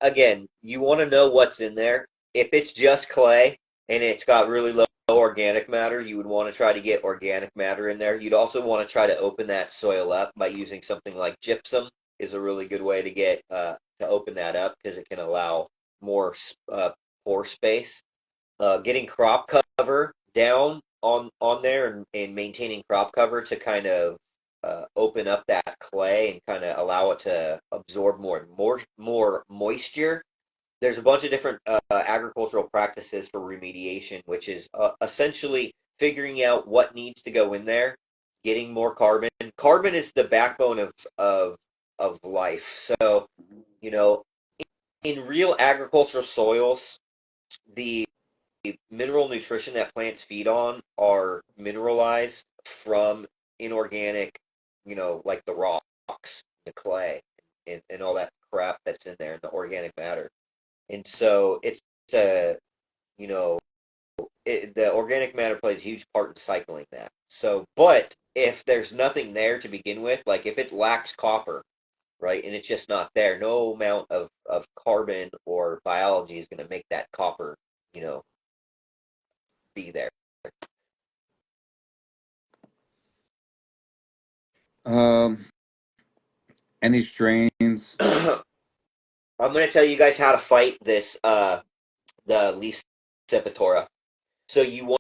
again, you want to know what's in there. If it's just clay and it's got really low organic matter, you would want to try to get organic matter in there. You'd also want to try to open that soil up by using something like gypsum is a really good way to get to open that up because it can allow more pore space. Getting crop cover down on there and maintaining crop cover to kind of open up that clay and kind of allow it to absorb more moisture. There's a bunch of different agricultural practices for remediation, which is essentially figuring out what needs to go in there, getting more carbon. Carbon is the backbone of life. So, you know, in real agricultural soils, the mineral nutrition that plants feed on are mineralized from inorganic, like the rocks, the clay, and all that crap that's in there, and the organic matter. And so it's a, you know, the organic matter plays a huge part in cycling that. So, but if there's nothing there to begin with, like if it lacks copper, right, and it's just not there, no amount of carbon or biology is going to make that copper, you know, be there. Um, any strains? I'm going to tell you guys how to fight this the leaf sepultura. So you want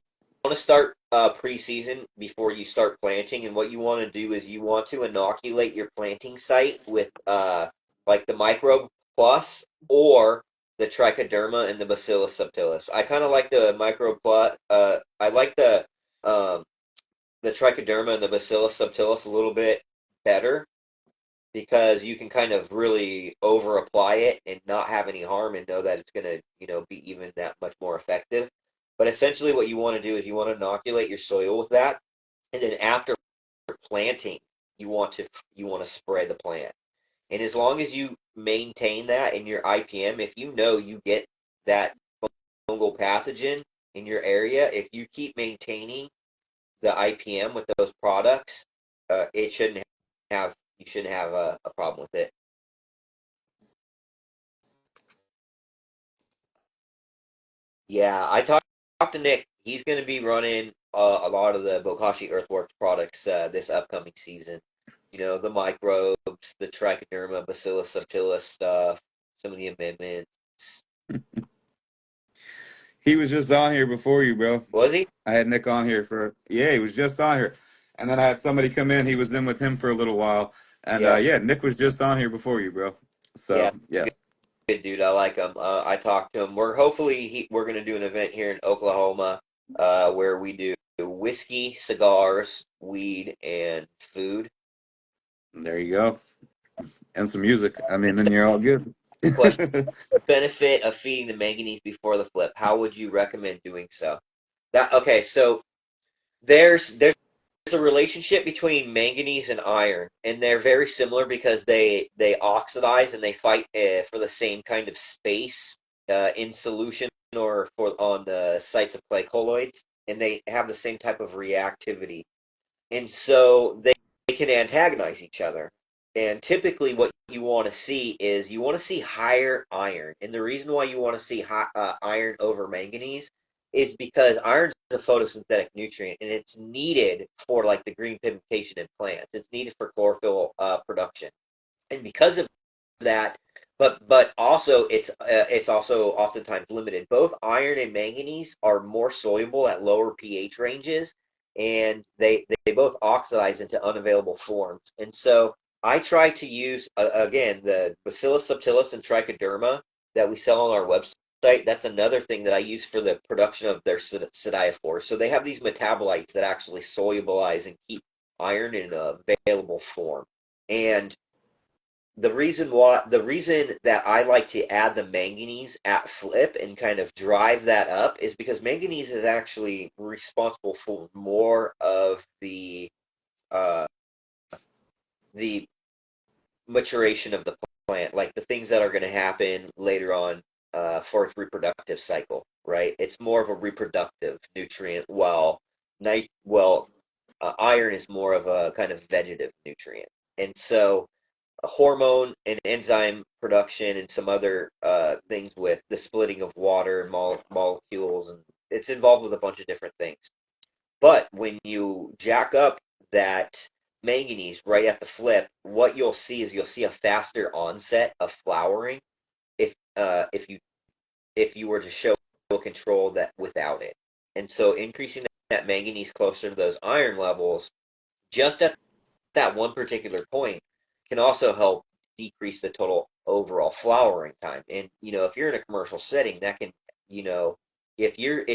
to start preseason before you start planting, and what you want to do is you want to inoculate your planting site with like the microbe plus or the trichoderma and the bacillus subtilis. I kind of like the microbe plus. I like um, the trichoderma and the bacillus subtilis a little bit better because you can kind of really over apply it and not have any harm and know that it's going to, be even that much more effective. But essentially what you want to do is you want to inoculate your soil with that, and then after planting, you want to spray the plant. And as long as you maintain that in your IPM, if you know you get that fungal pathogen in your area, if you keep maintaining the IPM with those products, it shouldn't have you shouldn't have a problem with it. Yeah, I talked to Nick. He's going to be running a lot of the Bokashi Earthworks products this upcoming season. The microbes, the trichoderma, bacillus subtilis stuff, some of the amendments. He was just on here before you, bro. Was he? I had Nick on here yeah, he was just on here. And then I had somebody come in. He was in with him for a little while. And Yeah, yeah, Nick was just on here before you, bro. yeah, So, it's a yeah. good dude. I like him. I talked to him. We're going to do an event here in Oklahoma where we do whiskey, cigars, weed, and food. There you go. And some music. I mean, then you're all good. Question: benefit of feeding the manganese before the flip. How would you recommend doing so? That okay? So there's a relationship between manganese and iron, and they're very similar because they oxidize and they fight for the same kind of space in solution or for on the sites of clay colloids, and they have the same type of reactivity, and so they can antagonize each other. And typically, what you want to see is you want to see higher iron, and the reason why you want to see iron over manganese is because iron is a photosynthetic nutrient, and it's needed for like the green pigmentation in plants. It's needed for chlorophyll production, and because of that, but also it's also oftentimes limited. Both iron and manganese are more soluble at lower pH ranges, and they both oxidize into unavailable forms. And so I try to use again the Bacillus subtilis and Trichoderma that we sell on our website. That's another thing that I use for the production of their sidiophores. So they have these metabolites that actually solubilize and keep iron in an available form. And the reason that I like to add the manganese at flip and kind of drive that up is because manganese is actually responsible for more of the uh, the maturation of the plant, like the things that are going to happen later on for its reproductive cycle, right? It's more of a reproductive nutrient, while iron is more of a kind of vegetative nutrient. And so a hormone and enzyme production and some other things with the splitting of water and molecules, and it's involved with a bunch of different things. But when you jack up that manganese right at the flip, what you'll see is you'll see a faster onset of flowering if if you were to show control that without it. And so increasing that manganese closer to those iron levels just at that one particular point can also help decrease the total overall flowering time. And if you're in a commercial setting, that can, if you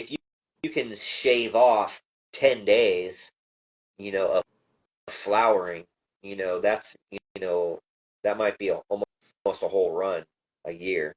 can shave off 10 days, of flowering, that's, that might be almost a whole run a year.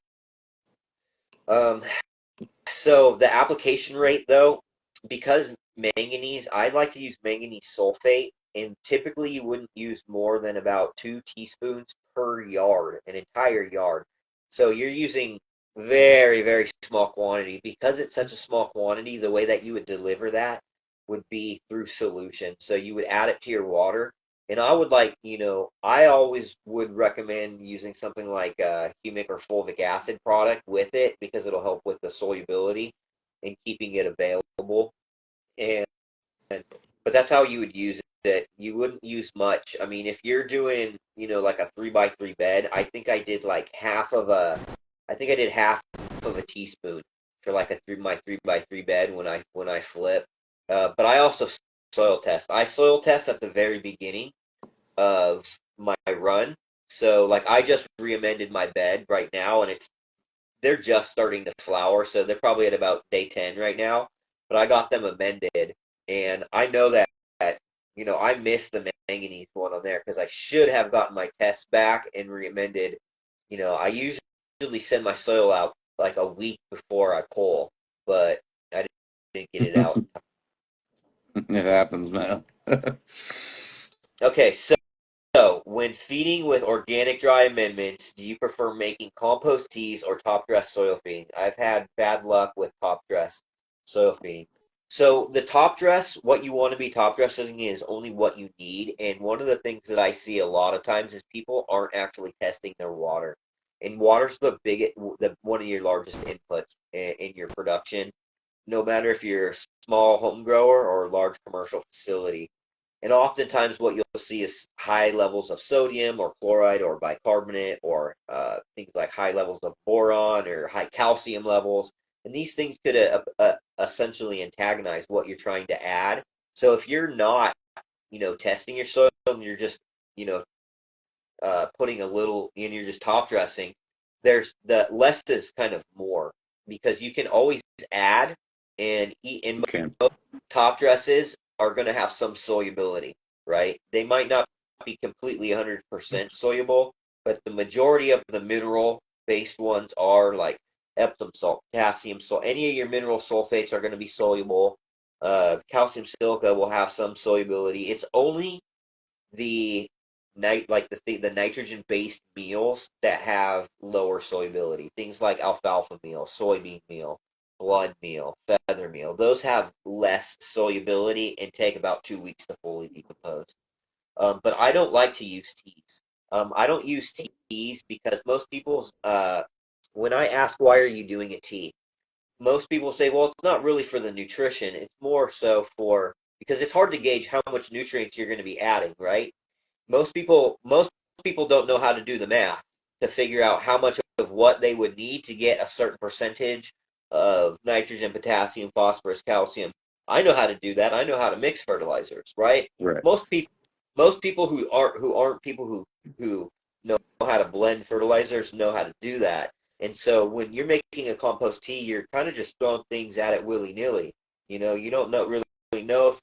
So the application rate, though, because manganese, I like to use manganese sulfate, and typically you wouldn't use more than about 2 teaspoons per yard, an entire yard. So you're using very, very small quantity. Because it's such a small quantity, the way that you would deliver that would be through solution. So you would add it to your water. And I would I always would recommend using something like a humic or fulvic acid product with it, because it'll help with the solubility and keeping it available. And but that's how you would use it. You wouldn't use much. I mean, if you're doing, like a 3x3 bed, I think I did half of a teaspoon for like my 3x3 bed when I flip. But I also soil test. I soil test at the very beginning of my run. So like I just re-amended my bed right now, and they're just starting to flower, so they're probably at about day 10 right now. But I got them amended, and I know that I missed the manganese one on there because I should have gotten my tests back and re-amended. I usually send my soil out like a week before I pull, but I didn't get it out. It happens, man. Okay, so when feeding with organic dry amendments, do you prefer making compost teas or top dress soil feeding? I've had bad luck with top dress soil feeding. So the top dress, what you want to be top dressing is only what you need. And one of the things that I see a lot of times is people aren't actually testing their water. And water's one of your largest inputs in your production, no matter if you're a small home grower or a large commercial facility. And oftentimes what you'll see is high levels of sodium or chloride or bicarbonate, or things like high levels of boron or high calcium levels. And these things could essentially antagonize what you're trying to add. So if you're not, testing your soil, and you're just, putting a little in, you're just top dressing, there's the less is kind of more, because you can always add and eat in. Okay. Top dresses are going to have some solubility, right? They might not be completely 100% soluble, but the majority of the mineral-based ones are, like Epsom salt, potassium salt. Any of your mineral sulfates are going to be soluble. Calcium silica will have some solubility. It's only the the nitrogen-based meals that have lower solubility. Things like alfalfa meal, soybean meal, blood meal, feather meal. Those have less solubility and take about 2 weeks to fully decompose. But I don't like to use teas. I don't use teas because most people's when I ask why are you doing a tea, most people say, well, it's not really for the nutrition. It's more so because it's hard to gauge how much nutrients you're going to be adding, right? Most people don't know how to do the math to figure out how much of what they would need to get a certain percentage of nitrogen, potassium, phosphorus, calcium. I know how to do that. I know how to mix fertilizers, right? Right. Most people who aren't people who know how to blend fertilizers know how to do that. And so when you're making a compost tea, you're kind of just throwing things at it willy-nilly. You don't really know if,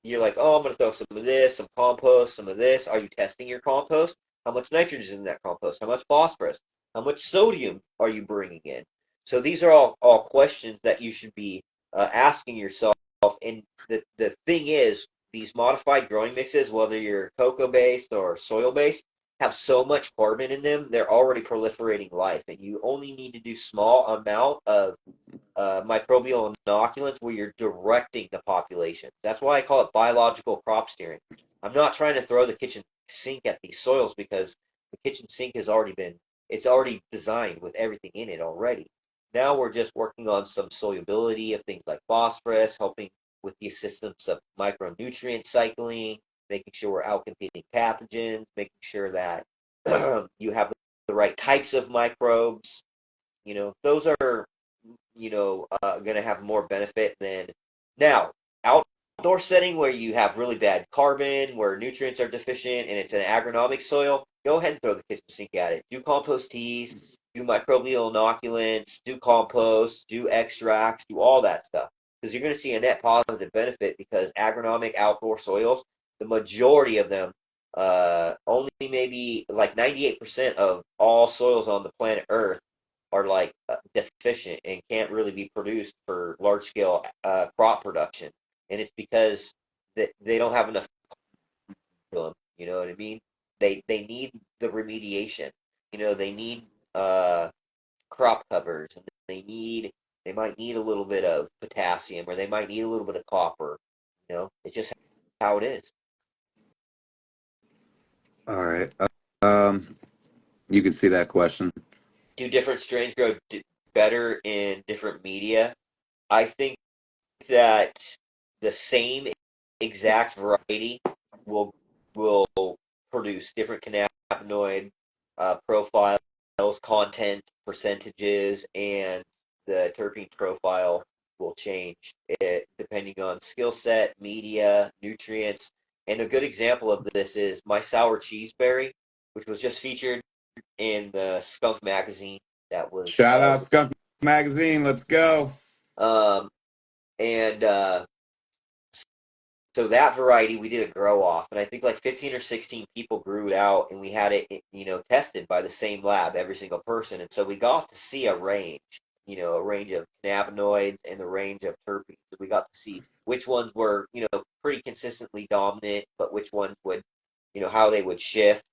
you're like, oh, I'm going to throw some of this, some compost, some of this. Are you testing your compost? How much nitrogen is in that compost? How much phosphorus? How much sodium are you bringing in? So these are all questions that you should be asking yourself. And the thing is, these modified growing mixes, whether you're cocoa-based or soil-based, have so much carbon in them, they're already proliferating life, and you only need to do small amount of microbial inoculants where you're directing the population. That's why I call it biological crop steering. I'm not trying to throw the kitchen sink at these soils because the kitchen sink has already been, it's already designed with everything in it already. Now we're just working on some solubility of things like phosphorus, helping with the assistance of micronutrient cycling, making sure we're outcompeting pathogens, making sure that you have the right types of microbes. Those are going to have more benefit than now. Outdoor setting where you have really bad carbon, where nutrients are deficient, and it's an agronomic soil, go ahead and throw the kitchen sink at it. Do compost teas, do microbial inoculants, do compost, do extracts, do all that stuff. Because you're going to see a net positive benefit because agronomic outdoor soils, the majority of them, only maybe like 98% of all soils on the planet Earth are like deficient and can't really be produced for large scale crop production, and it's because they don't have enough for them. You know what I mean? They need the remediation. They need crop covers, and they might need a little bit of potassium, or they might need a little bit of copper. It's just how it is. All right. Um, you can see that question. Do different strains grow better in different media? I think that the same exact variety will will produce different cannabinoid profiles, content percentages, and the terpene profile will change it depending on skill set, media, nutrients. And a good example of this is my sour cheese berry, which was just featured in the Skunk magazine. That was Shout out Skunk Magazine. Let's go. um, and so that variety we did a grow off, and I think like 15 or 16 people grew it out, and we had it, tested by the same lab, every single person, and so we got to see a range of cannabinoids and the range of terpenes. So we got to see which ones were, pretty consistently dominant, but which ones would, how they would shift.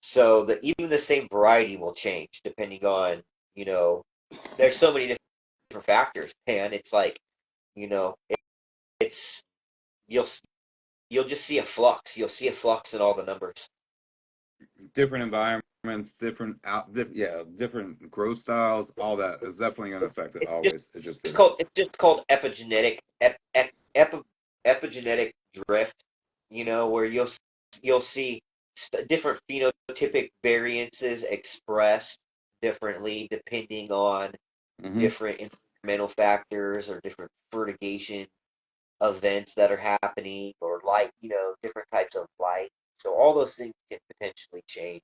So that even the same variety will change depending on, there's so many different factors, and it's like, it's you'll you'll just see a flux. You'll see a flux in all the numbers. Different environments, different growth styles. All that is definitely going to affect it. It's just Always, it just it's is. called epigenetic epigenetic drift. Where you'll see different phenotypic variances expressed differently depending on Hmm. different environmental factors or different fertigation events that are happening, or light, different types of light. So all those things can potentially change.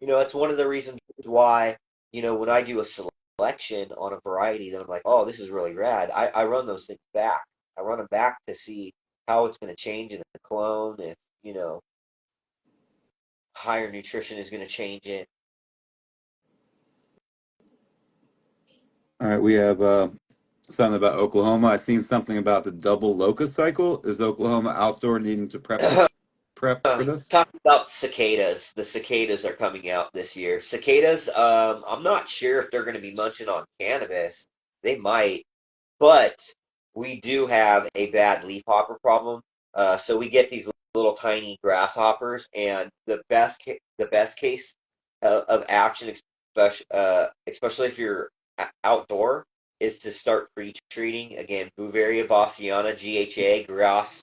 It's one of the reasons why, when I do a selection on a variety, then I'm like, oh, this is really rad. I run those things back. I run them back to see how it's going to change in the clone, if, higher nutrition is going to change it. All right, we have something about Oklahoma. I seen something about the double locust cycle. Is Oklahoma outdoor needing to prep for this? Talk about cicadas. The cicadas are coming out this year. Cicadas, I'm not sure if they're going to be munching on cannabis. They might, but we do have a bad leafhopper problem. So we get these little tiny grasshoppers, and the best case of action, especially if you're outdoor, is to start pre-treating. Again, Bouveria bassiana GHA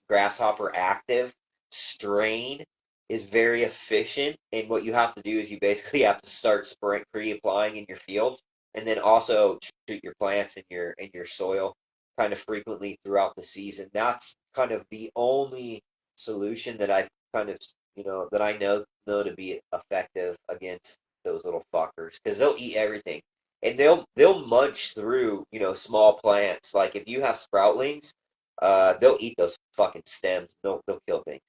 grasshopper active strain is very efficient, and what you have to do is you basically have to start pre-applying in your field, and then also treat your plants in your soil kind of frequently throughout the season. That's kind of the only solution that I've kind of that I know to be effective against those little fuckers, because they'll eat everything, and they'll munch through small plants. Like if you have sproutlings, they'll eat those fucking stems. They'll kill things.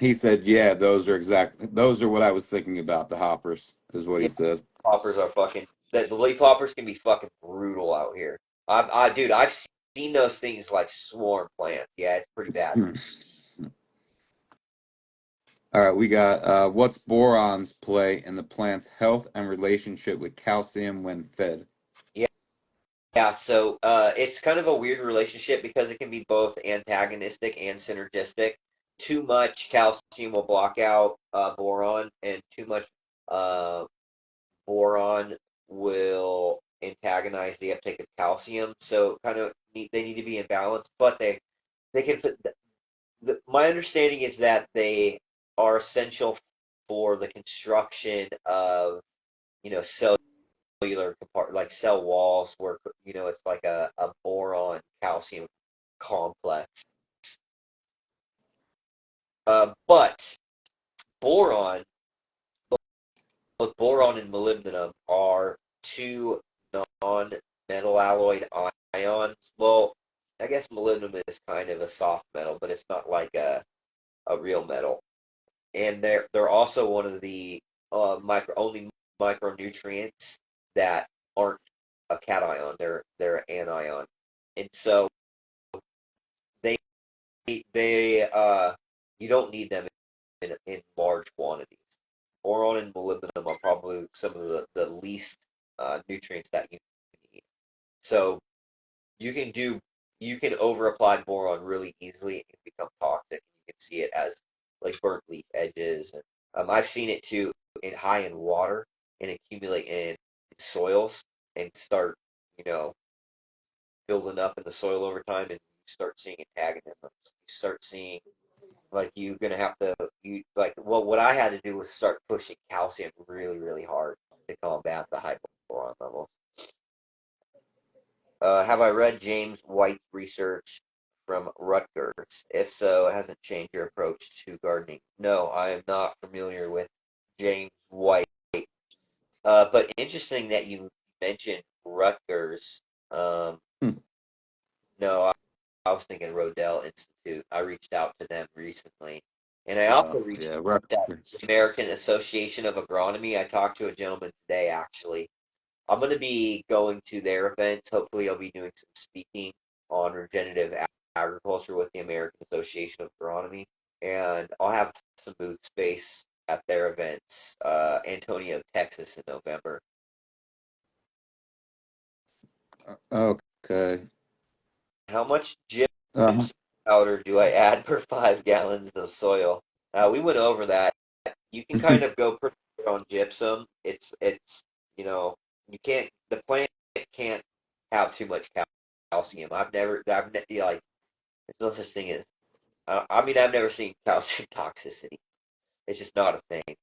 He said, "Yeah, those are what I was thinking about. The hoppers is what he Yeah, said." hoppers are fucking. The leaf hoppers can be fucking brutal out here. Dude, I've seen those things like swarm plants. Yeah, it's pretty bad. Hmm. All right, we got what's boron's play in the plant's health and relationship with calcium when fed? Yeah, yeah. So it's kind of a weird relationship because it can be both antagonistic and synergistic. Too much calcium will block out boron, and too much uh, boron will antagonize the uptake of calcium. So they need to be in balance, but they can fit. My understanding is that they are essential for the construction of cellular like cell walls where it's like a boron calcium complex. But boron, both boron and molybdenum are two non-metal alloyed ions. Well, I guess molybdenum is kind of a soft metal, but it's not like a real metal. And they're also one of the only micronutrients that aren't a cation. They're an anion, and so they you don't need them in large quantities. Boron and molybdenum are probably some of the least nutrients that you need. So you can do you can over apply boron really easily and become toxic. You can see it as like burnt leaf edges, and I've seen it too high in water and accumulate in soils and start you know building up in the soil over time, and you start seeing antagonisms. You start seeing like you're gonna have to you like well what I had to do was start pushing calcium really really hard to combat the high boron levels. Have I read James White's research from Rutgers? If so, it hasn't changed your approach to gardening. No, I am not familiar with James White. But interesting that you mentioned Rutgers. Um, Hmm. no, I was thinking Rodell Institute. I reached out to them recently. And I also reached Yeah, out to Rutgers. the American Association of Agronomy. I talked to a gentleman today, actually. I'm going to be going to their events. Hopefully, I'll be doing some speaking on regenerative agriculture with the American Association of Agronomy, and I'll have some booth space at their events, Antonio, Texas, in November. Okay. How much Uh-huh. gypsum powder do I add per 5 gallons of soil? We went over that. You can kind of go pretty good on gypsum. It's you know you can't the plant can't have too much calcium. Like there's no such thing as I mean I've never seen calcium toxicity. It's just not a thing.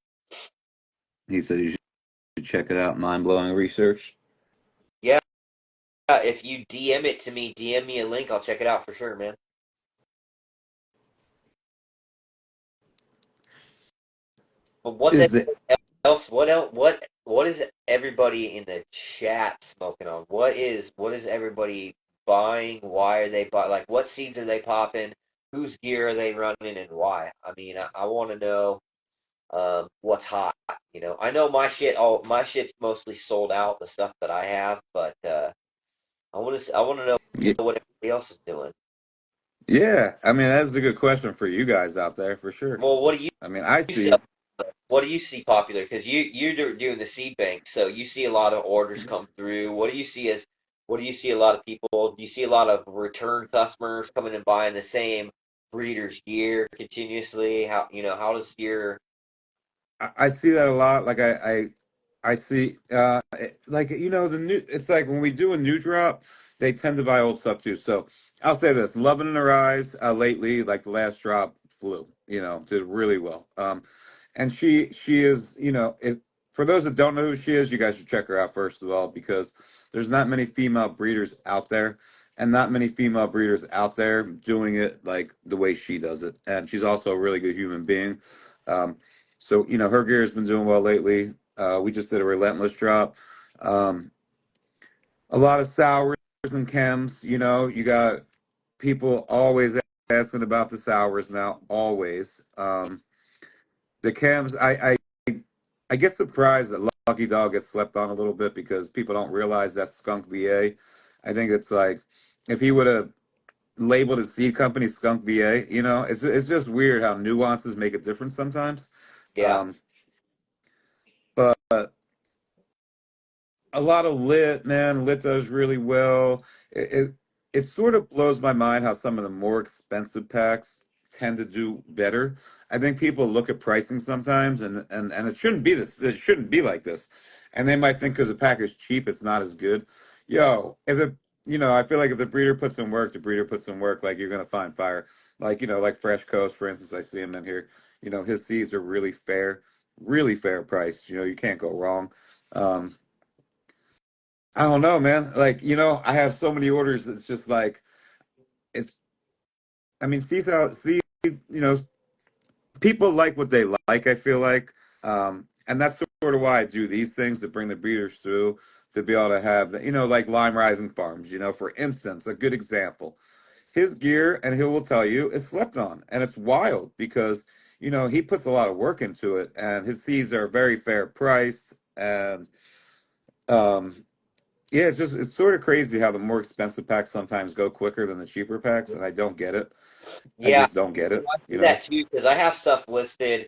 He said you should check it out. Mind blowing research. Yeah, if you DM it to me, DM me a link. I'll check it out for sure, man. But what's Is it? else? What else? What is everybody in the chat smoking on? What is everybody buying? Why are they buy? Like, what seeds are they popping? Whose gear are they running, and why? I mean, I want to know what's hot. I know all my shit's mostly sold out. The stuff that I have, but I want to know Yeah, what everybody else is doing. yeah. I mean, that's a good question for you guys out there for sure. Well, what do I mean, I you sell? see. What do you see popular? Because you're doing the seed bank, so you see a lot of orders come through. What do you see a lot of people? Do you see a lot of return customers coming and buying the same breeder's gear continuously? How does your I see that a lot. Like I see like the new. It's like when we do a new drop, they tend to buy old stuff too. So I'll say this: Loving in Her Eyes lately, like the last drop flew. Did really well. And she is if for those that don't know who she is, you guys should check her out first of all because there's not many female breeders out there. And not many female breeders out there doing it like the way she does it. And she's also a really good human being. Um, so, her gear has been doing well lately. We just did a relentless drop. Um, a lot of sours and chems, you got people always asking about the sours now, always. The chems, I get surprised that Lucky Dog gets slept on a little bit because people don't realize that Skunk VA. I think it's like if he would have labeled as seed company Skunk VA. You know, it's just weird how nuances make a difference sometimes. Yeah. Um, but a lot of lit, man. Lit does really well. It sort of blows my mind how some of the more expensive packs tend to do better. I think people look at pricing sometimes, and it shouldn't be this. It shouldn't be like this. And they might think because the pack is cheap, it's not as good. Yo, if the I feel like if the breeder puts in work, the breeder puts in work. Like you're gonna find fire. Like like Fresh Coast, for instance. I see him in here. His seeds are really fair priced. You can't go wrong. Um, I don't know, man. Like, I have so many orders. It's just like it's. I mean, people like what they like. I feel like, and that's sort of why I do these things to bring the breeders through to be able to have like Lime Rising Farms. For instance, a good example. His gear, and he will tell you, is slept on, and it's wild because he puts a lot of work into it, and his seeds are very fair priced, and um, yeah, it's sort of crazy how the more expensive packs sometimes go quicker than the cheaper packs, and I don't get it. I Yeah, just don't get it, I see that too because I have stuff listed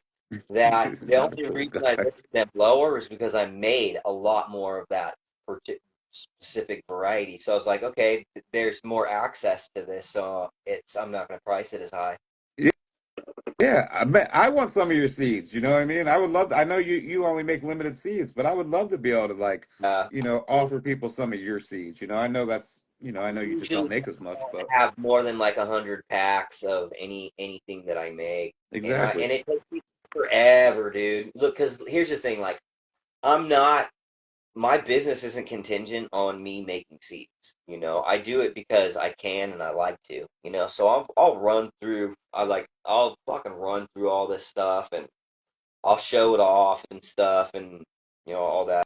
that He's the not a only cool reason I guy. listed them lower is because I made a lot more of that specific variety. So I was like, okay, there's more access to this, so I'm not going to price it as high. Yeah, yeah. I want some of your seeds. You know what I mean? I would love. I know you only make limited seeds, but I would love to be able to like, Uh, offer people some of your seeds. I know that's I know you just don't Usually make as much, but have more than like 100 packs of anything that I make, and exactly. it takes me forever, dude. Look, because here's the thing, like I'm not my business isn't contingent on me making seeds. I do it because I can and I like to. So I'll run through. I'll fucking run through all this stuff and I'll show it off and stuff and all that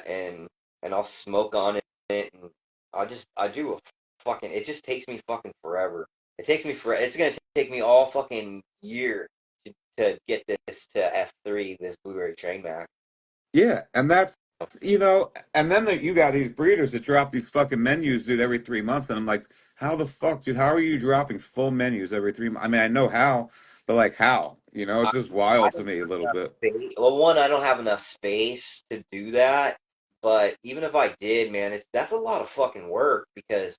and I'll smoke on it and I do a fucking. It just takes me fucking forever. It takes me for. It's gonna take me all fucking year to get this to F3, this blueberry train Mac. Yeah, and that's and then you got these breeders that drop these fucking menus, dude, every 3 months, and I'm like, how the fuck, dude? How are you dropping full menus every 3 months? I mean, I know how, but like how? It's I, just I wild to don't me a have little enough bit. space. Well, one, I don't have enough space to do that. But even if I did, man, that's a lot of fucking work because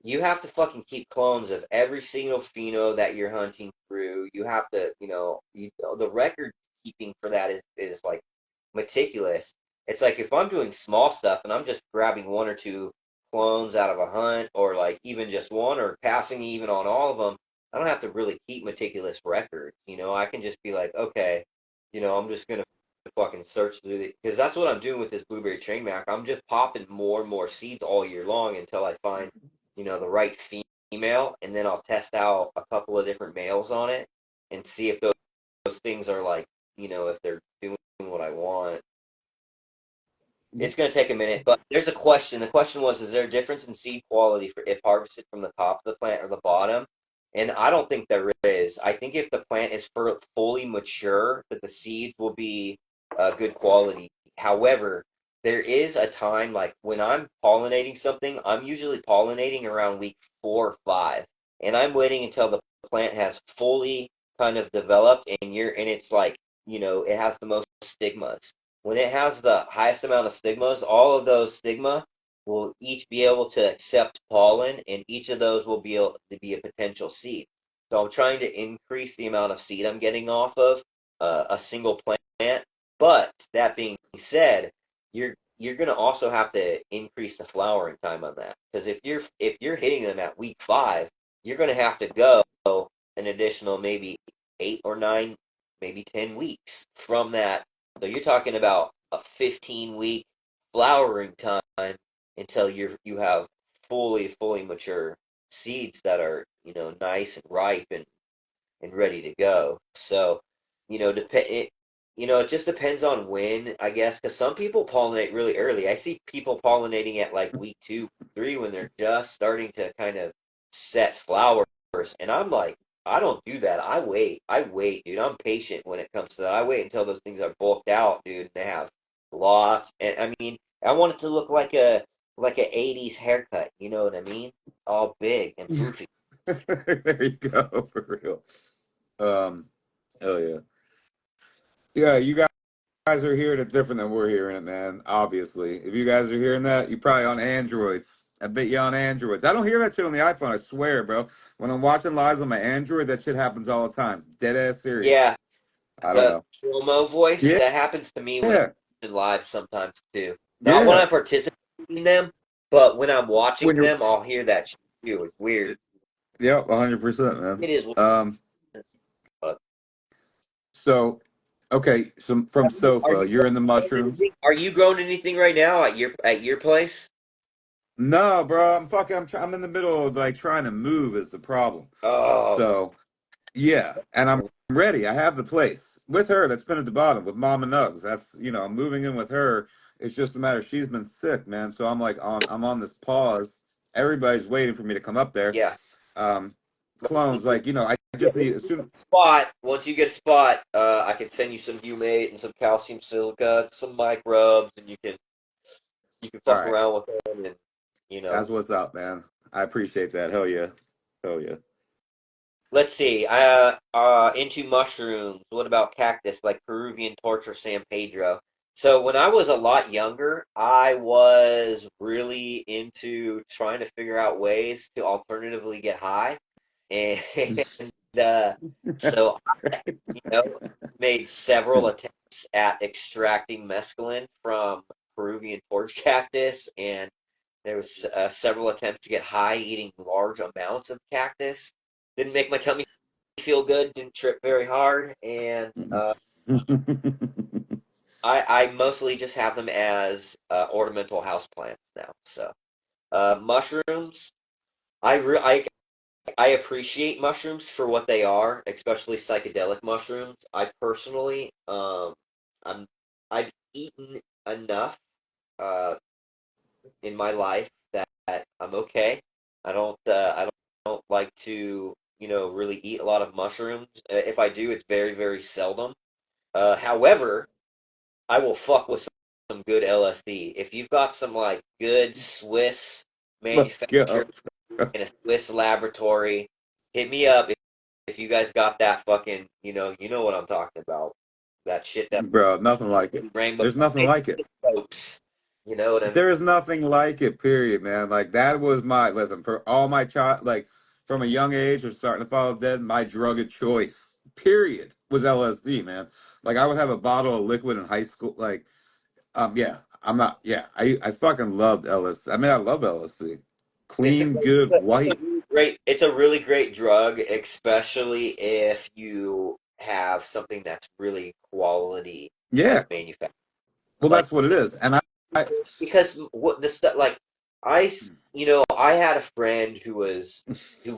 you have to fucking keep clones of every single pheno that you're hunting through. You have to, the record keeping for that is like meticulous. It's like if I'm doing small stuff and I'm just grabbing one or two clones out of a hunt, or like even just one, or passing even on all of them, I don't have to really keep meticulous records. I can just be like, okay, I'm just gonna fucking search through it because that's what I'm doing with this blueberry train Mac. I'm just popping more and more seeds all year long until I find the right female, and then I'll test out a couple of different males on it and see if those things are like, if they're doing what I want. It's going to take a minute, but there's a question. The question was, is there a difference in seed quality for if harvested from the top of the plant or the bottom? And I don't think there is. I think if the plant is fully mature, that the seeds will be good quality. However, there is a time like when I'm pollinating something, I'm usually pollinating around week 4 or 5, and I'm waiting until the plant has fully kind of developed, and it's like it has the most stigmas. When it has the highest amount of stigmas, all of those stigma will each be able to accept pollen, and each of those will be able to be a potential seed. So I'm trying to increase the amount of seed I'm getting off of a single plant. But that being said, you're going to also have to increase the flowering time on that because if you're hitting them at week 5, you're going to have to go an additional maybe 8 or 9, maybe 10 weeks from that, so you're talking about a 15-week flowering time until you have fully mature seeds that are nice and ripe and ready to go. So it just depends on when, I guess, because some people pollinate really early. I see people pollinating at like week 2, 3 when they're just starting to kind of set flowers, and I'm like, I don't do that. I wait, dude. I'm patient when it comes to that. I wait until those things are bulked out, dude, and they have lots. And I mean, I want it to look like like an '80s haircut. You know what I mean? All big and poofy. There you go, for real. Um, hell yeah. Yeah, you guys are hearing it different than we're hearing it, man. Obviously. If you guys are hearing that, you're probably on Androids. I bet you on Androids. I don't hear that shit on the iPhone, I swear, bro. When I'm watching lives on my Android, that shit happens all the time. Dead ass serious. Yeah, I don't the know. promo voice Yeah, that happens to me when I'm yeah, watching live sometimes too. Not when yeah. I participate in them, but when I'm watching When you're them, I'll hear that shit too. It's weird. yeah, 100%, man. It is. But So okay, so from are sofa, you you're in the growing mushrooms. anything? Are you growing anything right now at your place? No, bro, I'm in the middle of like trying to move is the problem. Oh, So yeah, and I'm ready. I have the place with her that's been at the bottom with Mama Nugs. That's I'm moving in with her. It's just a matter she's been sick, man. So I'm on this pause. Everybody's waiting for me to come up there. yeah. Um, Clones, like I just need as soon. Spot. Once you get a spot, I can send you some humate and some calcium silica, some microbes, and you can All fuck right, around with them, and you know. that's what's up, man. I appreciate that. Hell yeah, hell yeah. Let's see. Into mushrooms. What about cactus, like Peruvian torch or San Pedro? So when I was a lot younger, I was really into trying to figure out ways to alternatively get high, and uh, so made several attempts at extracting mescaline from Peruvian torch cactus, and there was several attempts to get high eating large amounts of cactus. Didn't make my tummy feel good. Didn't trip very hard, and I mostly just have them as ornamental house plants now. So mushrooms, I appreciate mushrooms for what they are, especially psychedelic mushrooms. I personally, I'm I've eaten enough uh, in my life that I'm okay. I don't like to really eat a lot of mushrooms. If I do, it's very very seldom. However, I will fuck with some good LSD. If you've got some like good Swiss Let's manufactured go, in a Swiss laboratory, hit me up if you guys got that fucking you know what I'm talking about. That shit that bro. Nothing like it. rainbow There's nothing like it. soaps. You know what I mean? There is nothing like it, period, man. Like that was my listen for all my child, like from a young age of starting to follow dead. My drug of choice, period, was LSD, man. Like I would have a bottle of liquid in high school. Like, yeah, I'm not. Yeah, I fucking loved LSD. I mean, I love LSD. It's a Clean, good, white. really great. It's a really great drug, especially if you have something that's really quality Yeah, manufactured. well, Like that's what it is. And I because what the stuff like I had a friend who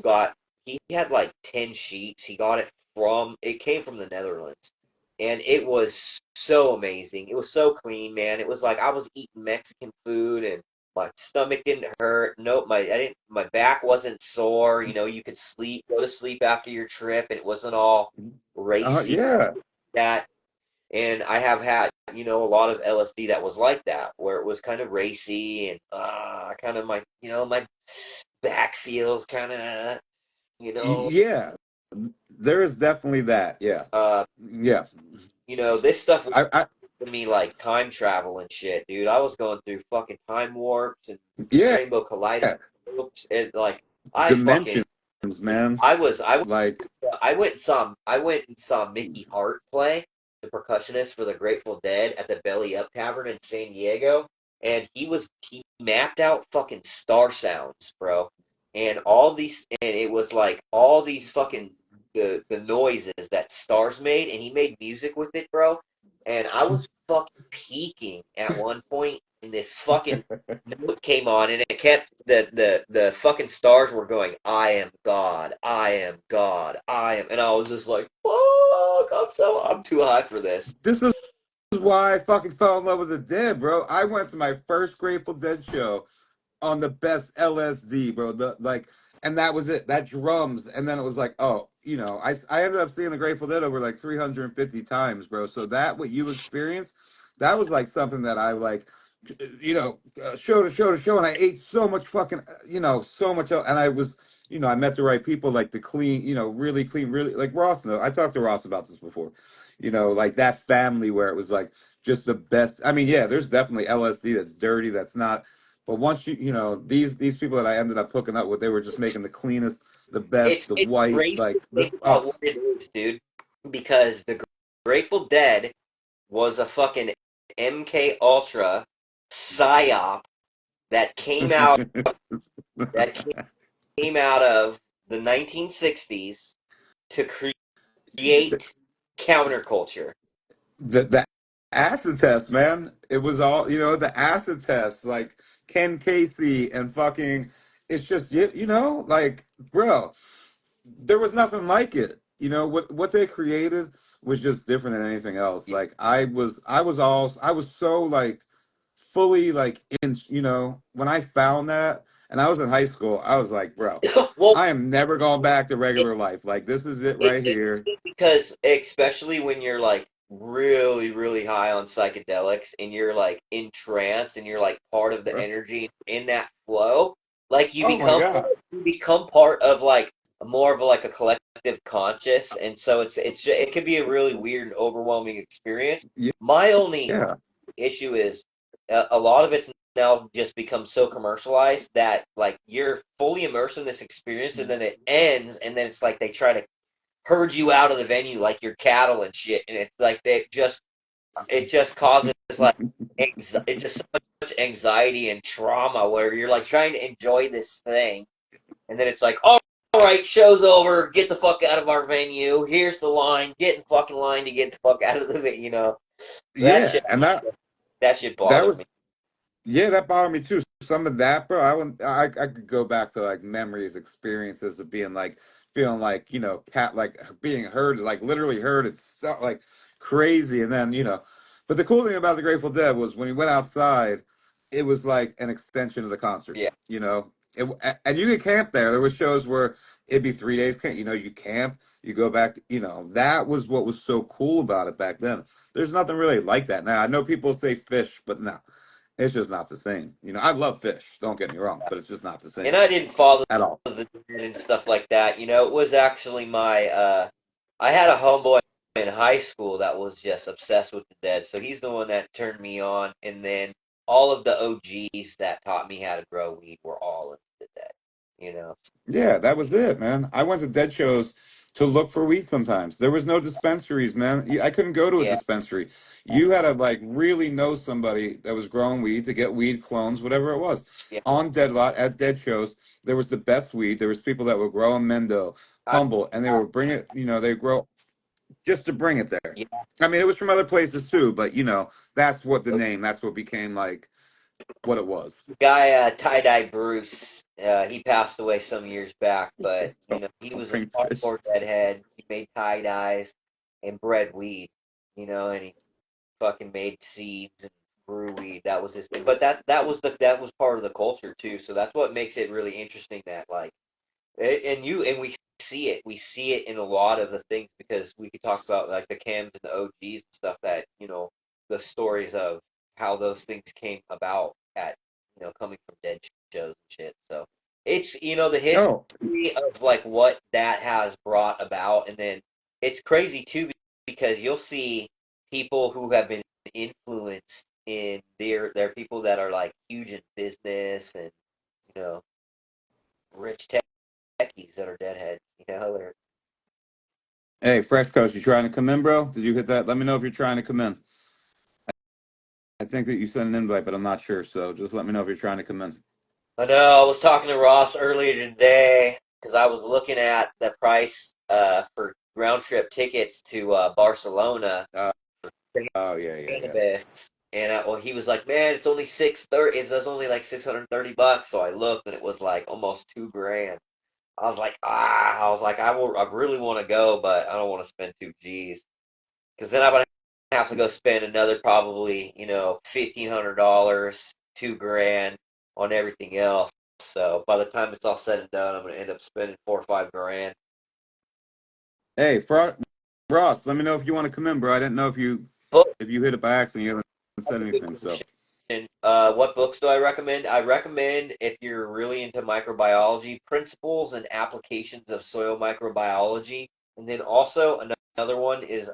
got he had like 10 sheets. He got it came from the Netherlands. And it was so amazing. It was so clean, man. It was like I was eating Mexican food and my stomach didn't hurt. Nope, my back wasn't sore. You could go to sleep after your trip and it wasn't all racy yeah, that and I have had, a lot of LSD that was like that, where it was kind of racy and kind of my back feels kind of, you know, yeah. There is definitely that. Yeah, uh, yeah. this stuff was I giving me like time travel and shit, dude. I was going through fucking time warps and yeah. rainbow kaleidoscopes and like I fucking, Dimensions, man. I Like, I went and saw Mickey Hart play, the percussionist for the Grateful Dead at the Belly Up Tavern in San Diego, and he mapped out fucking star sounds, bro. And it was like all these fucking the noises that stars made and he made music with it, bro. And I was fucking peaking at one point and this fucking note came on and it kept the fucking stars were going, I am God, I am God, I am, and I was just like, fuck, I'm too high for this. this is why I fucking fell in love with the Dead, bro. I went to my first Grateful Dead show on the best LSD, bro. And that was it. That drums, and then it was like, oh, I ended up seeing the Grateful Dead over like 350 times, bro. So that what you experienced, that was like something that I like. show to show to show, and I ate so much fucking, so much, and I was, I met the right people, like the clean, really clean, really like Ross. No, I talked to Ross about this before, like that family where it was like just the best. I mean, yeah, there's definitely LSD that's dirty, that's not, but once these people that I ended up hooking up with, they were just making the cleanest, the best, the It's white, crazy to like think about what it is, dude. Because the Grateful Dead was a fucking MK Ultra psyop that came out that came out of the 1960s to create counterculture. the acid test, man. It was all, the acid test, like Ken Casey and fucking. It's just like, bro, there was nothing like it. What they created was just different than anything else. Like I was so like fully like in. When I found that, and I was in high school, I was like, bro, Well, I am never going back to it, regular life. Like this is it it's right here. interesting because especially when you're like really, really high on psychedelics and you're like in trance and you're like part of the energy in that flow, like Oh my god. you become part of like more of like a collective conscious, and so it could be a really weird and overwhelming experience. Yeah. My only Yeah. issue is a lot of it's now just become so commercialized that like you're fully immersed in this experience and then it ends and then it's like they try to herd you out of the venue like you're cattle and shit, and it's like it just causes like it just so much anxiety and trauma where you're like trying to enjoy this thing and then it's like, oh, all right, show's over, get the fuck out of our venue, here's the line, get in the fucking line to get the fuck out of the venue, that Yeah, shit and that shit that bothered me. was yeah, that bothered me too. Some of that, bro, I could go back to like memories, experiences of being like feeling like, cat like being heard, like literally heard. It's so like crazy. And then, but the cool thing about the Grateful Dead was when we went outside, it was like an extension of the concert, Yeah. and you could camp there. There was shows where it'd be 3 days camp, you camp, you go back, that was what was so cool about it back then. There's nothing really like that now. I know people say fish, but no. It's just not the same. I love fish. Don't get me wrong, but it's just not the And same I didn't follow at all. the Dead and stuff like that. It was actually my I had a homeboy in high school that was just obsessed with the Dead. So he's the one that turned me on, and then all of the OGs that taught me how to grow weed were all into the Dead. You know. Yeah, that was it, man. I went to dead shows to look for weed sometimes. There was no dispensaries, man. I couldn't go to a Yeah. dispensary. You had to like really know somebody that was growing weed to get weed clones, whatever it was. Yeah. On dead lot at dead shows, there was the best weed. There was people that were growing Mendo, I, Humble, and they would bring it, they grow just to bring it there. yeah. I mean, it was from other places too, but that's what the name, that's what became like what it was. Guy Tie Dye Bruce, he passed away some years back, but So, he was a bring fish. hardcore deadhead. He made tie dyes and bred weed, and he fucking made seeds and grew weed. That was his thing. But that was part of the culture too. So that's what makes it really interesting that like and we see it. We see it in a lot of the things because we could talk about like the cams and the OGs and stuff that the stories of how those things came about at coming from dead shows and shit. So it's the Oh, history of like what that has brought about, and then it's crazy too because you'll see people who have been influenced in they're people that are like huge in business and you know rich techies that are deadheads. They're hey, Fresh Coast, you trying to come in, bro? Did you hit that? Let me know if you're trying to come in. I think that you sent an invite, but I'm not sure. So just let me know if you're trying to come in. I know. I was talking to Ross earlier today because I was looking at the price for round trip tickets to Barcelona Uh, for oh yeah, yeah, yeah. cannabis, and well, he was like, "Man, it's only 630. It's only like $630." So I looked, and it was like almost 2 grand. I was like, I really want to go, but I don't want to spend 2 G's because then I would have to go spend another probably $1,500, 2 grand on everything else. So by the time it's all said and done, I'm gonna end up spending 4 or 5 grand. Hey, Ross, let me know if you want to come in, bro. I didn't know if you But hit it by accident. You haven't said that's a good anything, so question. what books do I recommend? I recommend, if you're really into microbiology, Principles and Applications of Soil Microbiology. And then also another one is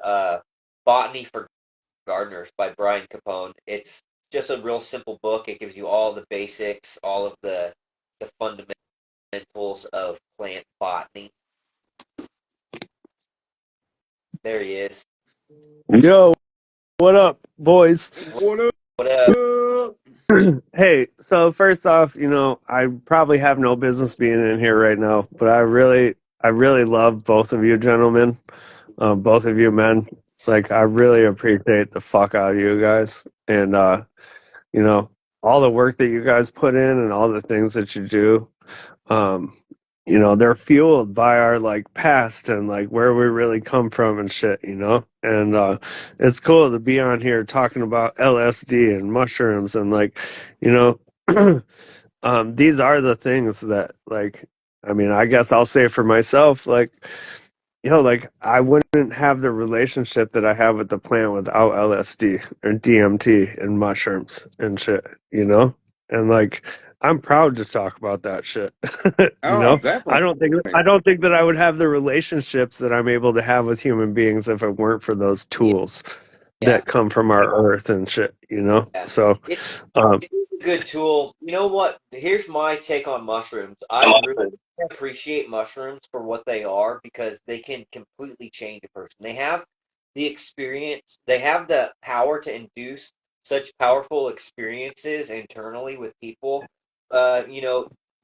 Botany for Gardeners by Brian Capone. It's just a real simple book. It gives you all the basics, all of the fundamentals of plant botany. There he is. Yo, what up, boys? What up? What up? Hey, so first off, I probably have no business being in here right now, but I really love both of you gentlemen, both of you men. Like, I really appreciate the fuck out of you guys, and all the work that you guys put in and all the things that you do. They're fueled by our like past and like where we really come from and shit, and it's cool to be on here talking about LSD and mushrooms and like, these are the things that like, I guess I'll say for myself, like, like I wouldn't have the relationship that I have with the plant without LSD or DMT and mushrooms and shit, and like, I'm proud to talk about that shit. Definitely. I don't think that I would have the relationships that I'm able to have with human beings if it weren't for those tools that come from our earth and shit, Yeah. So it's a good tool. You know what? Here's my take on mushrooms. I really appreciate mushrooms for what they are because they can completely change a person. They have the experience, they have the power to induce such powerful experiences internally with people.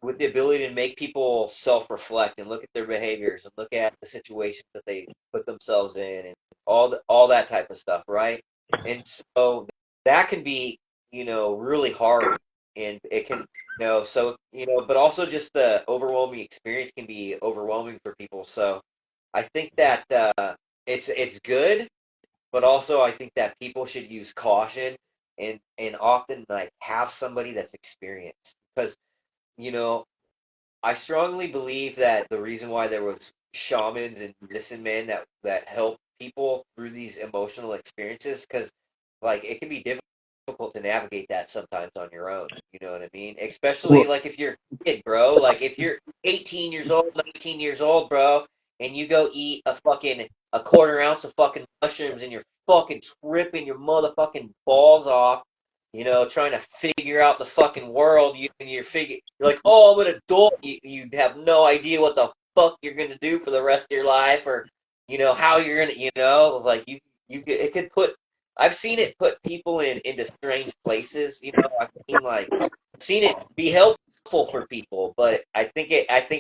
With the ability to make people self-reflect and look at their behaviors and look at the situations that they put themselves in and all that type of stuff, right? And so that can be, really hard, and it can, but also just the overwhelming experience can be overwhelming for people. So I think that it's good, but also I think that people should use caution and often like have somebody that's experienced because you know, I strongly believe that the reason why there was shamans and medicine men that help people through these emotional experiences, because like it can be difficult to navigate that sometimes on your own. You know what I mean? Especially like if you're a kid, bro. Like if you're 18 years old, 19 years old, bro, and you go eat a quarter ounce of fucking mushrooms and you're fucking tripping your motherfucking balls off, trying to figure out the fucking world. You're like, oh, I'm an adult. You have no idea what the fuck you're gonna do for the rest of your life, or how you're gonna, like it could put. I've seen it put people into strange places. I've seen it be helpful for people, but I think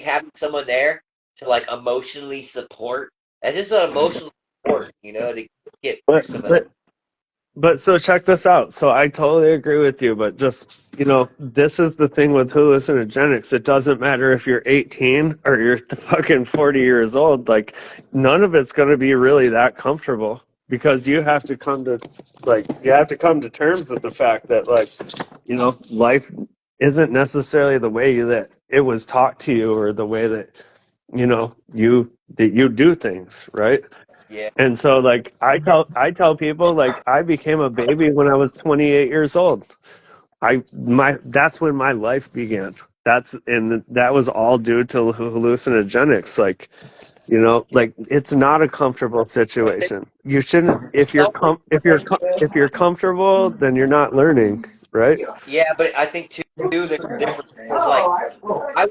having someone there to like emotionally support, and just an emotional support, to get through some of that. But so check this out. So I totally agree with you, but just, this is the thing with hallucinogenics. It doesn't matter if you're 18 or you're fucking 40 years old. Like, none of it's going to be really that comfortable because you have to come to terms with the fact that, like, life isn't necessarily the way that it was taught to you or the way that, you do things, right? Yeah. And so like I tell people like I became a baby when I was 28 years old. That's when my life began. That was all due to hallucinogenics. Like, like it's not a comfortable situation. You shouldn't if you're comfortable, then you're not learning, right? Yeah, but I think too there's a difference because like I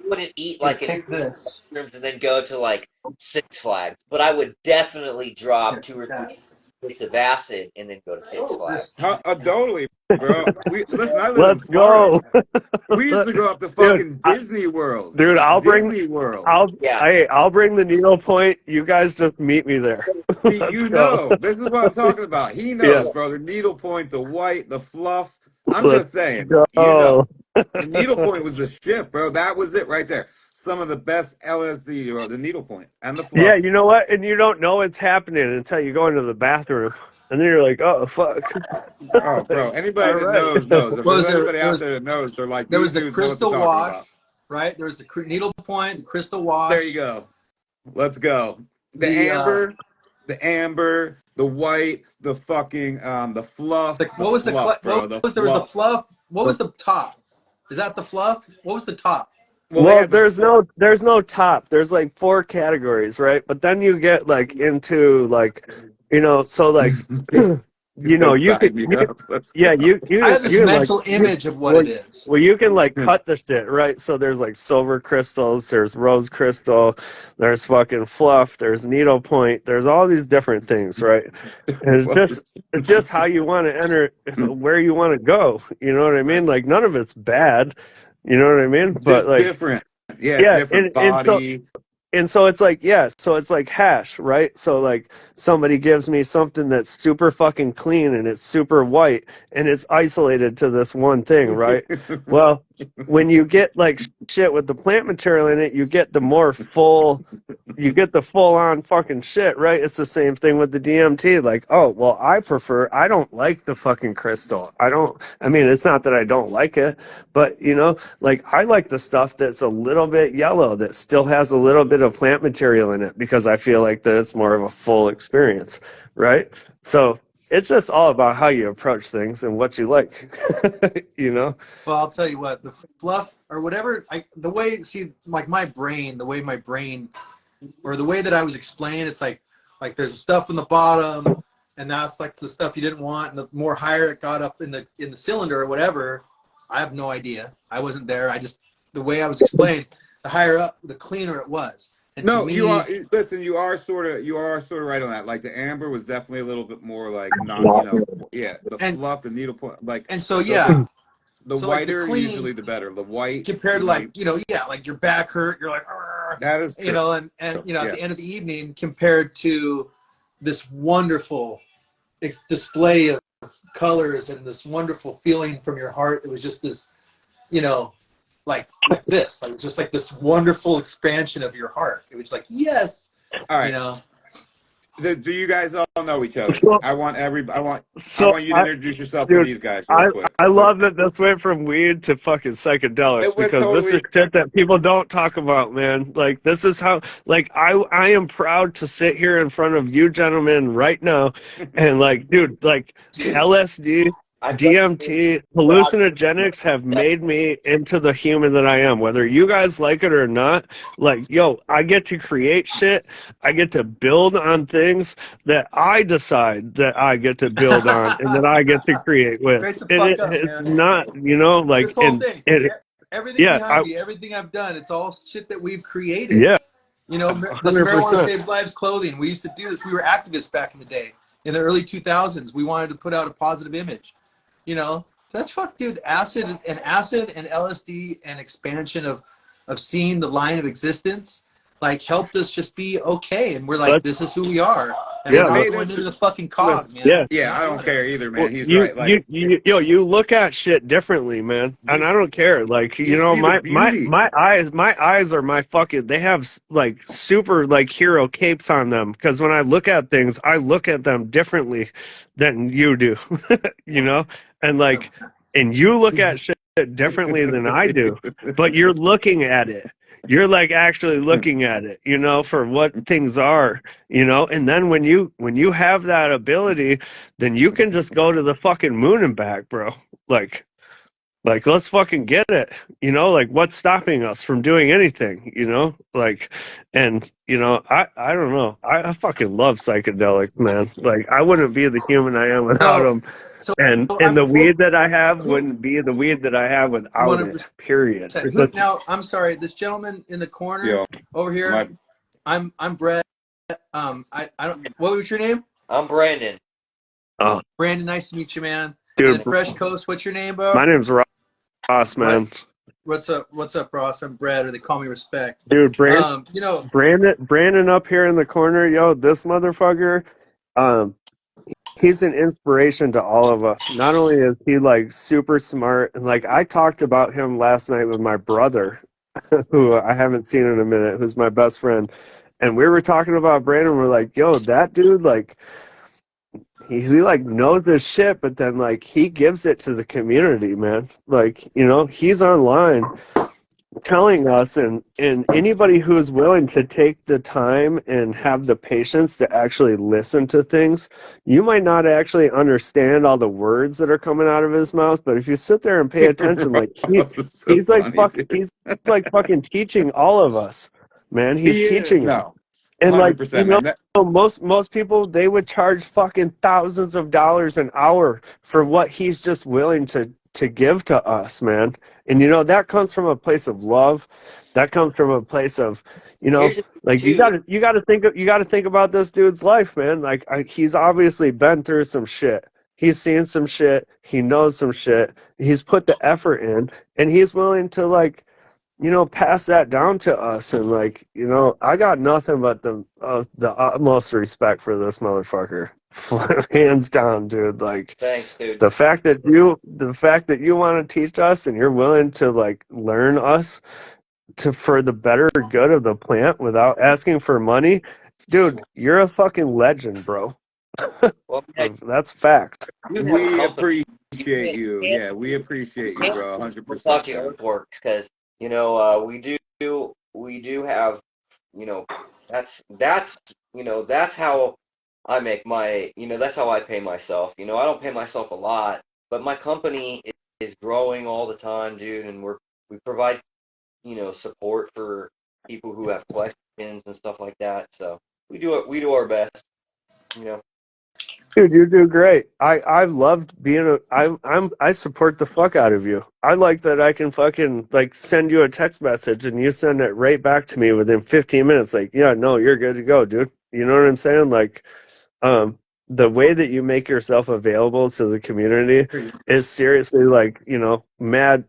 wouldn't eat like mushrooms and then go to like Six Flags, but I would definitely drop 2 or 3 hits of acid and then go to Six Flags. Totally, bro. Listen. I live in Let's Florida. go. We used to go up to fucking Disney World. Dude, I'll bring Yeah. I'll bring the needle point. You guys just meet me there. See, Let's go. this is what I'm talking about. He knows, bro. The needle point, the white, the fluff. I'm Let's just saying, go. The needle point was the shit, bro. That was it right there. Some of the best LSD, bro. The needle point and the fluff. Yeah, you know what? And you don't know it's happening until you go into the bathroom. And then you're like, oh, fuck. Oh, bro. Anybody that knows. If there's anybody out there that knows, they're like, there was these the dudes know what they're crystal talking wash, about. right? There was the needle point, the crystal wash. There you go. Let's go. The amber. the amber, the white, the fucking the fluff, What was the bro, the there was the fluff. fluff. What was the top? Is that the fluff? What was the top? Well, they Well, have there's no top. There's like 4 categories, right? But then you get like into like, so like, He's gonna you sign could, me you, up. Let's yeah, go. I have this you like, mental image of what well, it is. well, you can like cut the shit, right? So there's like silver crystals, there's rose crystal, there's fucking fluff, there's needlepoint, there's all these different things, right? And it's just how you want to enter, where you want to go. You know what I mean? Like none of it's bad. You know what I mean? But Just like, different. Yeah, yeah, different body. and so it's like, yeah, so it's like hash, right? So like somebody gives me something that's super fucking clean and it's super white and it's isolated to this one thing, right? Well, when you get like shit with the plant material in it, you get the full on fucking shit, right? It's the same thing with the DMT. Like, oh, well, I don't like the fucking crystal. I mean, it's not that I don't like it, but like I like the stuff that's a little bit yellow that still has a little bit of plant material in it because I feel like that it's more of a full experience, right? So it's just all about how you approach things and what you like, Well, I'll tell you what, the fluff or whatever, the way my brain, or the way that I was explained, it's like there's stuff in the bottom, and that's like the stuff you didn't want, and the more higher it got up in the cylinder or whatever, I have no idea. I wasn't there. The way I was explained, the higher up, the cleaner it was. And No, to me, you are. Listen, you are sort of right on that. Like the amber was definitely a little bit more like not, yeah. The and fluff, the needlepoint, like and so the like the whiter clean, usually the better. The white compared to like your back hurt, you're like, that is true. and at the end of the evening, compared to this wonderful display of colors and this wonderful feeling from your heart, it was just this, like this, like just like this wonderful expansion of your heart. It was like, yes, All right. Do you guys all know each other? I want you to introduce yourself to these guys real quick. I love that this went from weed to fucking psychedelics because this is shit that people don't talk about, man. Like this is how, like I am proud to sit here in front of you gentlemen right now and like, dude, like LSD, DMT, hallucinogenics have made me into the human that I am. Whether you guys like it or not, like, yo, I get to create shit. I get to build on things that I decide that I get to build on and that I get to create with. It's not, like, this whole thing. Everything behind me, everything I've done, it's all shit that we've created. Yeah. This Marijuana Saves Lives clothing. We used to do this. We were activists back in the day. In the early 2000s, we wanted to put out a positive image. That's dude. Acid and LSD and expansion of seeing the line of existence, like, helped us just be okay. And we're like, this is who we are. And we're not going into the fucking cog, man. Yeah, I don't care either, man. He's you, right. Like, you look at shit differently, man, and I don't care. Like, my eyes are my fucking. They have like super like hero capes on them because when I look at things, I look at them differently than you do, and like, and you look at shit differently than I do, but you're looking at it. You're like actually looking at it, for what things are, and then when you have that ability, then you can just go to the fucking moon and back, bro. Like let's fucking get it, like what's stopping us from doing anything, like, and I don't know. I fucking love psychedelics, man. Like I wouldn't be the human I am without them. And the weed that I have wouldn't be the weed that I have without it. Period. Now, I'm sorry, this gentleman in the corner over here. I'm Brett. I don't. What was your name? I'm Brandon. Oh, Brandon, nice to meet you, man. Dude, and Fresh Coast. What's your name, bro? My name's Ross, man. What's up, Ross? I'm Brad, or they call me Respect. Dude, Brandon up here in the corner, yo, this motherfucker. He's an inspiration to all of us. Not only is he like super smart, and like I talked about him last night with my brother, who I haven't seen in a minute, who's my best friend, and we were talking about Brandon. We're like, yo, that dude, like, he like knows his shit, but then like he gives it to the community, man. Like, he's online telling us, and anybody who's willing to take the time and have the patience to actually listen to things, you might not actually understand all the words that are coming out of his mouth, but if you sit there and pay attention, like This is so he's like funny, dude. he's like fucking teaching all of us, man. He's He is. teaching us. No. And like, 100%, man. That, most people, they would charge fucking thousands of dollars an hour for what he's just willing to give to us, man. And that comes from a place of love. That comes from a place of, Here's the like thing, you got to think about this dude's life, man. Like he's obviously been through some shit. He's seen some shit. He knows some shit. He's put the effort in, and he's willing to pass that down to us. And I got nothing but the utmost respect for this motherfucker. Hands down, dude. Like, thanks, dude. the fact that you want to teach us and you're willing to learn us for the better good of the plant without asking for money, dude, you're a fucking legend, bro. Well, yeah, That's fact. you have a we company. appreciate you. Yeah, we appreciate you, bro. We'll talk 100%. to man. Earthworks because we do have that's how I make my that's how I pay myself. I don't pay myself a lot, but my company is growing all the time, dude, and we provide support for people who have questions and stuff like that. So we do our best. Dude, you do great. I've loved being I support the fuck out of you. I like that I can fucking send you a text message and you send it right back to me within 15 minutes. Like, yeah, no, you're good to go, dude. You know what I'm saying? The way that you make yourself available to the community is seriously mad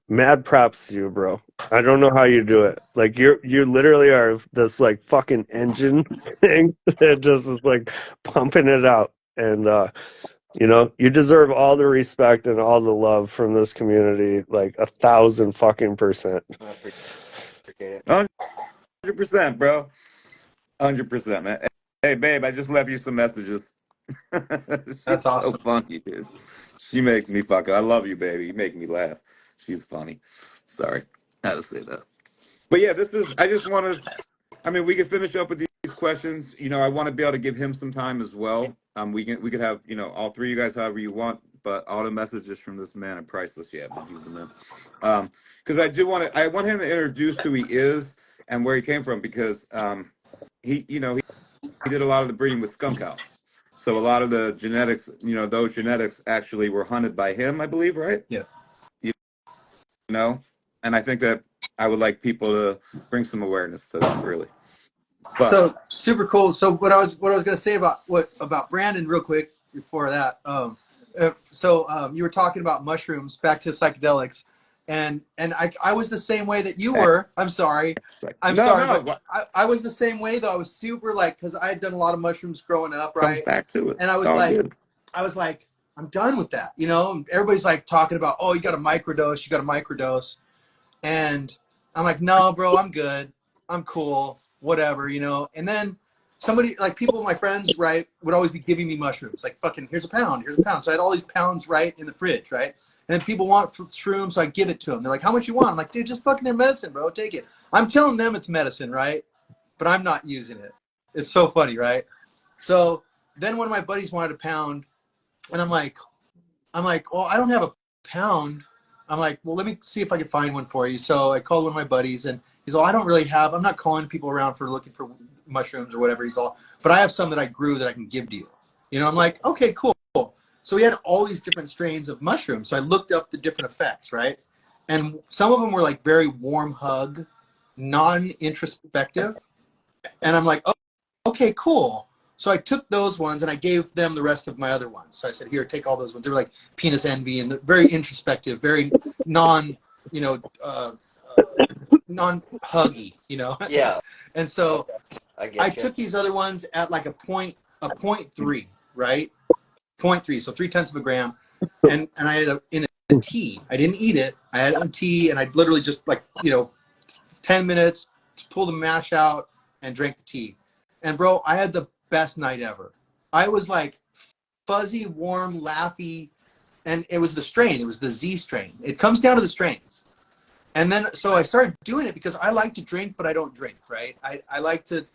mad props to you, bro. I don't know how you do it. Like you literally are this fucking engine thing that just is pumping it out. And you deserve all the respect and all the love from this community, 1,000 fucking percent. I appreciate it. 100%, bro. 100%, man. Hey, babe, I just left you some messages. She's That's awesome. so funny, dude. She makes me I love you, baby. You make me laugh. She's funny. Sorry, I had to say that. But yeah, I just want to. We can finish up with these questions. I want to be able to give him some time as well. We could have all three of you guys however you want, but all the messages from this man are priceless. Yeah, but he's the man. Because I want him to introduce who he is and where he came from, because he did a lot of the breeding with skunk house. So a lot of the genetics, those genetics actually were hunted by him, I believe, right? Yeah. And I think that I would like people to bring some awareness to that, really. But, so super cool. So what I was going to say about Brandon real quick before that. You were talking about mushrooms, back to psychedelics, and I was the same way that you were. I'm sorry. But I was the same way though. I was super because I had done a lot of mushrooms growing up, right? Comes back to it. And I was like, I'm done with that. Everybody's talking about, oh, you got to microdose. And I'm like, no, bro, I'm good. I'm cool. Whatever, And then somebody, people, my friends, right, would always be giving me mushrooms. Fucking, here's a pound. So I had all these pounds, right, in the fridge, right? And then people want shrooms, so I give it to them. They're like, how much you want? I'm like, dude, just fucking their medicine, bro. Take it. I'm telling them it's medicine, right? But I'm not using it. It's so funny, right? So then one of my buddies wanted a pound, and I'm like, well, I don't have a pound. I'm like, well, let me see if I can find one for you. So I called one of my buddies, and he's all, I'm not calling people around for looking for mushrooms or whatever. He's all, but I have some that I grew that I can give to you. I'm like, okay, cool. So we had all these different strains of mushrooms. So I looked up the different effects, right? And some of them were very warm hug, non-introspective. And I'm like, oh, okay, cool. So I took those ones and I gave them the rest of my other ones. So I said, here, take all those ones. They were penis envy and very introspective, very non-huggy, Yeah. And so I took these other ones at a 0.3, right? 0.3, so 0.3 of a gram. And I had in a tea. I didn't eat it. I had it in tea, and I literally just 10 minutes, pull the mash out and drank the tea. And bro, I had the best night ever. I was fuzzy, warm, laughy, and it was the strain. It was the Z strain. It comes down to the strains. And then so I started doing it because I like to drink, but I don't drink, right? I like to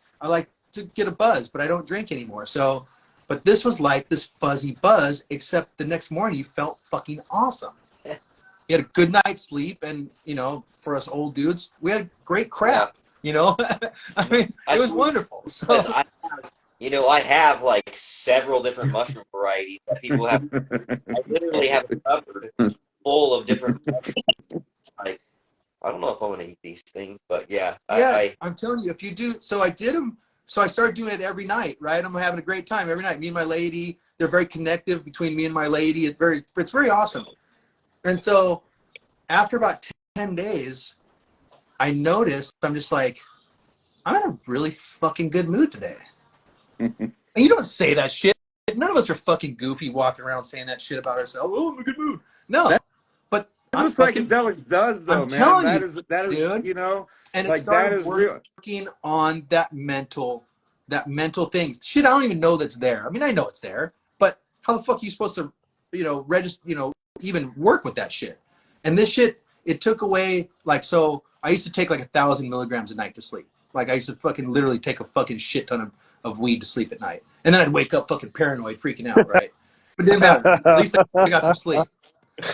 get a buzz, but I don't drink anymore. So, but this was like this fuzzy buzz, except the next morning you felt fucking awesome. You had a good night's sleep, and you know, for us old dudes, we had great crap. You know, I mean, it was wonderful. So, I have like several different mushroom varieties that people have. I literally have a cupboard full of different mushrooms. Like, I don't know if I'm gonna eat these things, but yeah, I'm telling you, if you do, so I did them. So I started doing it every night, right? I'm having a great time every night. Me and my lady, they're very connective between me and my lady. It's very awesome. And so after about 10 days, I noticed I'm just like, I'm in a really fucking good mood today. And you don't say that shit. None of us are fucking goofy walking around saying that shit about ourselves. Oh, I'm in a good mood. No. But That's what psychedelics does, though, I'm man. telling That you, is, dude. you know, and it like that is real. working on that mental thing. Shit, I don't even know that's there. I mean, I know it's there, but how the fuck are you supposed to, register, even work with that shit? And this shit, it took away, like, so I used to take like 1,000 milligrams a night to sleep. Like I used to fucking literally take a fucking shit ton of weed to sleep at night. And then I'd wake up fucking paranoid, freaking out, right? But it didn't matter. At least I got some sleep.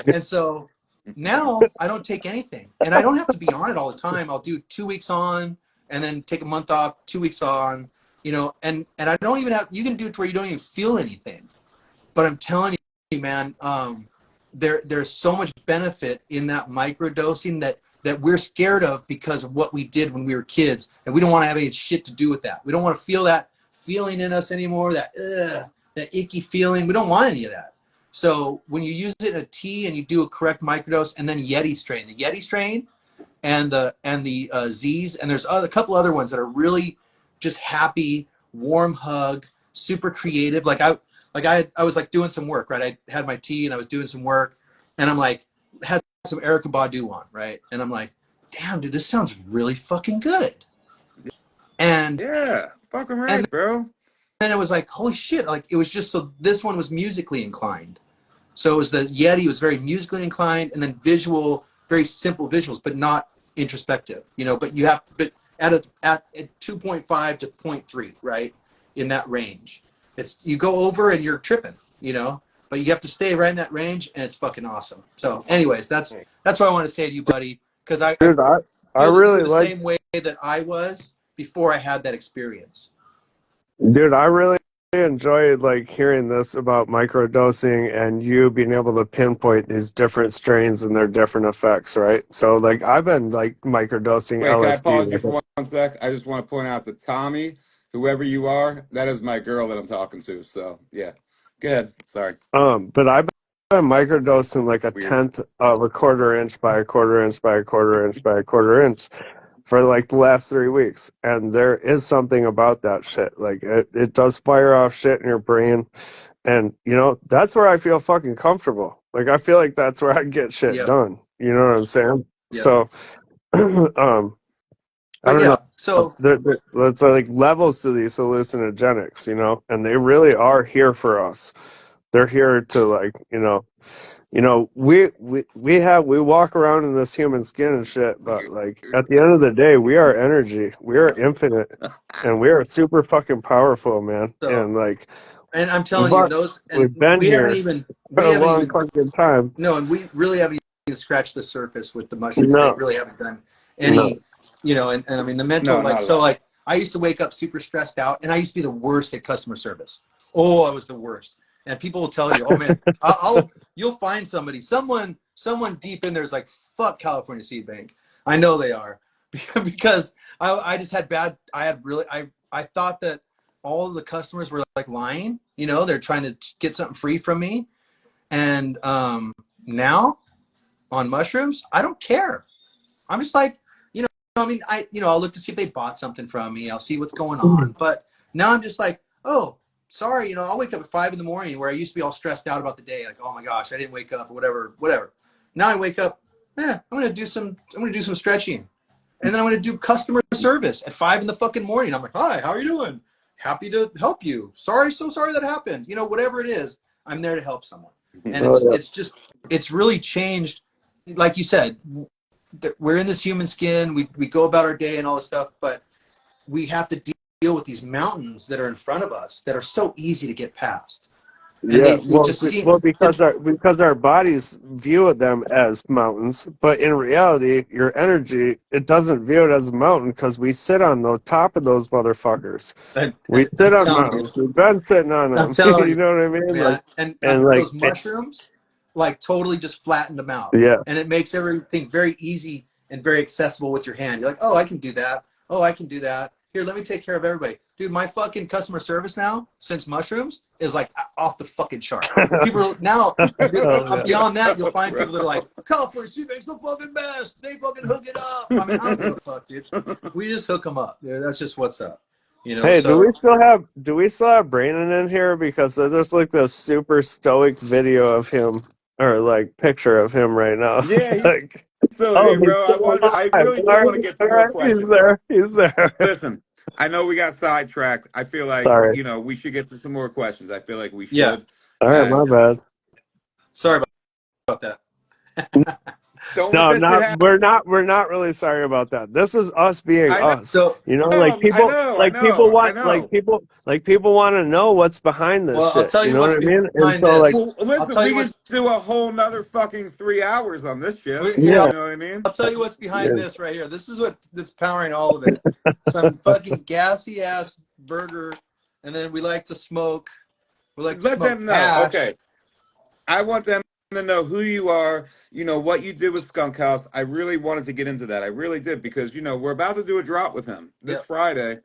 And so now I don't take anything, and I don't have to be on it all the time. I'll do 2 weeks on and then take a month off, 2 weeks on, and I don't even have, you can do it to where you don't even feel anything. But I'm telling you, man, there's so much benefit in that microdosing that we're scared of because of what we did when we were kids, and we don't want to have any shit to do with that. We don't want to feel that feeling in us anymore, that icky feeling. We don't want any of that. So when you use it in a tea and you do a correct microdose, and then the Yeti strain and the Z's, and there's a couple other ones that are really just happy, warm hug, super creative. Like I was like doing some work, right? I had my tea and I was doing some work, and I'm like, had some Erykah Badu on, right? And I'm like, damn, dude, this sounds really fucking good. And yeah, fucking right, bro. And it was like, holy shit! Like it was just, so this one was musically inclined. So it was the Yeti was very musically inclined, and then visual, very simple visuals, but not introspective. But you have, but at 2.5 to 0.3, right, in that range. It's, you go over and you're tripping, but you have to stay right in that range, and it's fucking awesome. So, anyways, that's what I want to say to you, buddy, because I really the same way that I was before I had that experience. Dude, I really enjoyed like hearing this about microdosing and you being able to pinpoint these different strains and their different effects, right? So like I've been like microdosing LSD. Can I pause you for one sec? I just want to point out that Tommy, whoever you are, that is my girl that I'm talking to. So yeah, go ahead. Sorry. But I've been microdosing like a tenth of a quarter inch by a quarter inch by a quarter inch by a quarter inch for like the last 3 weeks, and there is something about that shit. Like it does fire off shit in your brain, and that's where I feel fucking comfortable. Like I feel like that's where I get shit done. You know what I'm saying? Yep. So I don't know. So there's like levels to these hallucinogenics, and they really are here for us. They're here to like, we walk around in this human skin and shit, but like at the end of the day, we are energy. We are infinite, and we are super fucking powerful, man. And I'm telling you, those, and we've been here for a long fucking time. No, and we really haven't even scratched the surface with the mushrooms. No. We really haven't done any, and I mean the mental, like I used to wake up super stressed out, and I used to be the worst at customer service. Oh, I was the worst. And people will tell you, oh man, you'll find someone deep in there's like, fuck California Seed Bank. I know they are, because I just had I thought that all of the customers were like lying, they're trying to get something free from me. And now on mushrooms, I don't care. I'm just like, I'll look to see if they bought something from me. I'll see what's going on. But now I'm just like, oh, sorry, I'll wake up at 5 a.m, where I used to be all stressed out about the day, like, oh my gosh, I didn't wake up, or whatever. Now I wake up, I'm gonna do some stretching, and then I'm gonna do customer service at 5 in the fucking morning. I'm like, hi, how are you doing? Happy to help you. So sorry that happened. Whatever it is, I'm there to help someone. And it's really changed. Like you said, we're in this human skin. We go about our day and all this stuff, but we have to deal with these mountains that are in front of us that are so easy to get past. And Yeah, they just seem because our bodies view them as mountains, but in reality, your energy, it doesn't view it as a mountain because we sit on the top of those motherfuckers. We sit I'm on telling you. mountains. We've been sitting on them. I'm telling You you, know what I mean? man. Like, and like, those mushrooms, like totally just flattened them out. yeah. And it makes everything very easy and very accessible with your hand. You're like, oh, I can do that. Oh, I can do that. Here, let me take care of everybody. Dude, my fucking customer service now, since mushrooms, is like off the fucking chart. People are, now, beyond that, you'll find people that are like, California Seed Bank's the fucking best. They fucking hook it up. I mean, I don't give a fuck, dude. We just hook them up. Dude, that's just what's up. You know, Hey, so, do we still have Brandon in here? Because there's like this super stoic video of him, or like picture of him right now. Yeah, Like, he's still here, bro. I really do want to get to more questions. He's there. Listen, I know we got sidetracked. I feel like, Sorry. we should get to some more questions. I feel like we should. Yeah. All right, my bad. Sorry about that. Don't No, let this shit happen. we're not really sorry about that. This is us being I know. us. So, You know, No, like people, I know. people want to know what's behind this well, shit. I'll tell you know what's what I mean? And behind so, this. like, Well, listen, tell we you can do a whole nother fucking 3 hours on this shit. Yeah. You know what I mean? I'll tell you what's behind this right here. This is that's powering all of it. Some fucking gassy ass burger, and then we like to smoke. We like to Let smoke them know. hash. Okay. I want them to know who you are, what you did with Skunk House. I really wanted to get into that. I really did because, we're about to do a drop with him this Friday.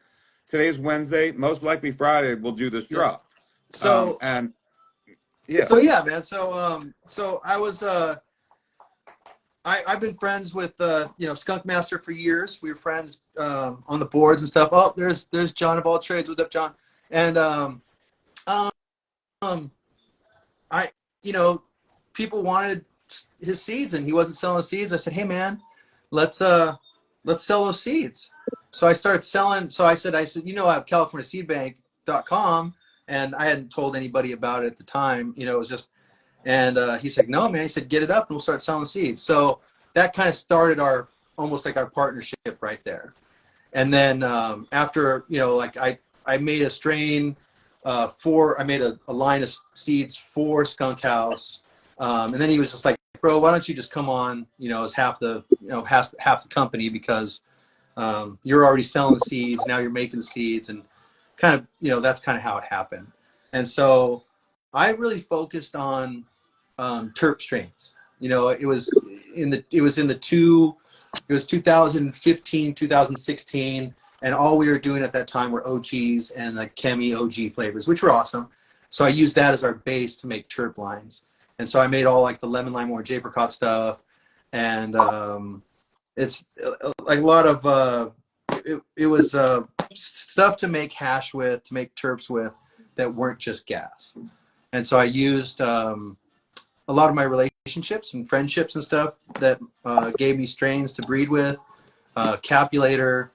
Today's Wednesday. Most likely Friday we'll do this drop. So, So yeah, man. So I was I've been friends with Skunk Master for years. We were friends on the boards and stuff. Oh, there's John of all trades. What's up, John? And people wanted his seeds and he wasn't selling seeds. I said, hey man, let's sell those seeds. So I started selling. So I said, I have CaliforniaSeedBank.com, and I hadn't told anybody about it at the time. It was just, and he said, no, man. He said, get it up and we'll start selling seeds. So that kind of started almost like our partnership right there. And then after, I made a strain I made a line of seeds for Skunk House. And then he was just like, bro, why don't you just come on, as half the company, because you're already selling the seeds. Now you're making the seeds, and kind of, that's kind of how it happened. And so I really focused on terp strains. It was 2015, 2016. And all we were doing at that time were OGs and like Chemi OG flavors, which were awesome. So I used that as our base to make terp lines. And so I made all like the lemon, lime, orange, apricot stuff. And it's like a lot of, it was stuff to make hash with, to make terps with, that weren't just gas. And so I used a lot of my relationships and friendships and stuff that gave me strains to breed with. Capulator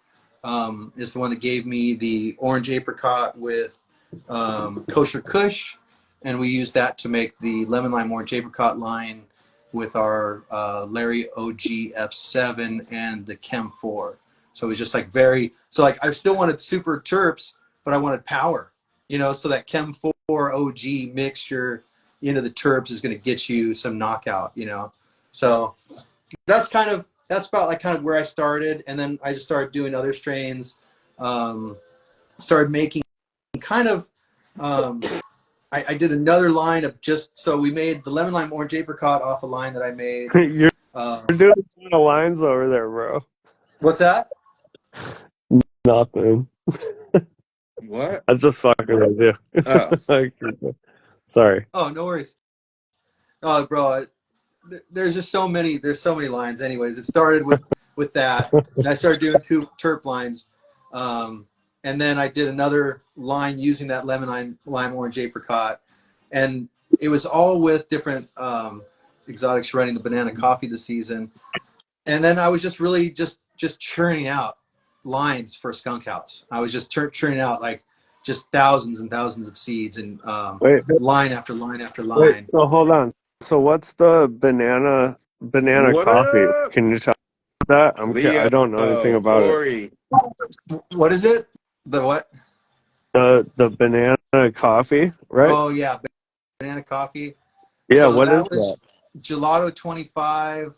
is the one that gave me the orange apricot with Kosher Kush, and we used that to make the lemon lime orange apricot line with our Larry OG F7 and the Chem 4. So it was just like I still wanted super terps, but I wanted power, so that Chem 4 OG mixture into the terps is going to get you some knockout, So that's about like kind of where I started, and then I just started doing other strains. Started making kind of. I did another line of so we made the lemon lime orange apricot off a line that I made. You're doing a ton of lines over there, bro. What's that? Nothing. What? I'm just fucking with you. Oh. Sorry. Oh, no worries. Oh, bro. There's so many lines. Anyways, it started with that, and I started doing 2 terp lines, and then I did another line using that lemon lime orange apricot, and it was all with different exotics running the banana coffee this season, and then I was just really just churning out lines for Skunk House. I was just churning out like just thousands and thousands of seeds, and line after line after line. Wait, so hold on. So what's the banana What coffee? up? Can you tell? that? I Leo, don't know anything about it. Tori. What is it? The what? The banana coffee, right? Oh yeah, banana coffee. Yeah, So what is that was that? gelato 25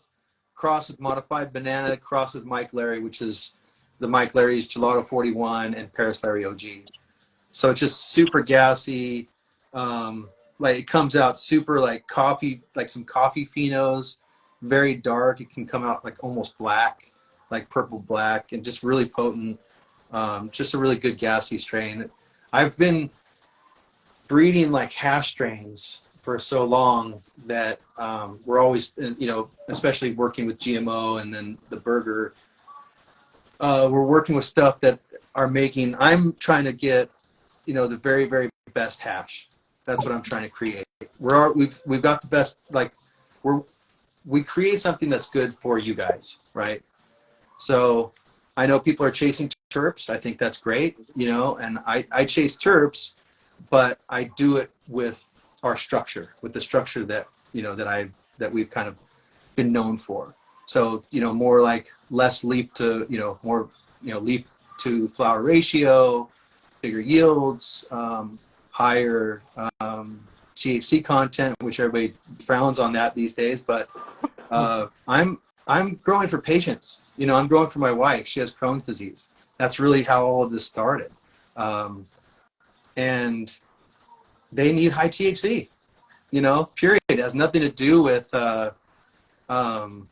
crossed with modified banana crossed with Mike Larry, which is the Mike Larry's gelato 41 and Paris Larry OG. So it's just super gassy. Like it comes out super like coffee, like some coffee phenos, very dark. It can come out like almost black, like purple black, and just really potent. Just a really good gassy strain. I've been breeding like hash strains for so long that we're always, especially working with GMO and then the burger, we're working with stuff that are making. I'm trying to get, the very, very best hash. That's what I'm trying to create. We've got the best. Like we create something that's good for you guys, right? So I know people are chasing terps. I think that's great, and I chase terps, but I do it with our structure, with the structure that, that we've kind of been known for. So, more like less leaf to, more, leaf to flower ratio, bigger yields, higher THC content, which everybody frowns on that these days. But I'm growing for patients. I'm growing for my wife. She has Crohn's disease. That's really how all of this started. And they need high THC, period. It has nothing to do with, trying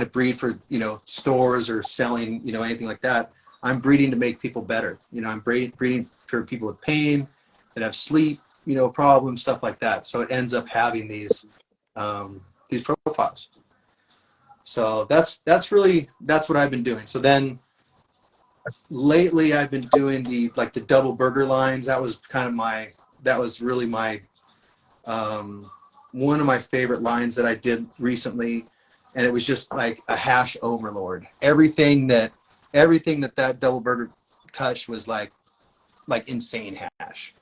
to breed for, stores or selling, anything like that. I'm breeding to make people better. I'm breeding for people with pain, that have sleep, problems, stuff like that. So it ends up having these profiles. So that's what I've been doing. So then lately I've been doing the double burger lines. That was really my one of my favorite lines that I did recently, and it was just like a hash overlord. Everything that double burger touched was like insane hash,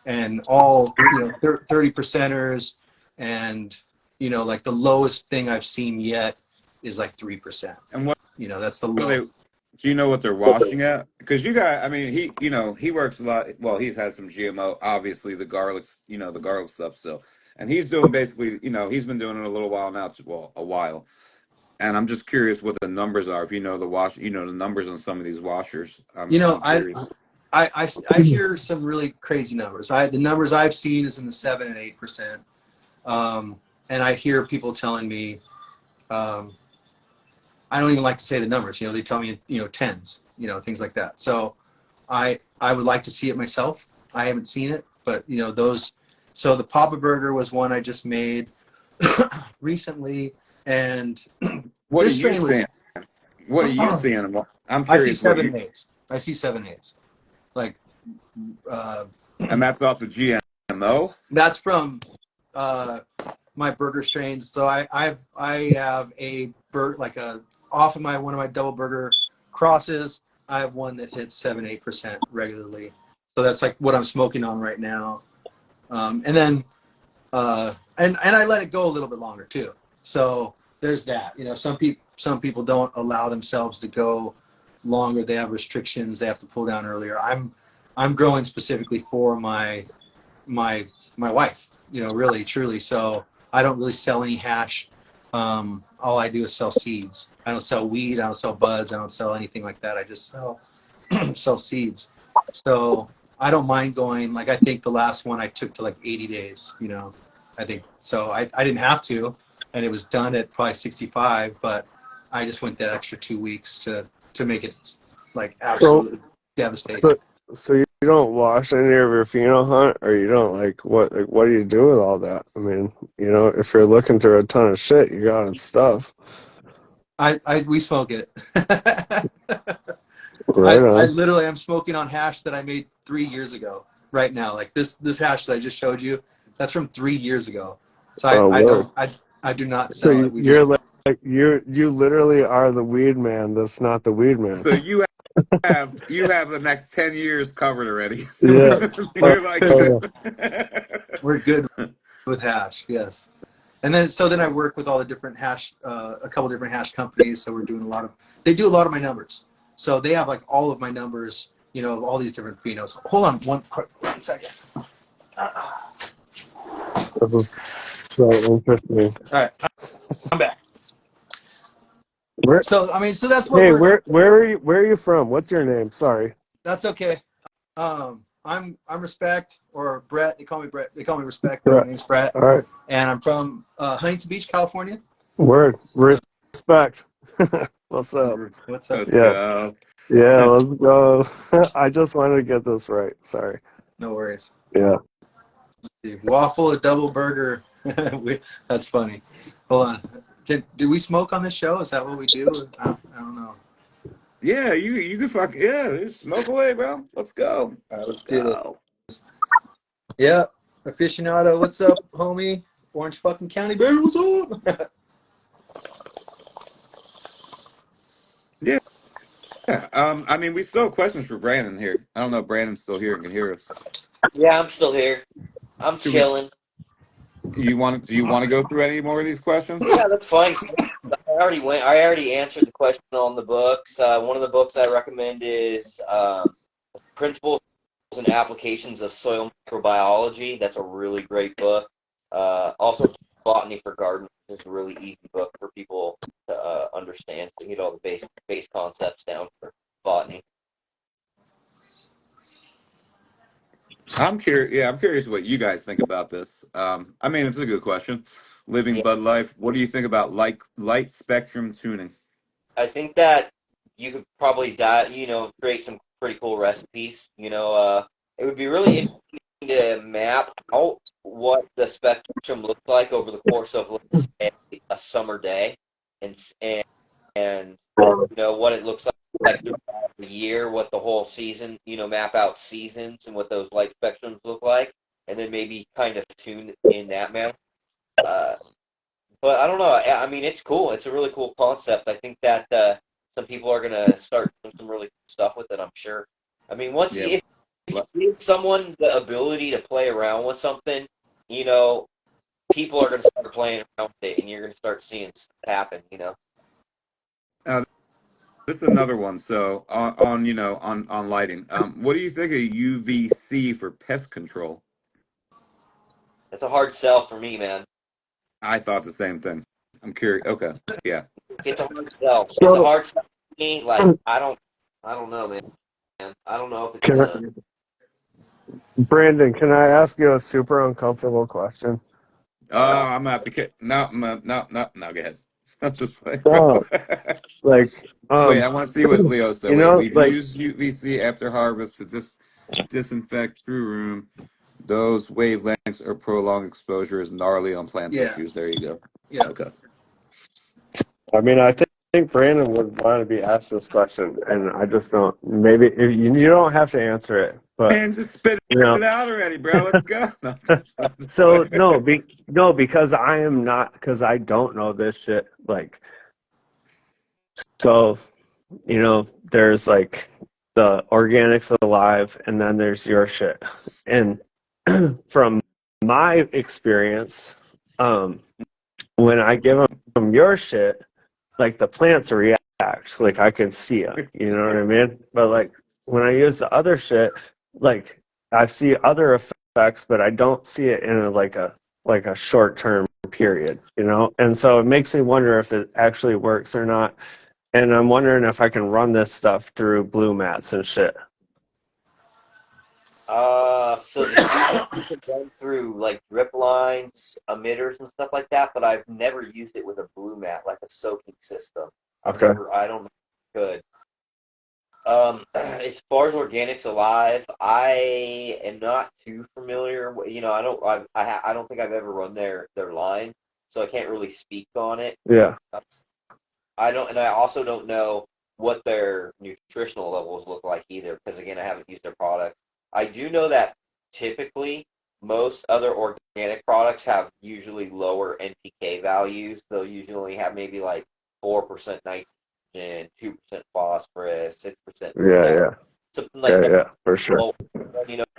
and all 30 percenters, and like the lowest thing I've seen yet is like 3%. And what That's the are low. they? Do you know what they're washing at? Because you got, I mean, he works a lot. Well, he's had some GMO, obviously the garlic, the garlic stuff still, and he's doing basically, he's been doing it a little while now, well, a while. And I'm just curious what the numbers are. If you know the numbers on some of these washers, I'm curious. I hear some really crazy numbers. The numbers I've seen is in the 7 and 8%, and I hear people telling me, I don't even like to say the numbers. They tell me tens, things like that. So I would like to see it myself. I haven't seen it, but those. So the Papa Burger was one I just made recently, and What are this you strain was. seeing? What are you seeing? I'm I see curious. 7 and 8s. I see 7 8s. Like, And that's off the GMO. that's from my burger strains. So I have a off of one of my double burger crosses. I have one that hits 7-8% regularly. So that's like what I'm smoking on right now. And then and I let it go a little bit longer too. So there's that. Some people don't allow themselves to go longer. They have restrictions. They have to pull down earlier. I'm growing specifically for my wife. Really truly. So I don't really sell any hash. All I do is sell seeds. I don't sell weed. I don't sell buds. I don't sell anything like that. I just sell seeds. So I don't mind going. Like I think the last one I took to like 80 days. I think so. I didn't have to, and it was done at probably 65. But I just went that extra 2 weeks to make it like absolutely devastating. So you don't wash any of your pheno hunt, or you don't what do you do with all that? I mean, if you're looking through a ton of shit, you got stuff. We smoke it. Right on. I literally am smoking on hash that I made 3 years ago. Right now, like this hash that I just showed you, that's from 3 years ago. So I do not sell it. You literally are the weed man. That's not the weed man. So you have the next 10 years covered already. Yeah. We're good with hash. Yes. And then I work with all the different hash, a couple different hash companies. So we're doing they do a lot of my numbers. So they have like all of my numbers, you know, all these different phenos. Hold on one second. This is so interesting. All right, I'm back. Where, So that's what hey, we're. where are you from? What's your name? Sorry. That's okay. I'm Respect, or Brett. They call me Brett. They call me Respect. Brett. My name's Brett. All right. And I'm from Huntington Beach, California. Word. Respect. What's up? What's up? Let's Yeah. go. Yeah, let's go. I just wanted to get this right. Sorry. No worries. Yeah. Waffle, a double burger. That's funny. Hold on. Do we smoke on this show? Is that what we do? I don't know. Yeah, you can smoke away, bro. Let's go. All right, Let's do go. this. Yeah, aficionado. What's up, homie? Orange fucking County Bear. What's up? Yeah. I mean, we still have questions for Brandon here. I don't know if Brandon's still here and can hear us. Yeah, I'm still here. I'm Should we? chilling. Do you want to go through any more of these questions? Yeah, that's fine. I already answered the question on the books. One of the books I recommend is Principles and Applications of Soil Microbiology. That's a really great book. Also, Botany for Gardeners is a really easy book for people to understand. So you get all the base concepts down for botany. I'm curious. Yeah, I'm curious what you guys think about this. I mean, it's a good question. Living Yeah, Bud Life. What do you think about light spectrum tuning? I think that you could probably create some pretty cool recipes. It would be really interesting to map out what the spectrum looks like over the course of, let's say, a summer day, and what it looks like throughout the year, what the whole season, map out seasons and what those light spectrums look like, and then maybe kind of tune in that manner. But I don't know. I mean, it's cool. It's a really cool concept. I think that some people are going to start doing some really cool stuff with it, I'm sure. I mean, if you give someone the ability to play around with something, people are going to start playing around with it, and you're going to start seeing stuff happen, This is another one. So on lighting. What do you think of UVC for pest control? It's a hard sell for me, man. I thought the same thing. I'm curious. Okay. Yeah. It's a hard sell. It's So- a hard sell for me. Like, I don't know, man. I don't know if it's gonna. Brandon, can I ask you a super uncomfortable question? I'm gonna have to. No, no. Go ahead. I'm just like, No. Like, wait. I want to see what Leo said. you Wait, know, we've like, used UVC after harvest to disinfect true room. Those wavelengths or prolonged exposure is gnarly on plant Yeah. tissues. There you go. Yeah. Okay. I mean, I think Brandon would want to be asked this question, and I just don't. Maybe if you don't have to answer it, but Man, just spit you know. it out already, bro. Let's go. No, So no, because because I don't know this shit. Like, so there's like the organics alive, and then there's your shit, and from my experience, when I give them your shit, like the plants react, like I can see them, you know what I mean? But like when I use the other shit, like I see other effects, but I don't see it in like a short term period, and so it makes me wonder if it actually works or not. And I'm wondering if I can run this stuff through blue mats and shit. So the you can run through like drip lines, emitters, and stuff like that, but I've never used it with a blue mat, like a soaking system. Okay. I don't know if I could. As far as organics alive, I am not too familiar. I don't think I've ever run their line, so I can't really speak on it. Yeah. I also don't know what their nutritional levels look like either, because again, I haven't used their product. I do know that typically most other organic products have usually lower NPK values. They'll usually have maybe like 4% nitrogen, 2% phosphorus, 6%. Yeah. Something like that. Yeah, for sure.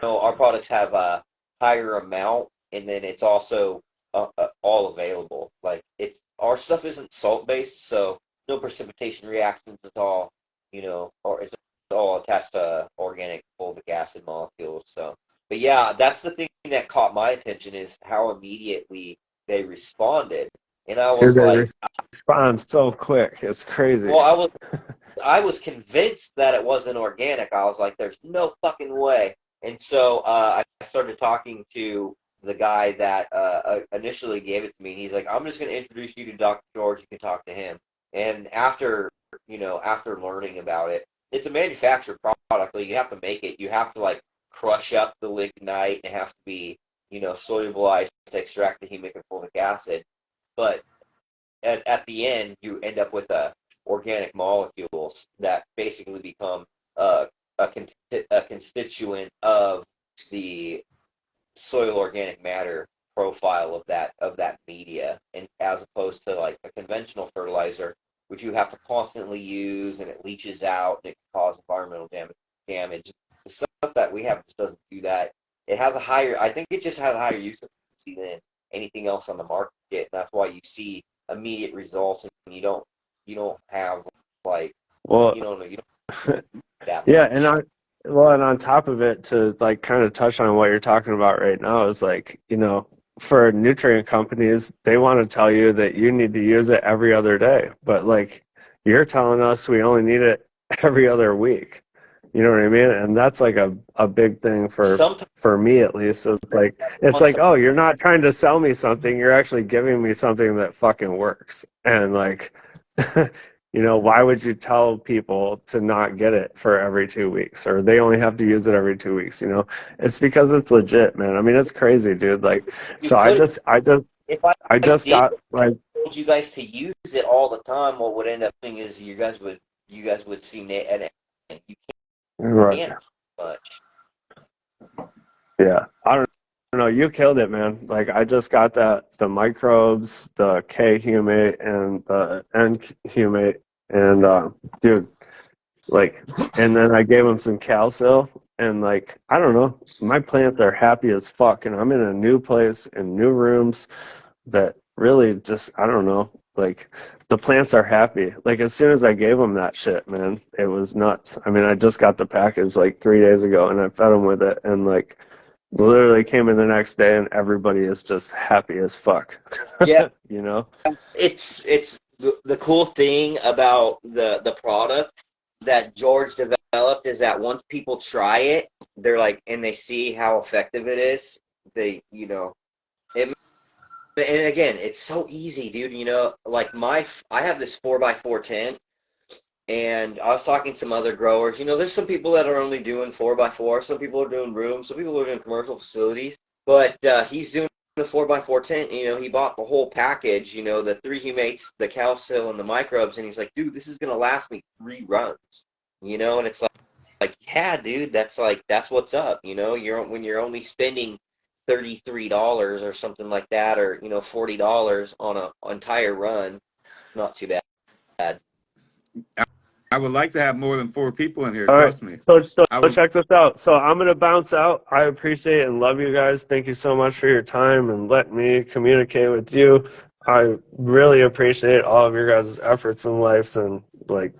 Well, our products have a higher amount, and then it's also all available. Like our stuff isn't salt based, so no precipitation reactions at all. Or it's all attached to organic fulvic acid molecules. So, but yeah, that's the thing that caught my attention is how immediately they responded, and I Dude, was they like, respond so quick. It's crazy. well, I was convinced that it wasn't organic. I was like, there's no fucking way. And so I started talking to the guy that initially gave it to me. And he's like, I'm just going to introduce you to Dr. George. You can talk to him. And after learning about it, it's a manufactured product. Like, you have to make it. You have to, like, crush up the lignite. It has to be, solubilized to extract the humic and fulvic acid. But at the end, you end up with organic molecules that basically become a constituent of the soil organic matter profile of that media, and as opposed to like a conventional fertilizer, which you have to constantly use and it leaches out and it can cause environmental damage. The stuff that we have just doesn't do that. I think it just has a higher use efficiency than anything else on the market. That's why you see immediate results, and you don't have like Well, you don't that yeah, much. and on top of it, to like kind of touch on what you're talking about right now is like, for nutrient companies, they want to tell you that you need to use it every other day, but like you're telling us we only need it every other week. You know what I mean? And that's like a big thing Sometimes for me at least. It's like, oh, you're not trying to sell me something, you're actually giving me something that fucking works. And like why would you tell people to not get it for every 2 weeks, or they only have to use it every 2 weeks? It's because it's legit, man. I mean, it's crazy, dude. Like, you so could if I I just did got like, told you guys to use it all the time, what would end up happening is you guys would see and you right. can't much. Yeah, I don't know. You killed it, man. Like, I just got the microbes, the K humate, and the N humate, and dude, like, and then I gave them some calcium, and like, I don't know, my plants are happy as fuck, and I'm in a new place in new rooms that really just, I don't know, like, the plants are happy. Like, as soon as I gave them that shit, man, it was nuts. I mean, I just got the package like 3 days ago, and I fed them with it, and like, literally came in the next day, and everybody is just happy as fuck. Yeah, You know? it's the cool thing about the product that George developed is that once people try it, they're like, and they see how effective it is. They, it. And again, it's so easy, dude. Like I have this 4x4 tent, and I was talking to some other growers. There's some people that are only doing 4x4. Some people are doing rooms. Some people are doing commercial facilities. But he's doing a 4x4 tent. He bought the whole package. The 3 humates, the calcium, and the microbes. And he's like, dude, this is gonna last me 3 runs. And it's like, yeah, dude, that's what's up. When you're only spending $33 or something like that, or $40 on an entire run, it's not too bad. I would like to have more than 4 people in here. All right. Trust me. So I would. check this out. So I'm going to bounce out. I appreciate and love you guys. Thank you so much for your time and letting me communicate with you. I really appreciate all of your guys' efforts in life, and like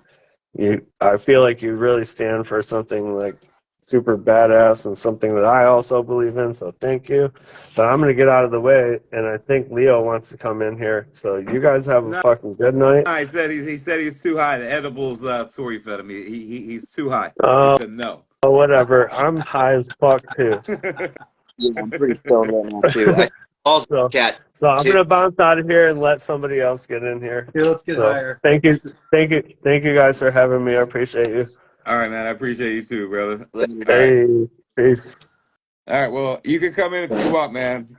I feel like you really stand for something like super badass and something that I also believe in. So thank you. But I'm going to get out of the way, and I think Leo wants to come in here. So you guys have a No, fucking good night. he said he's too high. The edibles Tori fed him. He's too high. He Oh, said no. whatever. I'm high as fuck too. Yeah, I'm pretty stoned right now too. I also chat So I'm too. gonna bounce out of here and let somebody else get in here. Here, let's get higher. Thank you guys for having me. I appreciate you. All right, man. I appreciate you too, brother. Later. All right. Hey, peace. All right. Well, you can come in if you want, man.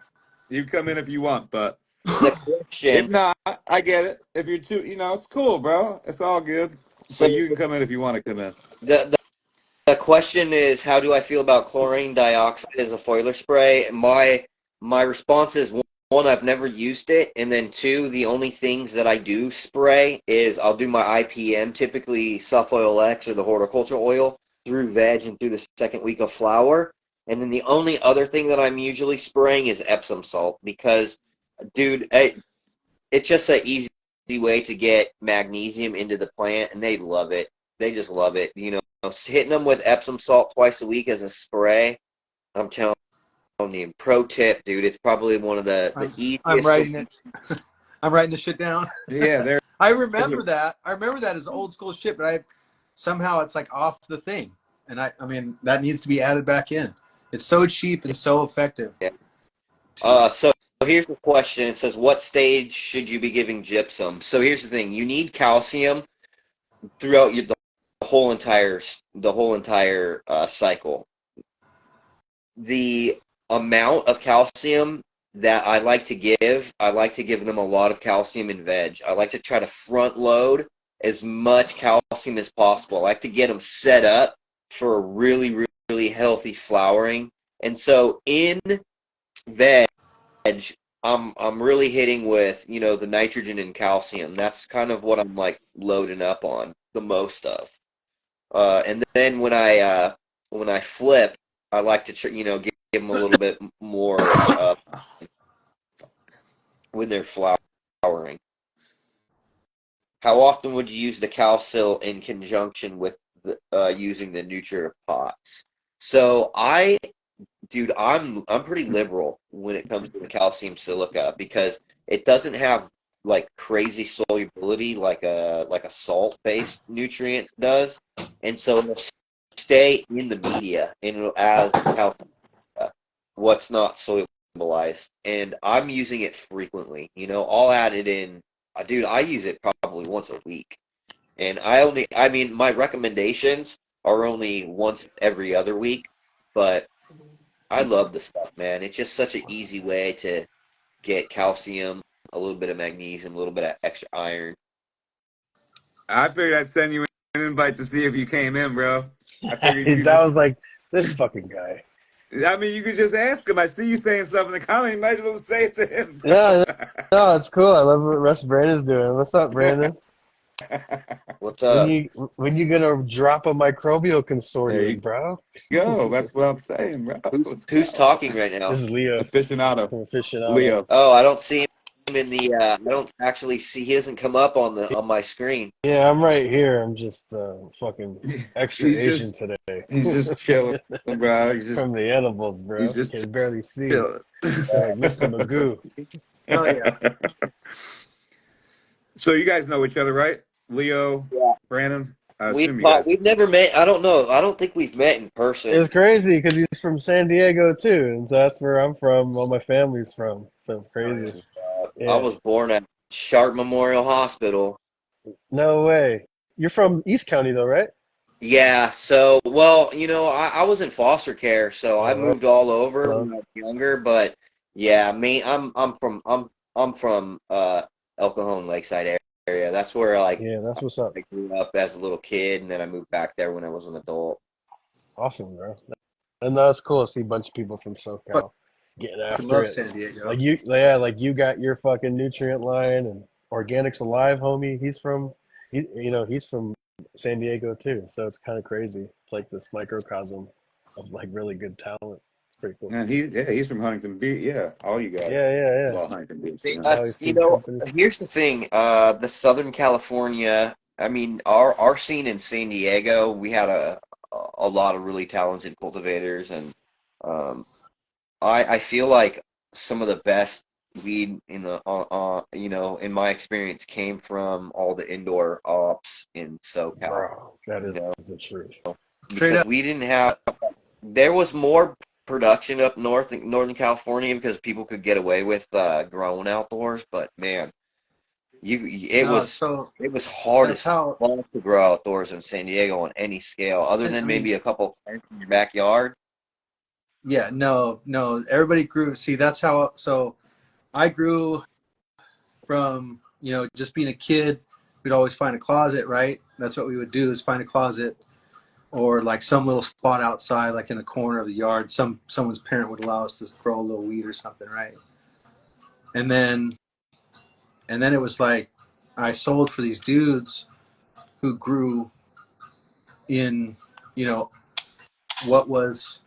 You come in if you want, but The if question. not, I get it. If you're too, it's cool, bro. It's all good. So But you can come in if you want to come in. the question is, how do I feel about chlorine dioxide as a foliar spray? My response is, one, I've never used it, and then 2, the only things that I do spray is I'll do my IPM, typically Sulfoil X or the horticultural oil, through veg and through the second week of flower. And then the only other thing that I'm usually spraying is Epsom salt, because dude, it's just an easy way to get magnesium into the plant, and they love it. They just love it. You know, hitting them with Epsom salt twice a week as a spray. I'm telling you, pro tip, dude. It's probably one of the easiest. I'm writing it. I'm writing the shit down. Yeah, there. I remember that. I remember that as old school shit, but somehow it's like off the thing, and I mean that needs to be added back in. It's so cheap and so effective. Yeah. So here's the question. It says, what stage should you be giving gypsum? So here's the thing. You need calcium throughout the whole entire cycle. The amount of calcium that I like to give them a lot of calcium in veg. I like to try to front load as much calcium as possible. I like to get them set up for a really, really healthy flowering. And so in veg, I'm really hitting with, you know, the nitrogen and calcium. That's kind of what I'm like loading up on the most of. And then when I flip, I like to you know, give them a little bit more when they're flowering. How often would you use the Calcil in conjunction with using the Nutria pots? So dude, I'm pretty liberal when it comes to the calcium silica because it doesn't have like crazy solubility like a salt-based nutrient does, and so it'll stay in the media and as calcium, what's not solubilized. And I'm using it frequently. You know, I'll add it in. Dude, I use it probably once a week, and I mean, my recommendations are only once every other week, but I love the stuff, man. It's just such an easy way to get calcium, a little bit of magnesium, a little bit of extra iron. I figured I'd send you an invite to see if you came in, bro. I figured That was like, this fucking guy. I mean, you could just ask him. I see you saying stuff in the comments. You might as well say it to him. Yeah, no, it's cool. I love what Russ Brandon's doing. What's up, Brandon? What's up? When you gonna drop a microbial There consortium, you bro? go. That's what I'm saying, bro. Who's talking right now? This is Leo. Aficionado. From Aficionado. Leo. Oh, I don't see him in the. I don't actually see. He doesn't come up on my screen. Yeah, I'm right here. I'm just fucking extra He's Asian just- today. He's just chilling, bro. He's just From the edibles, bro. he's just Can barely see. chilling. Like Mr. Magoo. Oh yeah. So you guys know each other, right? Leo, Yeah. Brandon. I assume you guys. We've never met. I don't know. I don't think we've met in person. It's crazy because he's from San Diego too, and so that's where I'm from. All my family's from, so it's crazy. I was born at Sharp Memorial Hospital. No way. You're from East County though, right? Yeah. So, well, you know, I was in foster care, so I moved all over when I was younger. But yeah, I'm from El Cajon Lakeside area. That's where Yeah, that's what's up. I grew up as a little kid, and then I moved back there when I was an adult. Awesome, bro. And that's cool to see a bunch of people from SoCal getting I after love it. San Diego. Like you got your fucking nutrient line and Organics Alive, homie. He's from San Diego too, so it's kind of crazy. It's like this microcosm of like really good talent. It's pretty cool. And he's from Huntington Beach. Yeah, all you guys. Yeah. Well, Huntington Beach. See, You know? you know, here's the thing. The Southern California, I mean, our scene in San Diego, we had a lot of really talented cultivators, and I feel like some of the best weed in the you know, in my experience, came from all the indoor ops in SoCal. Bro, that is You know? the truth. Because we didn't have, there was more production up north in Northern California because people could get away with growing outdoors, but man, it was hard as fuck to grow outdoors in San Diego on any scale, other than maybe a couple plants in your backyard. Yeah, no, everybody grew. See, that's how. So, I grew from, you know, just being a kid. We'd always find a closet, right? That's what we would do, is find a closet, or like some little spot outside, like in the corner of the yard. Someone's parent would allow us to grow a little weed or something, right? And then it was like I sold for these dudes who grew in, you know, what was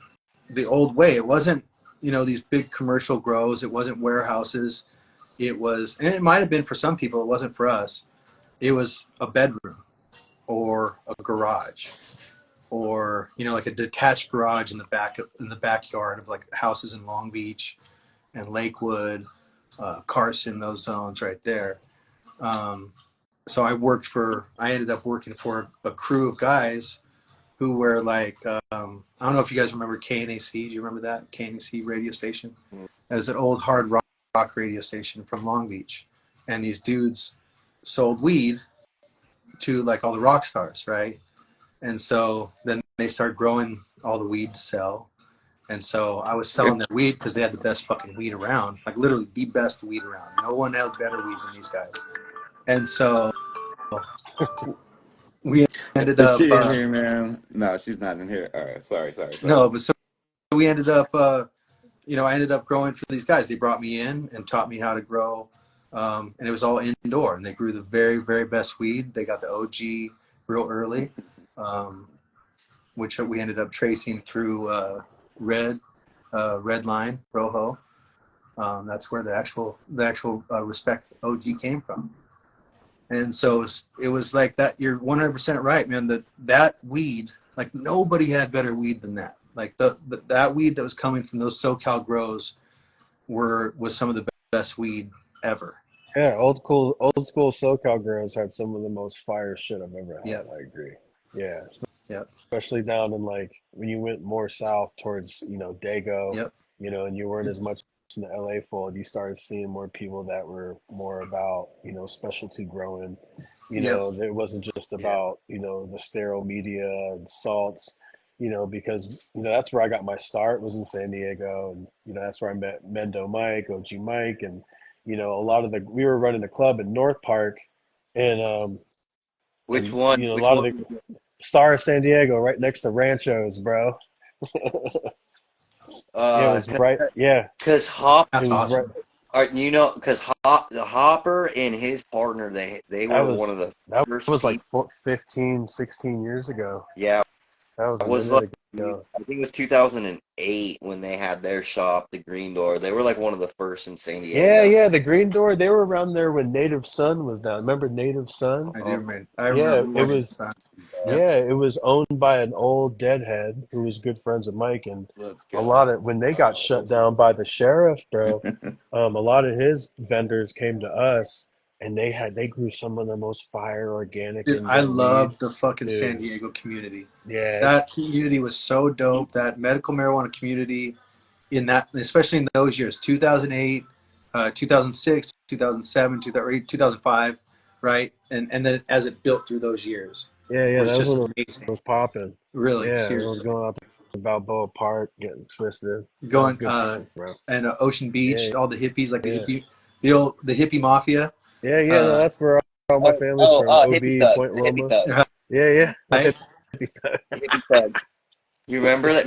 the old way. It wasn't, you know, these big commercial grows. It wasn't warehouses. it was, and it might have been for some people, it wasn't for us. It was a bedroom or a garage, or like a detached garage in the backyard of like houses in Long Beach and Lakewood, Carson, those zones right there. So I ended up working for a crew of guys who were like, I don't know if you guys remember KNAC. Do you remember that KNAC radio station? It was an old hard rock radio station from Long Beach, and these dudes sold weed to like all the rock stars, right? And so then they started growing all the weed to sell. And so I was selling their weed because they had the best fucking weed around, like literally the best weed around. No one had better weed than these guys. And so we ended Is up. she in here, man? No, she's not in here. All right, sorry. No, but so we ended up, I ended up growing for these guys. They brought me in and taught me how to grow, and it was all indoor. And they grew the very, very best weed. They got the OG real early, which we ended up tracing through red line, Rojo. That's where the actual Respect OG came from. And so it was like that. You're 100% right, man. That weed, like nobody had better weed than that. Like that weed that was coming from those SoCal grows was some of the best weed ever. Yeah, old school SoCal grows had some of the most fire shit I've ever had. Yep. I agree. Yeah. Yep. Especially down in like when you went more south towards, Dago, Yep. And you weren't as much in the LA fold, you started seeing more people that were more about, specialty growing. It wasn't just about, the sterile media and salts, because, that's where I got my start, was in San Diego. And, that's where I met Mendo Mike, OG Mike. And, we were running a club in North Park, and, Which one? a lot of the Star of San Diego, right next to Ranchos, bro. It was right. Yeah. Because Hop, That's awesome. right, because Hopper and his partner, they were one of the first. That was like 15, 16 years ago. Yeah. That was like, I think it was 2008 when they had their shop, the Green Door. They were like one of the first in San Diego. Yeah, the Green Door. They were around there when Native Son was down. Remember Native Son? I do, man. I remember. It was. Yeah, it was owned by an old deadhead who was good friends with Mike, and a lot of when they got shut down by the sheriff, bro. A lot of his vendors came to us. And they grew some of the most fire organic. Dude, I love the fucking San Diego community. Yeah, that community was so dope. That medical marijuana community, especially in those years, 2008, 2006, 2007, 2005, right? And then as it built through those years, it was just amazing. It was popping. Really, yeah, seriously. It was going up Balboa Park, getting twisted, going and Ocean Beach, all the hippies, like the hippie mafia. Yeah, that's where all my family's from. OB, Point Loma. Yeah. Right? Hippie thugs. You remember that?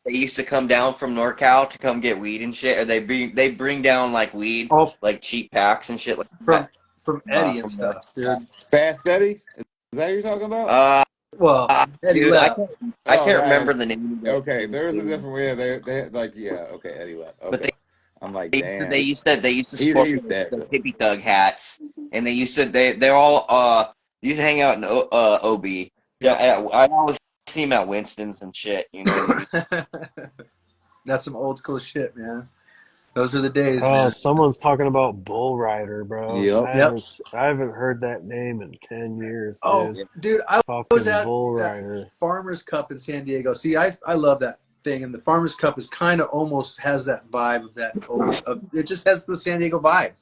They used to come down from NorCal to come get weed and shit, or they bring down like weed, like cheap packs and shit, like from Eddie and stuff, dude. Fast Eddie? Is that who you're talking about? Eddie dude, I can't remember the name. Okay, there's a different way. They like Eddie left. Okay. But damn. They used to sport those hippie thug hats, and they used to used to hang out in OB. Yeah, I always see them at Winston's and shit. That's some old school shit, man. Those are the days. Someone's talking about Bull Rider, bro. Yep. I haven't heard that name in 10 years. Dude, I was at that Farmers Cup in San Diego. See, I love that thing, and the Farmers Cup is kind of almost has that vibe of that it just has the San Diego vibe.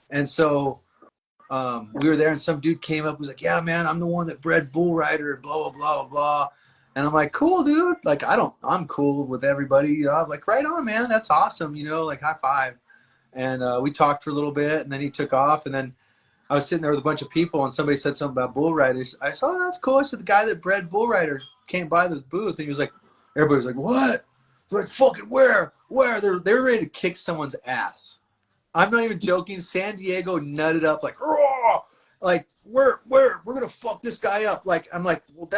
And so we were there, and some dude came up and was like, yeah, man, I'm the one that bred Bull Rider and blah, blah, blah, blah, blah. And I'm like, cool, dude. Like, I'm cool with everybody. I'm like, right on, man. That's awesome. Like, high five. And we talked for a little bit, and then he took off. And then I was sitting there with a bunch of people, and somebody said something about Bull Riders. I said, that's cool. I said, the guy that bred Bull Rider came by the booth, and he was like, everybody was like, what? They're like, fucking where? They're ready to kick someone's ass. I'm not even joking. San Diego nutted up like, raw. Like, we're gonna fuck this guy up. Like, I'm like, well,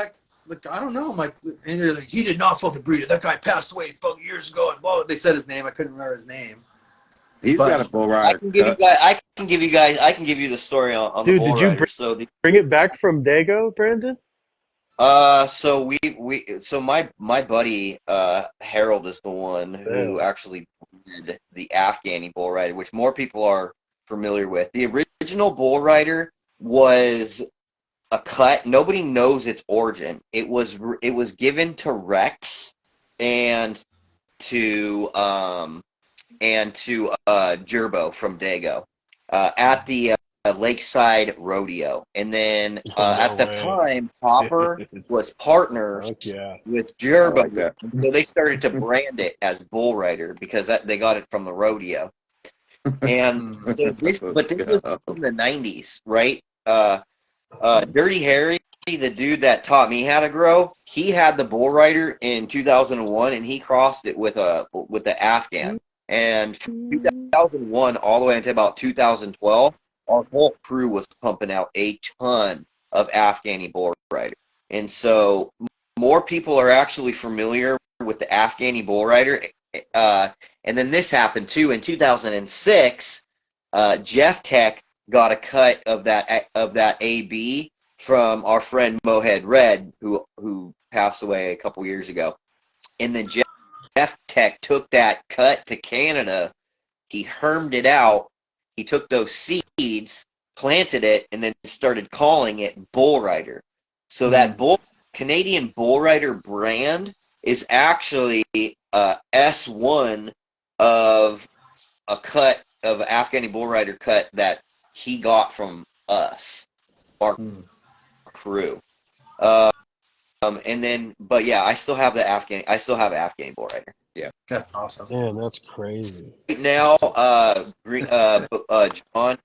I don't know. I'm like, and they're like, he did not fucking breed it. That guy passed away fucking years ago. And blah. They said his name. I couldn't remember his name. He's But got a bull rider cut. I can give you the story on the Dude, bull did you rider. So bring it back from Dago, Brandon? so so my buddy Harold is the one who Damn. actually did the Afghani bull rider, which more people are familiar with. The original bull rider was a cut. Nobody knows its origin. It was given to Rex and to Gerbo from Dago at the Lakeside Rodeo, and then Oh, no at the way. time, Hopper was partners Fuck yeah. with I Gerbo, like that. so they started to brand it as Bull Rider because they got it from the rodeo. And so this was in the '90s, right? Dirty Harry, the dude that taught me how to grow, he had the Bull Rider in 2001, and he crossed it with the Afghan. And from 2001 all the way until about 2012, our whole crew was pumping out a ton of Afghani Bull Rider. And so more people are actually familiar with the Afghani Bull Rider. And then this happened too in 2006. Jeff Tech got a cut of that AB from our friend Mohead Red, who passed away a couple years ago. And then Jeff Tech took that cut to Canada. He hermed it out. He took those seeds, planted it, and then started calling it Bull Rider. So that Canadian Bull Rider brand is actually S1 of a cut of Afghani Bull Rider cut that he got from us, our crew. And then, but yeah, I still have Afghani Bull Rider. Yeah, that's awesome. Damn, that's crazy. Right now, John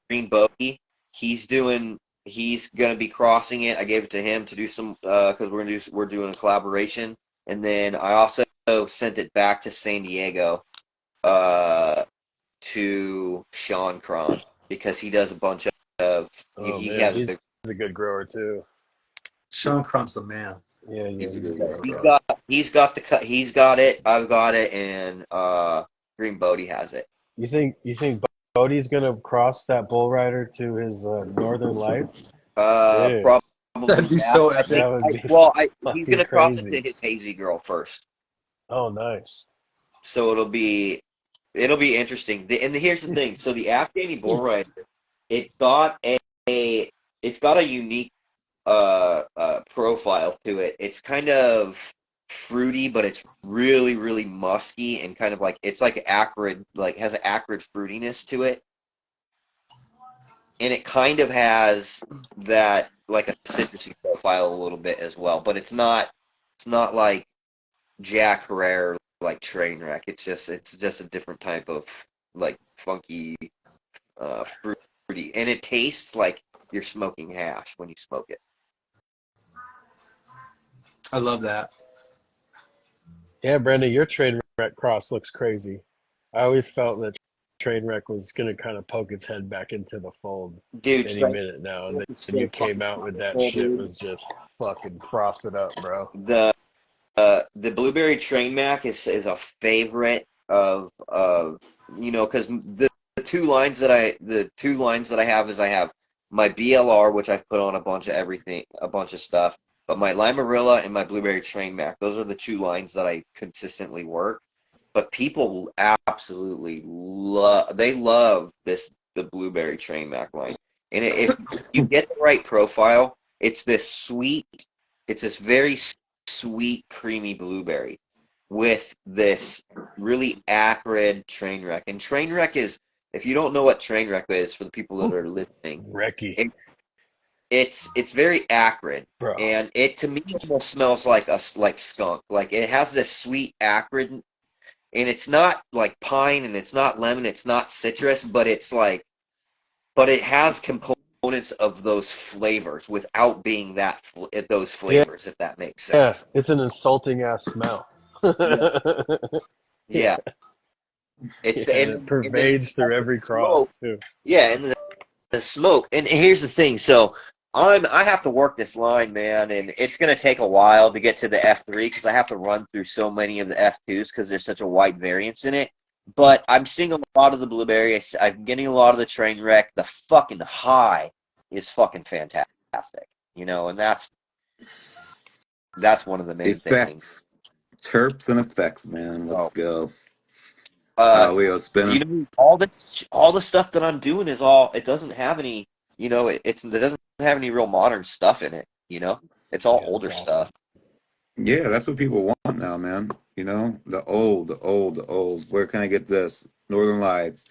Green Bogey, he's gonna be crossing it. I gave it to him to do some because we're doing a collaboration, and then I also sent it back to San Diego to Sean Cron because he does a bunch of He's a good grower too. Sean Cron's the man. Yeah, he's a good grower. He's got the cut. He's got it. I've got it, and Green Bodie has it. You think Bodie's gonna cross that bull rider to his Northern Lights? Probably. That'd be so epic. That would be He's gonna cross it crazy. to his Hazy Girl first. Oh, nice. So it'll be interesting. And here's the thing. So the Afghani Bull Rider, it's got a unique profile to it. It's kind of fruity, but it's really, really musky and kind of like it's like acrid, like has an acrid fruitiness to it. And it kind of has that like a citrusy profile a little bit as well, but it's not like Jack Herrera like Trainwreck. It's just a different type of like funky fruity, and it tastes like you're smoking hash when you smoke it. I love that. Yeah, Brandon, your Trainwreck cross looks crazy. I always felt that Trainwreck was gonna kind of poke its head back into the fold Dude, any minute now, and then you came out with that shit was just fucking frosted up, bro. The Blueberry Train Mac is a favorite of because the two lines that I have is I have my BLR, which I've put on a bunch of stuff, but my Limarilla and my Blueberry Train Mac, those are the two lines that I consistently work. But people absolutely love the Blueberry Train Mac line, and if you get the right profile, it's this very sweet, creamy blueberry with this really acrid Trainwreck. And Trainwreck is, if you don't know what Trainwreck is, for the people that are listening, Wrecky. It's very acrid, bro. And it to me almost smells like skunk. Like it has this sweet acrid, and it's not like pine, and it's not lemon, it's not citrus, but it has components of those flavors without being those flavors, if that makes sense. Yeah, it's an insulting ass smell. Yeah. It pervades through every cross too. Yeah, and the smoke. And here's the thing. So I have to work this line, man, and it's going to take a while to get to the F3 because I have to run through so many of the F2s because there's such a wide variance in it. But I'm seeing a lot of the blueberry. I'm getting a lot of the train wreck. The fucking high is fucking fantastic, you know, and that's one of the main things. Effects. Terps and effects, man. Let's So, go. Leo you spinning. know, all the stuff that I'm doing is all. It doesn't have any, you know, it doesn't have any real modern stuff in it. You know, it's all older stuff. Yeah, that's what people want now, man. You know, the old, the old, the old. Where can I get this? Northern Lights,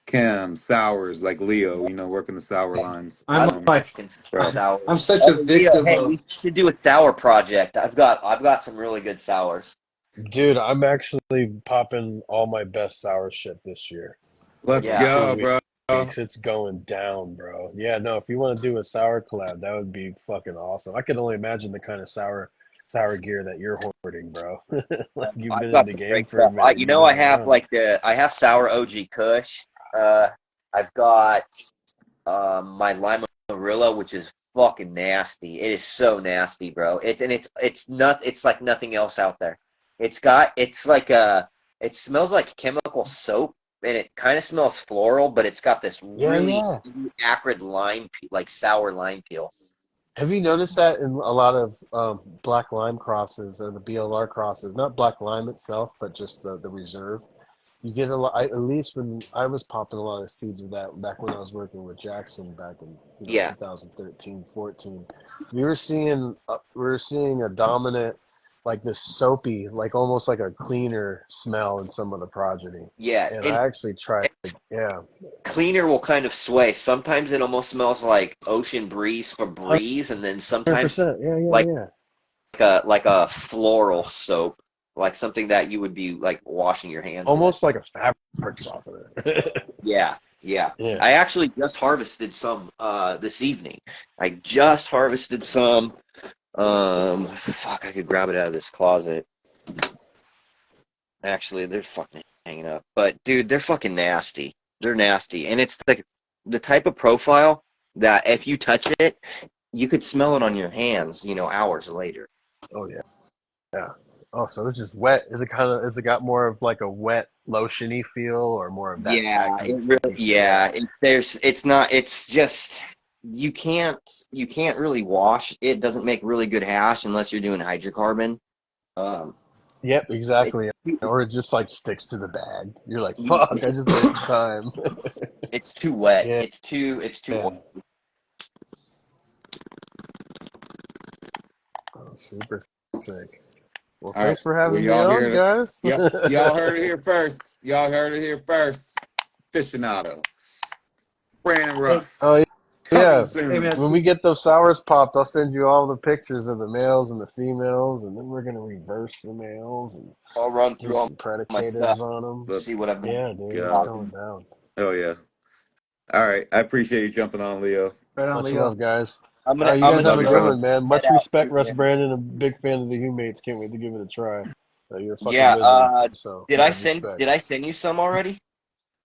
Chem, sours like Leo. You know, working the sour lines. I'm like, Bro. I'm such a victim Hey, of. we should do a sour project. I've got some really good sours. Dude, I'm actually popping all my best sour shit this year. Like Let's in Yeah. go, 2 bro. weeks, it's going down, bro. Yeah, no, if you want to do a sour collab, that would be fucking awesome. I can only imagine the kind of sour gear that you're hoarding, bro. Like you've I've been in got the some game great for a stuff. minute. You You've know, been I have around. I have sour OG Kush. I've got my Limarilla, which is fucking nasty. It is so nasty, bro. It's like nothing else out there. It smells like chemical soap, and it kind of smells floral, but it's got this really acrid like sour lime peel. Have you noticed that in a lot of black lime crosses or the BLR crosses? Not black lime itself, but just the reserve. You get a lot. At least when I was popping a lot of seeds of that back when I was working with Jackson back in Yeah. 2013, 14. We were seeing a dominant, like this soapy, like almost like a cleaner smell in some of the progeny. Yeah, And and I actually tried. Yeah, cleaner will kind of sway. Sometimes it almost smells like ocean breeze for breeze, and then sometimes 100%. Yeah, like yeah, yeah. a floral soap, like something that you would be like washing your hands with. Almost like a fabric softener. Yeah, yeah. Yeah. I actually just harvested some this evening. I just harvested some. Fuck, I could grab it out of this closet. Actually, they're fucking hanging up. But dude, they're fucking nasty. They're nasty, and it's like the type of profile that if you touch it, you could smell it on your hands, you know, hours later. Oh yeah. Yeah. Oh, so this is wet. Is it got more of like a wet, lotiony feel or more of that Yeah, tacky, it sticky really, feel? yeah. It's just you can't really wash. It doesn't make really good hash unless you're doing hydrocarbon. Um, Yep, exactly. Or it just like sticks to the bag. You're like, fuck, I just wasted time. it's too wet. Yeah. It's too Yeah. Oh, super sick. Well, All right. thanks for having me y'all on, hear it. guys. Yep. Y'all heard it here first. Y'all heard it here first. Aficionado. Brandon Russ. Oh, Coming yeah. soon. Hey, man, When we get those sours popped, I'll send you all the pictures of the males and the females, and then we're gonna reverse the males and I'll run do through all some my stuff, predicators on them. Let's see what I've been. Yeah, dude, it's go. going down. Oh yeah. All right. I appreciate you jumping on, Leo. right on, Much Leo. love, guys. I'm All gonna right, you I'm guys gonna have a Love you, good go brother. one, man. head Much out. respect, Russ Brandon. A big fan of the Humates. Can't wait to give it a try. You're a fucking Yeah. wizard. So Did I mad send respect. Did I send you some already?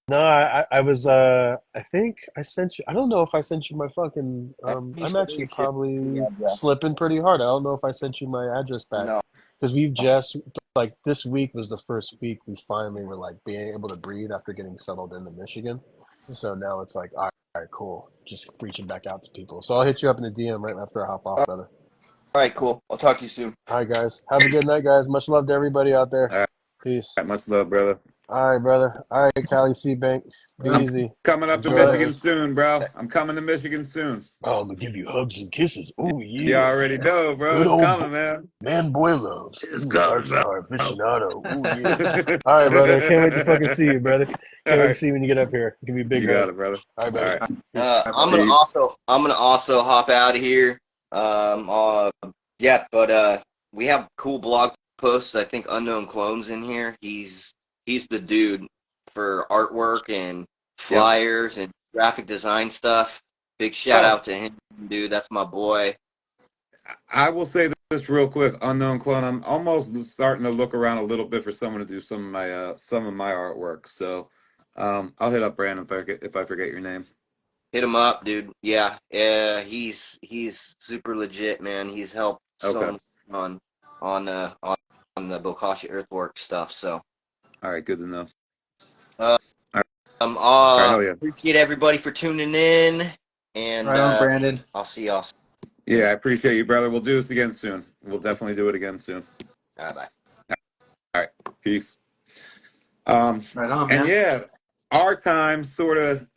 No, I was I think I sent you. I don't know if I sent you my fucking I'm actually probably slipping pretty hard. I don't know if I sent you my address back No. because we've just like this week was the first week we finally were like being able to breathe after getting settled into Michigan. So now it's like all right, cool. Just reaching back out to people. So I'll hit you up in the DM right after I hop off, brother. All right, cool. I'll talk to you soon. All right, guys. Have a good night, guys. Much love to everybody out there. All right. Peace. Much love, brother. All right, brother. All right, Cali Seabank. Be I'm easy. coming up to Enjoy. Michigan soon, bro. I'm coming to Michigan soon. Oh, I'm gonna give you hugs and kisses. Oh You yeah, already man. know, bro. Good It's old coming, man. man, boy love. It's coming, Dark bro. Star aficionado. Oh yeah. All right, brother. Can't wait to fucking see you, brother. Can't All wait to right. see you when you get up here. Give me a big You hug. got it, brother. All right, All buddy. right. I'm gonna also hop out of here. But we have cool blog posts. I think Unknown Clones in here. He's the dude for artwork and flyers and graphic design stuff. Big shout out to him, dude. That's my boy. I will say this real quick, Unknown Clone. I'm almost starting to look around a little bit for someone to do some of my artwork. So I'll hit up Brandon if I forget your name. Hit him up, dude. Yeah, he's super legit, man. He's helped so much on the Bokashi Earthworks stuff. So, all right, good to know. Uh, All right, hell yeah. Appreciate everybody for tuning in, and Right on, Brandon. I'll see y'all. Yeah, I appreciate you, brother. We'll do this again soon. We'll definitely do it again soon. Bye. All right, peace. Right on, And man. yeah, our time sort of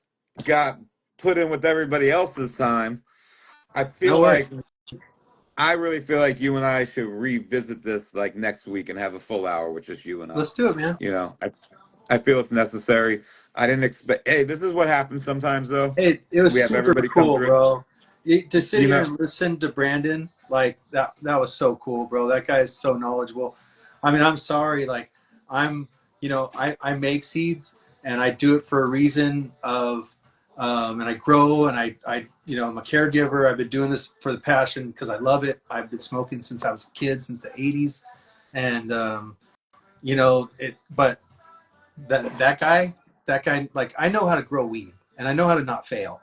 got put in with everybody else's time. I No feel like worries. I really feel like you and I should revisit this like next week and have a full hour with just you and I. Let's do it, man. You know, I feel it's necessary. I didn't expect. Hey, this is what happens sometimes, though. Hey, it was We have super everybody come cool, through. bro. To sit You here know, and listen to Brandon, like that was so cool, bro. That guy is so knowledgeable. I mean, I'm sorry, like I'm, I make seeds and I do it for a reason of, and I grow and I'm a caregiver. I've been doing this for the passion because I love it. I've been smoking since I was a kid, since the '80s, and but that guy, like I know how to grow weed and I know how to not fail.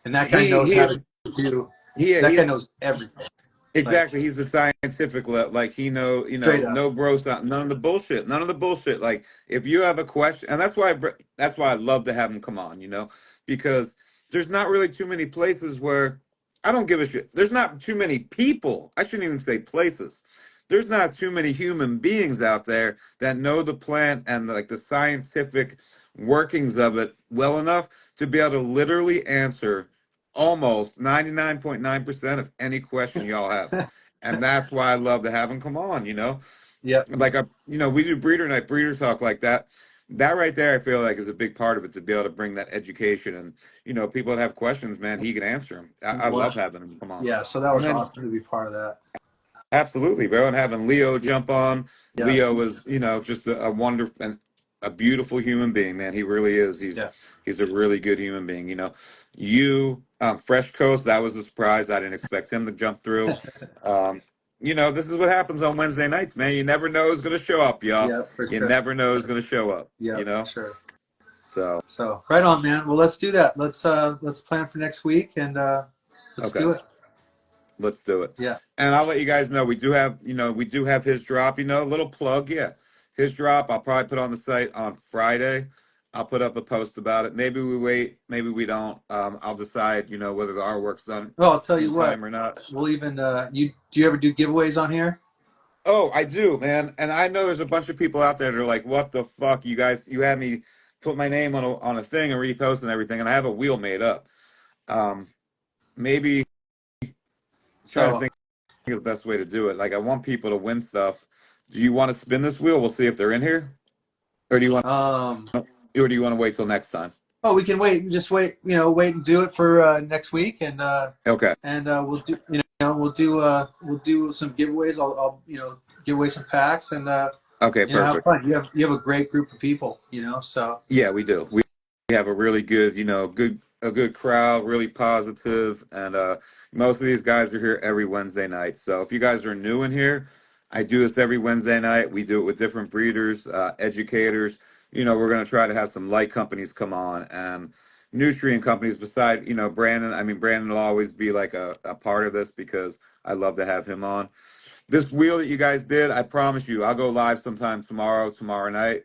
And that guy knows he how to is do. That he guy knows everything. Like exactly. He's the scientific like he straight up. no bros, none of the bullshit, none of the bullshit. Like if you have a question, and that's why I love to have him come on, because there's not really too many places where I don't give a shit. There's not too many people. I shouldn't even say places. There's not too many human beings out there that know the plant and like the scientific workings of it well enough to be able to literally answer almost 99.9% of any question y'all have. And that's why I love to have him come on. Yep. Like, we do breeder night, breeder talk like that. That right there, I feel like is a big part of it to be able to bring that education and, people that have questions, man, he can answer them. I One, love having him come on. yeah. So that And was then awesome to be part of that. absolutely, bro. And having Leo jump on. Yeah. Leo is, just a wonderful and a beautiful human being, man. He really is. Yeah. He's a really good human being. Fresh Coast, that was a surprise. I didn't expect him to jump through. Um, this is what happens on Wednesday nights, man. You never know who's gonna show up, y'all. Yeah, for You sure. never know who's gonna show up, Yeah, for sure. So So right on, man. Well, let's do that. Let's plan for next week and let's okay. do it. Let's do it. Yeah. And I'll let you guys know we do have his drop, a little plug, yeah. His drop, I'll probably put on the site on Friday. I'll put up a post about it. Maybe we wait, maybe we don't. I'll decide, whether the artwork's done Well, I'll tell in you what. time or not. We'll even do you ever do giveaways on here? Oh, I do, man. And I know there's a bunch of people out there that are like, what the fuck? You guys, you had me put my name on a thing and repost and everything, and I have a wheel made up. Maybe trying to So think of the best way to do it. Like I want people to win stuff. Do you want to spin this wheel? We'll see if they're in here. Or do you want to wait till next time? oh, we can wait. Just wait. Wait and do it for next week, and Okay. we'll do. We'll do some giveaways. I'll give away some packs and Okay, have perfect. fun. You have a great group of people. So Yeah, we do. We have a really good, a good crowd, really positive, and most of these guys are here every Wednesday night. So if you guys are new in here, I do this every Wednesday night. We do it with different breeders, educators. We're going to try to have some light companies come on and nutrient companies beside, Brandon. I mean, Brandon will always be like a part of this because I love to have him on. This wheel that you guys did, I promise you, I'll go live sometime tomorrow night,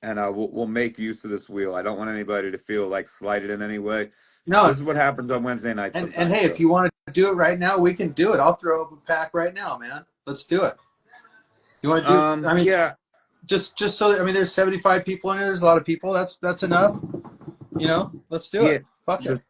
and we'll make use of this wheel. I don't want anybody to feel like slighted in any way. no, This is what happens on Wednesday nights and sometimes. hey, if you want to do it right now, we can do it. I'll throw up a pack right now, man. Let's do it. You want to do? I mean, yeah, just so that, I mean, there's 75 people in here. There's a lot of people. That's enough. Let's do yeah. it. Fuck it.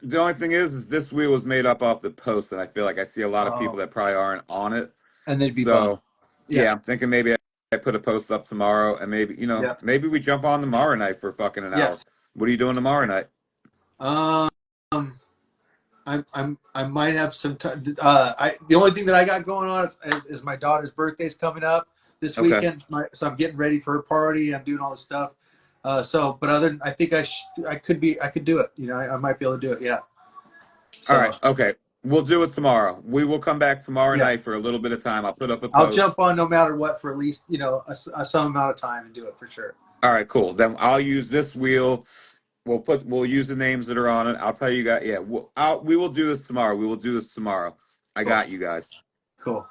The only thing is this wheel was made up off the post, and I feel like I see a lot of people Oh, that probably aren't on it. and they'd be bummed. So Yeah. yeah, I'm thinking maybe I put a post up tomorrow, and maybe Yeah. maybe we jump on tomorrow night for fucking an Yeah. hour. What are you doing tomorrow night? Um, I might have some time. The only thing that I got going on is my daughter's birthday's coming up this Okay. weekend. So I'm getting ready for her party. I'm doing all this stuff. But I think I could do it. I might be able to do it. Yeah. So All right. Okay. We'll do it tomorrow. We will come back tomorrow yeah, night for a little bit of time. I'll put up a I'll post. jump on no matter what for at least some amount of time and do it for sure. All right, cool. Then I'll use this wheel. We'll use the names that are on it. I'll tell you guys. Yeah, we will do this tomorrow. We will do this tomorrow. I Cool. got you guys. Cool.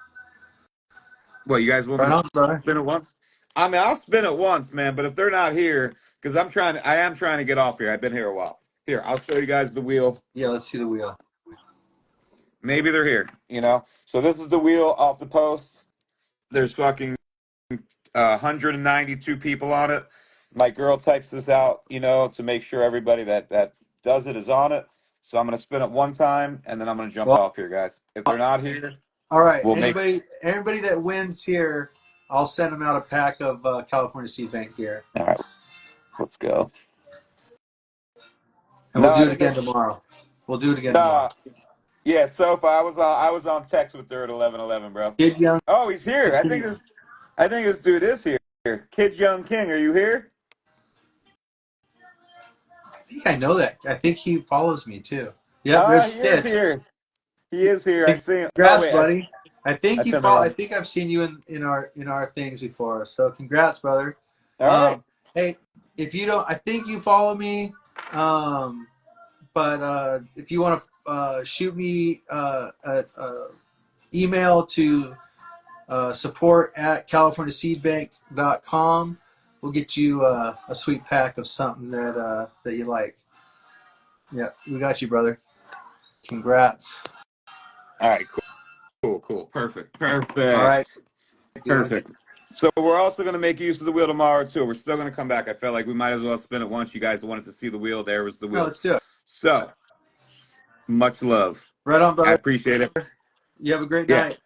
What, you guys want me Right to on, brother. spin it once? I mean, I'll spin it once, man. But if they're not here, because I am trying to get off here. I've been here a while. Here, I'll show you guys the wheel. Yeah, let's see the wheel. Maybe they're here. So this is the wheel off the post. There's fucking 192 people on it. My girl types this out, to make sure everybody that does it is on it. So I'm gonna spin it one time, and then I'm gonna jump Well, off here, guys. If they're not here, all right. we'll make. Anybody that wins here, I'll send them out a pack of California Seed Bank gear, All right, let's go. and we'll No, I do it didn't again get. tomorrow. We'll do it again tomorrow. No, yeah. So far, I was on text with her at 11:11, bro. Kid Young. Oh, he's here. I think this dude is here. Kid Young King, are you here? I think I know that. I think he follows me too. Yep, there's He is Kid. here. He is here. I see him. Oh Congrats, wait, buddy. I think I you turned the follow. I wrong. think I've seen you in our things before. So congrats, brother. All right. Hey, if you don't, I think you follow me. But if you want to shoot me a email to support at californiaseedbank.com, we'll get you a sweet pack of something that you like. Yeah, we got you, brother. Congrats. All right. Cool. Perfect. All right, dude. Perfect. So we're also going to make use of the wheel tomorrow too. We're still going to come back. I felt like we might as well spin it once. You guys wanted to see the wheel. There was the No, wheel. let's do it. So much love. Right on, I brother. appreciate it. You have a great Yeah. night.